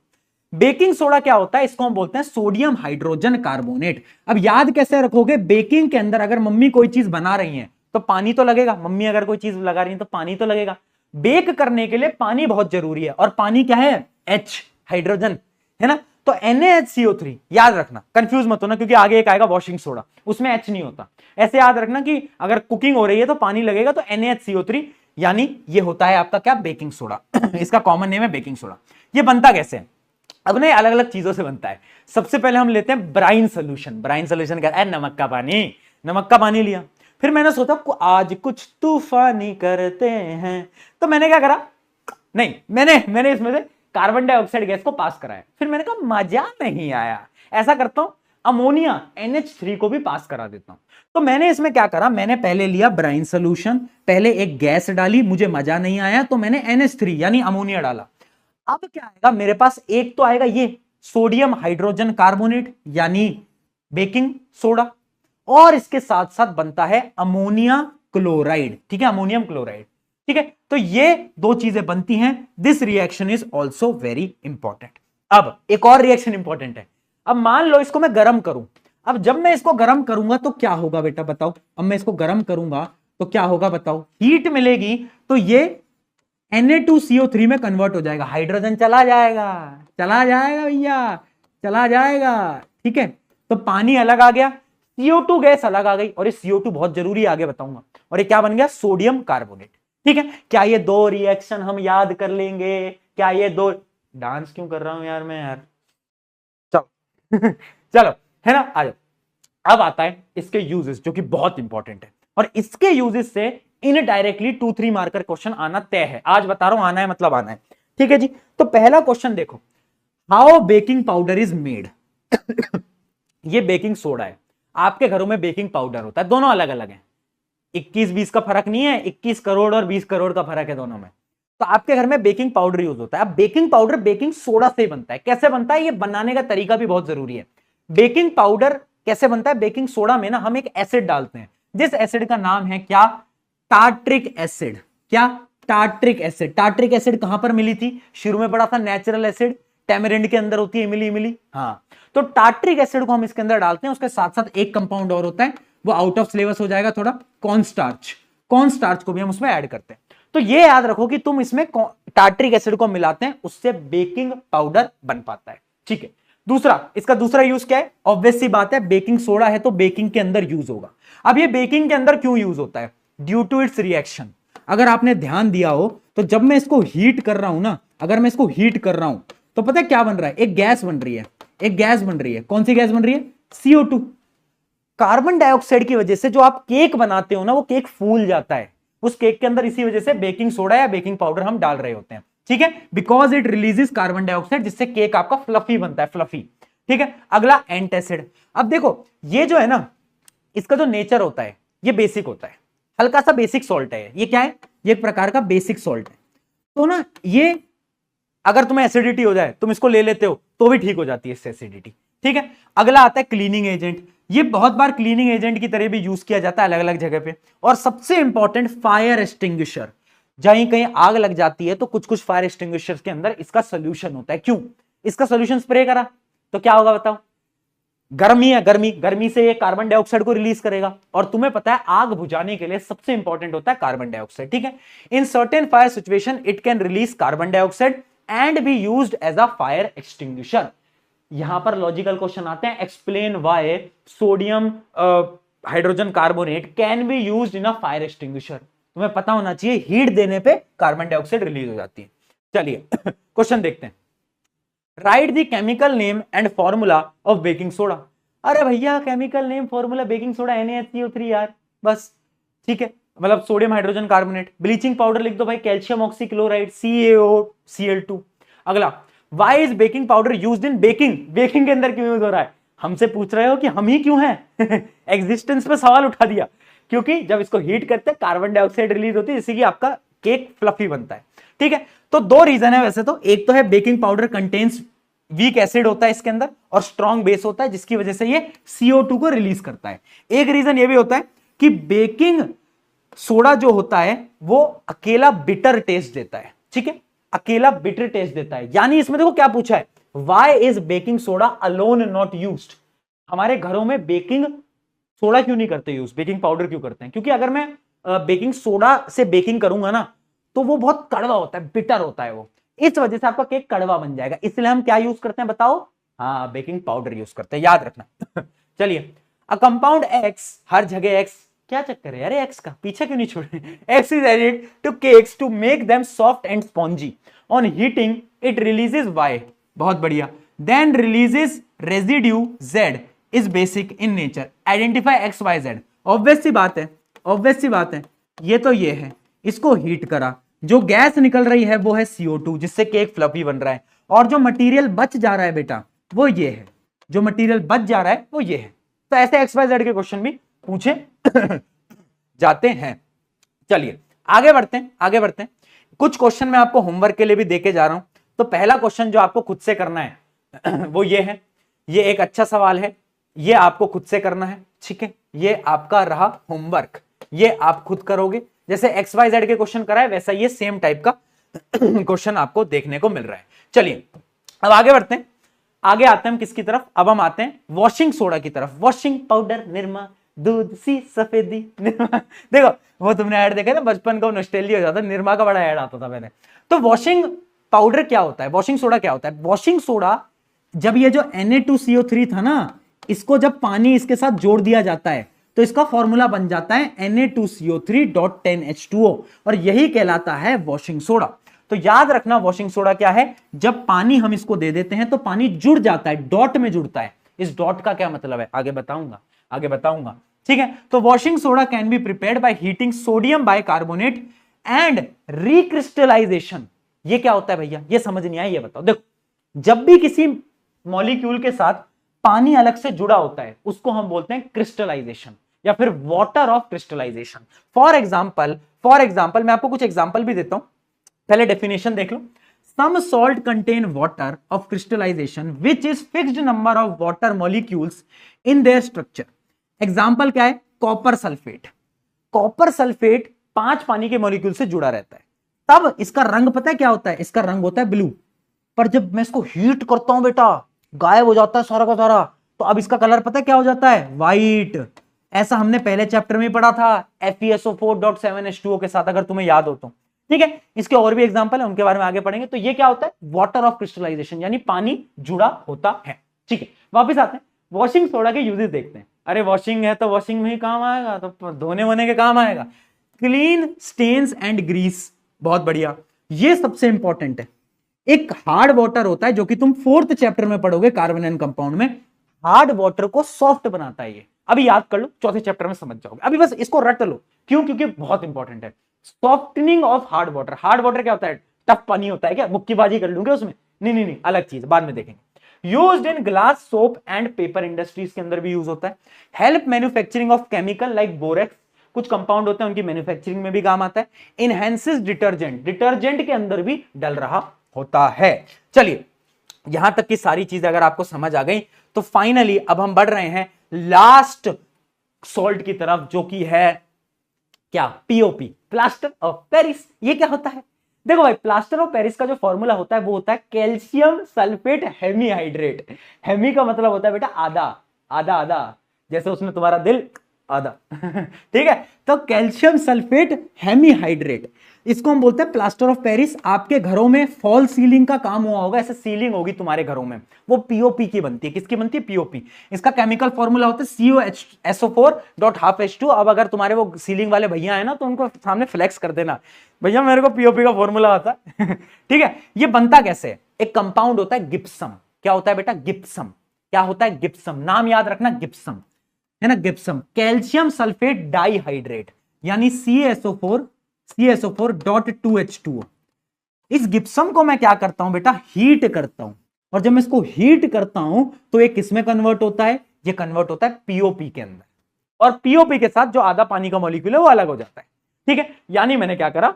बेकिंग सोडा क्या होता है? इसको हम बोलते हैं सोडियम हाइड्रोजन कार्बोनेट। अब याद कैसे रखोगे? बेकिंग के अंदर अगर मम्मी कोई चीज बना रही है तो पानी तो लगेगा, मम्मी अगर कोई चीज लगा रही है तो पानी तो लगेगा। बेक करने के लिए पानी बहुत जरूरी है, और पानी क्या है? H, हाइड्रोजन, है ना। तो NaHCO3 याद रखना, कंफ्यूज मत होना, क्योंकि आगे एक आएगा वॉशिंग सोडा, उसमें H नहीं होता। ऐसे याद रखना कि अगर कुकिंग हो रही है तो पानी लगेगा, तो NaHCO3, यानी ये होता है आपका क्या? बेकिंग सोडा इसका कॉमन नेम है बेकिंग सोडा। ये बनता कैसे है? अब नहीं, अलग अलग चीजों से बनता है। सबसे पहले हम लेते हैं ब्राइन सोल्यूशन। ब्राइन सोल्यूशन क्या है? नमक का पानी। नमक का पानी लिया, फिर मैंने सोचा आज कुछ तूफानी करते हैं, तो मैंने क्या करा? नहीं, मैंने इसमें से कार्बन डाइऑक्साइड गैस को पास कराया। फिर मैंने कहा मजा नहीं आया, ऐसा करता हूं अमोनिया NH3 को भी पास करा देता हूं। तो मैंने इसमें क्या करा? मैंने पहले लिया ब्राइन सोल्यूशन, पहले एक गैस डाली, मुझे मजा नहीं आया तो मैंने NH3 यानी अमोनिया डाला। अब क्या आएगा मेरे पास? एक तो आएगा ये सोडियम हाइड्रोजन कार्बोनेट यानी बेकिंग सोडा, और इसके साथ साथ बनता है अमोनिया क्लोराइड। ठीक है, अमोनियम क्लोराइड। ठीक है, तो ये दो चीजें बनती हैं। This reaction is also very important. अब एक और रिएक्शन इंपॉर्टेंट है। अब मान लो इसको मैं गर्म करूं, अब जब मैं इसको गर्म करूंगा तो क्या होगा बेटा बताओ? अब मैं इसको गर्म करूंगा तो क्या होगा बताओ? हीट मिलेगी, तो ये Na2CO3 में कन्वर्ट हो जाएगा, हाइड्रोजन चला जाएगा, चला जाएगा भैया, चला जाएगा। ठीक है, तो पानी अलग आ गया, CO2 गैस अलग आ गई, और ये CO2 बहुत जरूरी है, आगे बताऊंगा। और ये क्या बन गया? Sodium carbonate. ठीक है, क्या ये दो रिएक्शन हम याद कर लेंगे? क्या ये दो, डांस क्यों कर रहा हूं यार मैं यार, चलो चलो, है ना, आ जाओ। अब आता है इसके यूजेस जो कि बहुत इंपॉर्टेंट है, और इसके यूजेस से इनडायरेक्टली 2-3 मार्कर क्वेश्चन आना तय है। आज बता रहा हूं, आना है मतलब आना है। ठीक है जी। तो पहला क्वेश्चन देखो, how baking powder is made. ये बेकिंग सोडा है। आपके घरों में बेकिंग पाउडर होता है, दोनों अलग अलग है। 21-20 का फर्क नहीं है, 21 करोड़ और 20 करोड़ का फर्क है दोनों में। तो आपके घर में बेकिंग पाउडर यूज होता है। अब बेकिंग पाउडर बेकिंग सोडा से बनता है। कैसे बनता है, ये बनाने का तरीका भी बहुत जरूरी है। बेकिंग पाउडर कैसे बनता है, बेकिंग सोडा में ना हम एक एसिड डालते हैं, जिस एसिड का नाम है क्या, टार्ट्रिक एसिड। क्या, टार्ट्रिक एसिड। टार्ट्रिक एसिड कहां पर मिली थी, शुरू में पढ़ा था नेचुरल एसिड, टैमरिंड के अंदर होती है, इमिली इमिली। हाँ, तो टार्ट्रिक एसिड को हम इसके अंदर डालते हैं। उसके साथ साथ एक कंपाउंड और होता है, वो आउट ऑफ सिलेबस हो जाएगा थोड़ा, कॉर्नस्टार्च। कॉर्नस्टार्च को भी हम उसमें ऐड करते हैं। तो ये याद रखो कि तुम इसमें टार्ट्रिक एसिड को मिलाते हैं, उससे बेकिंग पाउडर बन पाता है। ठीक है। दूसरा, इसका दूसरा यूज क्या है, ऑब्वियस सी बात है, बेकिंग सोडा है तो बेकिंग के अंदर यूज होगा। अब ये बेकिंग के अंदर क्यों यूज होता है, ड्यू टू इट्स रिएक्शन। अगर आपने ध्यान दिया हो तो जब मैं इसको हीट कर रहा हूं ना, अगर मैं इसको हीट कर रहा हूं तो पता है क्या बन रहा है, एक गैस बन रही है। एक गैस बन रही है, कौन सी गैस बन रही है, CO2। कार्बन डाइऑक्साइड की वजह से जो आप केक बनाते हो ना, वो केक फूल जाता है उस केक के अंदर, इसी वजह से बेकिंग सोडा या बेकिंग पाउडर हम डाल रहे होते हैं। ठीक है, because it releases carbon dioxide, जिससे केक आपका फ्लफी बनता है, फ्लफी। ठीक है। अगला एंटासिड। अब देखो ये जो है ना, इसका जो नेचर होता है ये बेसिक होता है, हल्का सा बेसिक सॉल्ट है। ये क्या है, ये एक प्रकार का बेसिक सॉल्ट है। तो ना ये अगर तुम्हें एसिडिटी हो जाए तुम इसको ले लेते हो तो भी ठीक हो जाती है इससे एसिडिटी। ठीक है। अगला आता है क्लीनिंग एजेंट। ये बहुत बार क्लीनिंग एजेंट की तरह भी यूज किया जाता है अलग अलग जगह पे। और सबसे इंपॉर्टेंट, फायर एक्सटिंग्विशर। जहां कहीं आग लग जाती है तो कुछ कुछ फायर एक्सटिंग्विशर के अंदर इसका सोल्यूशन होता है। क्यों, इसका सोल्यूशन स्प्रे करा तो क्या होगा बताओ, गर्मी है, गर्मी, गर्मी से ये कार्बन डाइऑक्साइड को रिलीज करेगा। और तुम्हें पता है आग बुझाने के लिए सबसे इंपॉर्टेंट होता है कार्बन डाइऑक्साइड। ठीक है। In certain fire situation it can release carbon dioxide and be used as a fire extinguisher. यहां पर लॉजिकल क्वेश्चन आते हैं, explain why sodium hydrogen carbonate can be used in a fire extinguisher. तुम्हें पता होना चाहिए हीट देने पे कार्बन डाइऑक्साइड रिलीज हो जाती है। चलिए क्वेश्चन देखते हैं। Right the chemical name and formula of baking soda. अरे भैया chemical name formula baking soda NaHCO3 यार, बस। ठीक है, मतलब sodium hydrogen carbonate. Bleaching powder लिख दो भाई, कैल्शियम ऑक्सीक्लोराइड, CaOCl2। अगला, why is baking powder used in baking. Baking के अंदर क्यों यूज हो रहा है, हमसे पूछ रहे हो कि हम ही क्यों हैं एग्जिस्टेंस पे सवाल उठा दिया। क्योंकि जब इसको हीट करते हैं कार्बन डाइऑक्साइड रिलीज होती है, जिससे कि आपका केक फ्लफी बनता है। ठीक है। तो दो रीजन है वैसे तो, एक तो है baking powder contains weak acid होता है इसके अंदर और स्ट्रॉन्ग बेस होता है, जिसकी वजह से ये CO2 को रिलीज करता है। एक रीजन ये भी होता है कि बेकिंग सोडा जो होता है वो अकेला बिटर टेस्ट देता है। ठीक है, अकेला बिटर टेस्ट देता है। यानी इसमें देखो क्या पूछा है, why is baking soda alone not used. हमारे घरों में बेकिंग सोडा क्यों नहीं करते यूज, बेकिंग पाउडर क्यों करते हैं, क्योंकि अगर मैं बेकिंग सोडा से बेकिंग करूंगा ना तो वो बहुत कड़वा होता है, बिटर होता है वो, इस वजह से आपका केक कड़वा बन जाएगा। इसलिए हम क्या यूज करते हैं बताओ, हाँ बेकिंग पाउडर यूज करते हैं, याद रखना चलिए, अ कंपाउंड X, हर जगह X, क्या चक्कर है अरे X का, पीछे क्यों नहीं छोड़े। X is added to cakes to make them soft and spongy. On heating it releases Y, बहुत बढ़िया, then releases residue Z is basic in nature. Identify X, Y, Z. Obvious सी बात है, ऑब्वियस सी बात है, ये तो ये है, इसको हीट करा, जो गैस निकल रही है वो है CO2, जिससे केक फ्लफी बन रहा है। और जो मटेरियल बच जा रहा है बेटा वो ये है, जो मटेरियल बच जा रहा है वो ये है। तो ऐसे XYZ के क्वेश्चन भी पूछे जाते हैं। चलिए आगे बढ़ते हैं, आगे बढ़ते हैं। कुछ क्वेश्चन मैं आपको होमवर्क के लिए भी देके जा रहा हूं। तो पहला क्वेश्चन जो आपको खुद से करना है वो ये है, ये एक अच्छा सवाल है, ये आपको खुद से करना है। ठीक है, ये आपका रहा होमवर्क, ये आप खुद करोगे। जैसे XYZ के क्वेश्चन कराए वैसा ये सेम टाइप का क्वेश्चन आपको देखने को मिल रहा है। चलिए अब आगे बढ़ते हैं, आगे आते हैं हम किसकी तरफ, अब हम आते हैं वॉशिंग सोडा की तरफ। वॉशिंग पाउडर निरमा, दूध सी सफेदी निरमा। देखो वो तुमने ऐड देखा ना, बचपन का नॉस्टैल्जिया हो जाता है, निरमा का बड़ा ऐड आता था मैंने। तो वॉशिंग पाउडर क्या होता है, वॉशिंग सोडा क्या होता है। वॉशिंग सोडा, जब ये जो Na2CO3 था ना, इसको जब पानी इसके साथ जोड़ दिया जाता है तो इसका फॉर्मूला बन जाता है Na2CO3.10H2O, और यही कहलाता है वॉशिंग सोडा। तो याद रखना वॉशिंग सोडा क्या है, जब पानी हम इसको दे देते हैं तो पानी जुड़ जाता है, डॉट में जुड़ता है। इस डॉट का क्या मतलब है आगे बताऊंगा, आगे बताऊंगा। ठीक है, तो washing soda can be prepared by heating sodium bicarbonate and recrystallisation. ये क्या होता है भैया, ये समझ नहीं आया, ये बताओ। देखो, जब भी किसी मॉलिक्यूल के साथ पानी अलग से जुड़ा होता है उसको हम बोलते हैं क्रिस्टलाइजेशन या फिर water of crystallization. For example मैं आपको कुछ एग्जाम्पल भी देता हूं, पहले डेफिनेशन देख लो। Some salt contain water of crystallization which is fixed number of water molecules in their structure। Example क्या है, कॉपर सल्फेट। कॉपर सल्फेट 5 पानी के मॉलिक्यूल से जुड़ा रहता है, तब इसका रंग पता है क्या होता है, इसका रंग होता है ब्लू। पर जब मैं इसको हीट करता हूं बेटा, गायब हो जाता है सारा का सारा, तो अब इसका कलर पता है क्या हो जाता है, व्हाइट। ऐसा हमने पहले चैप्टर में पढ़ा था FeSO4.7H2O के साथ, अगर तुम्हें याद हो तो। ठीक है, इसके और भी एग्जांपल है, उनके बारे में आगे पढ़ेंगे। तो ये क्या होता है, वाटर ऑफ क्रिस्टलाइजेशन, यानी पानी जुड़ा होता है। ठीक है, वापस आते हैं, वॉशिंग सोडा के यूजेस देखते हैं। अरे वॉशिंग है तो वॉशिंग में ही काम आएगा, तो धोने वोने के काम आएगा। क्लीन स्टेन्स एंड ग्रीस, बहुत बढ़िया, ये सबसे इंपॉर्टेंट है। एक हार्ड वाटर होता है जो कि तुम 4th चैप्टर में पढ़ोगे कार्बन एंड कंपाउंड में, हार्ड वाटर को सॉफ्ट बनाता है ये। अभी याद कर लो, 4th चैप्टर में समझ जाओगे, अभी बस इसको रट लो। क्यों, क्योंकि बहुत इंपॉर्टेंट है। Softening of hard water. Hard water क्या होता है, टफ पानी होता है क्या, मुक्केबाजी कर लूंगे उसमें, नहीं, अलग चीज, बाद में देखेंगे। Used in glass, soap and paper industries के अंदर भी यूज होता है। Help manufacturing of chemical like borax, कुछ कंपाउंड होते हैं उनकी मैन्युफैक्चरिंग में भी काम आता है। इनहेंसेस डिटर्जेंट, डिटर्जेंट के अंदर भी डल रहा होता है। चलिए, यहां तक की सारी चीजें अगर आपको समझ आ गई तो फाइनली अब हम बढ़ रहे हैं लास्ट सॉल्ट की तरफ, जो कि है क्या, पीओपी, प्लास्टर ऑफ पेरिस। ये क्या होता है, देखो भाई, प्लास्टर ऑफ पेरिस का जो फॉर्मूला होता है वो होता है कैल्शियम सल्फेट हेमीहाइड्रेट। हेमी का मतलब होता है बेटा आधा, आधा आधा, जैसे उसमें तुम्हारा दिल आधा ठीक है, तो कैल्शियम सल्फेट हेमीहाइड्रेट, इसको हम बोलते हैं प्लास्टर ऑफ पेरिस। आपके घरों में फॉल सीलिंग का काम हुआ होगा, ऐसे सीलिंग होगी तुम्हारे घरों में, वो पीओपी की बनती है। किसकी बनती है, पीओपी। इसका केमिकल फॉर्मूला होता है COSO4.2H2। अब अगर तुम्हारे वो सीलिंग वाले भैया है ना, तो उनको सामने फ्लेक्स कर देना, भैया मेरे को पीओपी का फॉर्मूला आता है ठीक है, ये बनता कैसे है, एक कंपाउंड होता है गिप्सम। क्या होता है बेटा, गिप्सम। क्या होता है, गिप्सम, नाम याद रखना, गिप्सम है ना, गिप्सम। कैल्शियम सल्फेट डाइहाइड्रेट, यानी CaSO4.2H2O। इस गिप्सम को मैं क्या करता हूं बेटा, हीट करता हूं, और जब मैं इसको हीट करता हूं तो ये किसमें कन्वर्ट होता है, ये कन्वर्ट होता है पीओपी के अंदर, और पीओपी के साथ जो आधा पानी का मॉलिक्यूल है वो अलग हो जाता है। ठीक है, यानी मैंने क्या करा,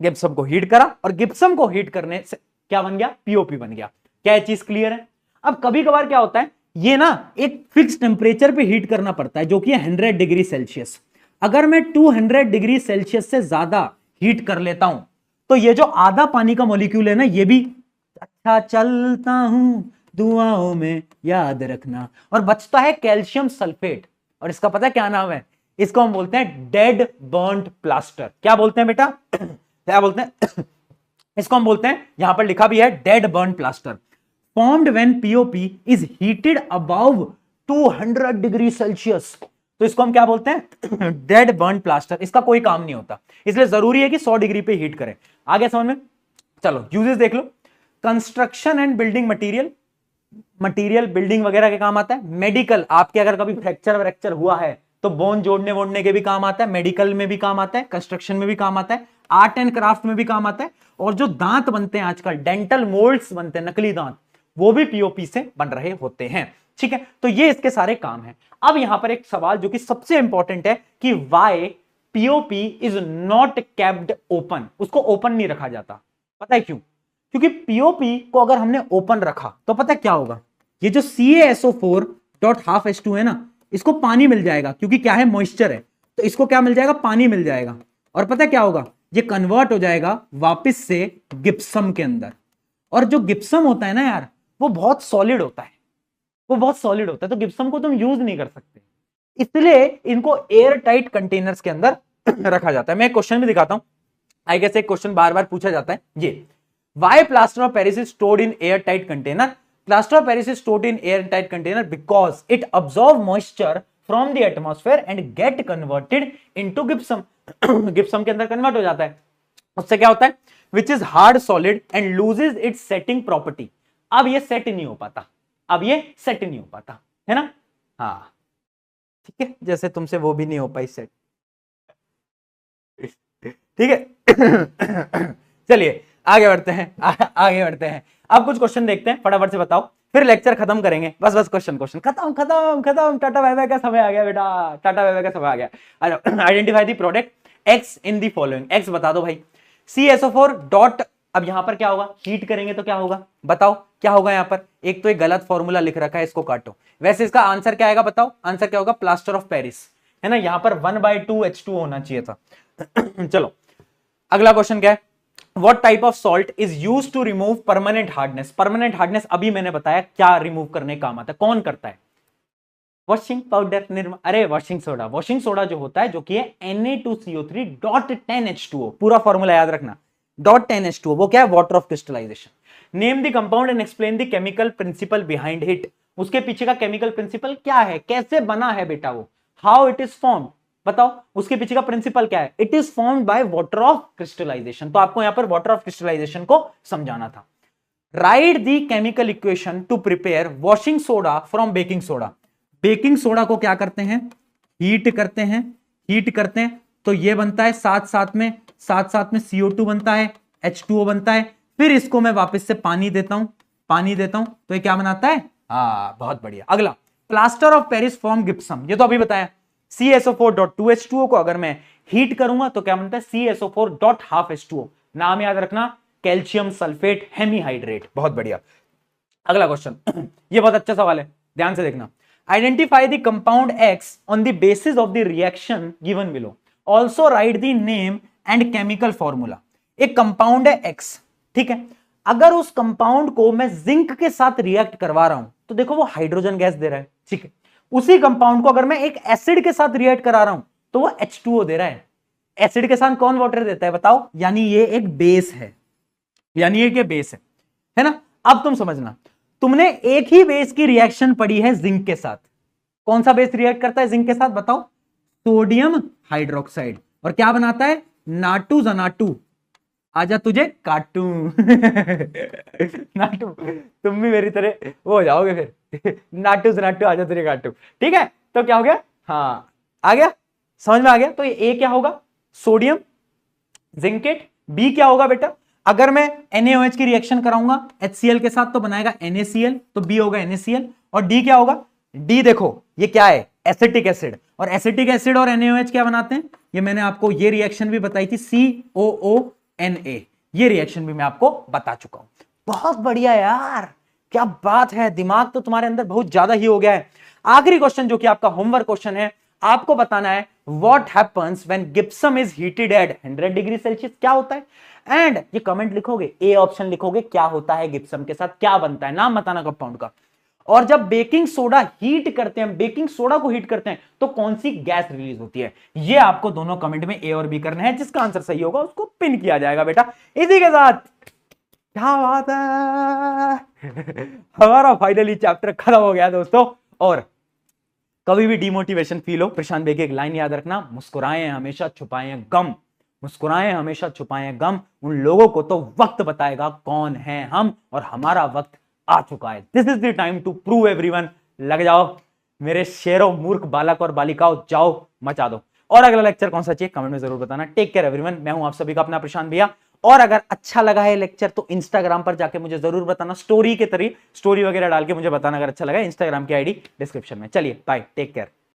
गिप्सम को हीट करा, और गिप्सम को हीट करने से क्या बन गया, पीओपी बन गया। क्या ये चीज क्लियर है। अब कभी कभार क्या होता है, ये ना एक फिक्स टेम्परेचर पे हीट करना पड़ता है, जो कि 100 डिग्री सेल्सियस। अगर मैं 200 डिग्री सेल्सियस से ज्यादा हीट कर लेता हूं तो ये जो आधा पानी का मॉलिक्यूल है ना, ये भी अच्छा चलता हूं दुआओं में याद रखना, और बचता है कैल्शियम सल्फेट। और इसका पता है क्या नाम है, इसको हम बोलते हैं डेड बर्न्ड प्लास्टर। क्या बोलते हैं बेटा, क्या बोलते हैं इसको हम बोलते हैं, यहां पर लिखा भी है dead burned plaster. Formed when POP is heated above 200 degree Celsius, तो इसको हम क्या बोलते हैं, डेड बर्न प्लास्टर। इसका कोई काम नहीं होता, इसलिए जरूरी है कि 100 डिग्री पे हीट करें। आगे समझ में, चलो यूजेस देख लो। Construction and building material, material building वगैरह के काम आता है। मेडिकल, आपके अगर कभी फ्रैक्चर हुआ है तो बोन जोड़ने वोड़ने के भी काम आता है, मेडिकल में भी काम आता है, कंस्ट्रक्शन में भी काम आता है, आर्ट एंड क्राफ्ट में भी काम आता है। और जो दांत बनते हैं आजकल, डेंटल मोल्ड्स बनते हैं, नकली दांत, वो भी पीओपी से बन रहे होते हैं। ठीक है, तो ये इसके सारे काम हैं। अब यहां पर एक सवाल जो कि सबसे इंपॉर्टेंट है कि why POP is not kept open, उसको ओपन नहीं रखा जाता। पता है क्यों, क्योंकि पीओपी को अगर हमने ओपन रखा तो पता है क्या होगा, ये जो CaSO4.2H2 है ना, इसको पानी मिल जाएगा, क्योंकि क्या है, मॉइस्चर है, तो इसको क्या मिल जाएगा, पानी मिल जाएगा। और पता है क्या होगा, ये कन्वर्ट हो जाएगा वापस से गिप्सम के अंदर। और जो गिप्सम होता है ना यार, वो बहुत सॉलिड होता है, वो बहुत सॉलिड होता है, तो गिप्सम को तुम यूज नहीं कर सकते, इसलिए इनको एयर टाइट कंटेनर्स के अंदर रखा जाता है। मैं एक क्वेश्चन भी दिखाता हूं, आई गेस एक क्वेश्चन बार बार पूछा जाता है, ये why plaster of Paris is stored in air tight container. Plaster of Paris is stored in air tight container because it absorb moisture from the atmosphere and get converted into gypsum. Gypsum के अंदर convert हो जाता है, उससे क्या होता है, which is hard solid and loses it's setting property. अब ये सेट नहीं हो पाता, अब ये सेट नहीं हो पाता, है ना। हाँ, ठीक है, जैसे तुमसे वो भी नहीं हो पाई सेट। ठीक है। चलिए आगे बढ़ते हैं, आगे बढ़ते हैं। अब कुछ क्वेश्चन देखते हैं, फटाफट से बताओ, फिर लेक्चर खत्म करेंगे। बस बस क्वेश्चन क्वेश्चन खत्म खत्म खत्म। टाटा बाय बाय का समय आ गया बेटा, टाटा बाय बाय का समय आ गया। Identify the product x in the following. X बता दो भाई। CSO4 डॉट, अब यहां पर क्या होगा, हीट करेंगे तो क्या होगा, बताओ क्या होगा यहां पर। एक तो एक गलत फॉर्मूला लिख रखा है, इसको काटो। वैसे इसका आंसर क्या आएगा बताओ, आंसर क्या होगा, प्लास्टर ऑफ पेरिस, है ना। यहां पर 1/2 H2 होना चाहिए था। चलो अगला क्वेश्चन क्या है, What type of salt is used to remove permanent hardness? Permanent hardness अभी मैंने बताया क्या रिमूव करने काम आता है, कौन करता है, वॉशिंग पाउडर, निर्मा, अरे वॉशिंग सोडा। वॉशिंग सोडा जो होता है, जो कि है Na2CO3 डॉट 10H2O, पूरा फॉर्मूला याद रखना, डॉट 10H2O, वो क्या है, water of crystallization. Name the compound and explain the chemical principle behind it. उसके पीछे का केमिकल प्रिंसिपल क्या है, कैसे बना है बेटा वो, हाउ इट इज फॉर्म, बताओ उसके पीछे का प्रिंसिपल क्या है। It is formed by water of crystallization, तो आपको यहां पर वाटर ऑफ क्रिस्टलाइजेशन को समझाना था। Right the chemical equation two prepare washing soda from baking soda. Baking soda को क्या करते हैं, हीट करते हैं, हीट करते हैं तो ये बनता है, साथ साथ में CO2 बनता है, H2O बनता है। फिर इसको मैं वापस से पानी देता हूं, पानी देता हूं तो ये क्या बनाता है, बहुत बढ़िया। अगला, प्लास्टर ऑफ पेरिस फॉर्म गिप्सम, ये तो अभी बताया। CSO4.2H2O को अगर मैं हीट करूंगा तो क्या बनता है, CSO4.12H2O। नाम याद रखना, कैल्शियम सल्फेट हेमीहाइड्रेट। बहुत बढ़िया। अगला क्वेश्चन, ये बहुत अच्छा सवाल है, ध्यान से देखना। Identify the compound x on the basis of the reaction given below, also right the name and chemical formula. एक कंपाउंड है एक्स, ठीक है, अगर उस कंपाउंड को मैं जिंक के साथ रिएक्ट करवा रहा हूं तो देखो वो हाइड्रोजन गैस दे रहा है, ठीक है। उसी कंपाउंड को अगर मैं एक एसिड के साथ रिएक्ट करा रहा हूं तो वो H2O दे रहा है। एसिड के साथ कौन वाटर देता है बताओ, यानी ये एक बेस है, यानी ये क्या बेस है ना। अब तुम समझना, तुमने एक ही बेस की रिएक्शन पढ़ी है जिंक के साथ। कौन सा बेस रिएक्ट करता है जिंक के साथ बताओ, सोडियम हाइड्रोक्साइड, और क्या बनाता है, नाटू जनाटू, आजा तुझे काटू। नाटू, तुम भी मेरी तरह वो हो जाओगे फिर। नाटू जनाटू आजा तुझे काटू, ठीक है। तो क्या हो गया, हाँ आ गया, समझ में आ गया। तो ये ए क्या होगा, सोडियम जिंकेट। बी क्या होगा बेटा, अगर मैं NaOH की रिएक्शन कराऊंगा HCl के साथ तो बनाएगा NaCl, तो बी होगा NaCl। और डी क्या होगा, डी देखो ये क्या है, एसिटिक एसिड, और एसिटिक एसिड और NaOH क्या बनाते हैं, ये मैंने आपको ये रिएक्शन भी बताई थी, COONA, ये रिएक्शन भी मैं आपको बता चुका हूं। बहुत बढ़िया यार, क्या बात है, दिमाग तो तुम्हारे अंदर बहुत ज्यादा ही हो गया है। आखिरी क्वेश्चन जो कि आपका होमवर्क क्वेश्चन है, आपको बताना है what happens when gypsum is heated at 100 degree Celsius, क्या होता है। एंड ये कमेंट लिखोगे, ए ऑप्शन लिखोगे, क्या होता है गिप्सम के साथ, क्या बनता है, नाम बताना कंपाउंड का। और जब बेकिंग सोडा हीट करते हैं, बेकिंग सोडा को हीट करते हैं तो कौन सी गैस रिलीज होती है, ये आपको दोनों कमेंट में ए और बी करना है। जिसका आंसर सही होगा उसको पिन किया जाएगा बेटा। इसी के साथ क्या बात है, हमारा फाइनली चैप्टर खत्म हो गया दोस्तों। और कभी भी डिमोटिवेशन फील हो, प्रशांत भाई की एक लाइन याद रखना, मुस्कुराएं हमेशा छुपाएं गम, मुस्कुराएं हमेशा छुपाएं गम, उन लोगों को तो वक्त बताएगा कौन है हम, और हमारा वक्त आ चुका है। This is the time to prove everyone. लग जाओ मेरे शेरों, मूर्ख बालक और बालिकाओं, जाओ मचा दो। और अगला लेक्चर कौन सा चाहिए कमेंट में जरूर बताना। टेक केयर एवरीवन, मैं हूं आप सभी का अपना प्रशांत भैया। और अगर अच्छा लगा है लेक्चर तो इंस्टाग्राम पर जाके मुझे जरूर बताना, स्टोरी के तरीके, स्टोरी वगैरह डाल के मुझे बताना अगर अच्छा लगा। इंस्टाग्राम की आईडी डिस्क्रिप्शन में। चलिए बाय, टेक केयर।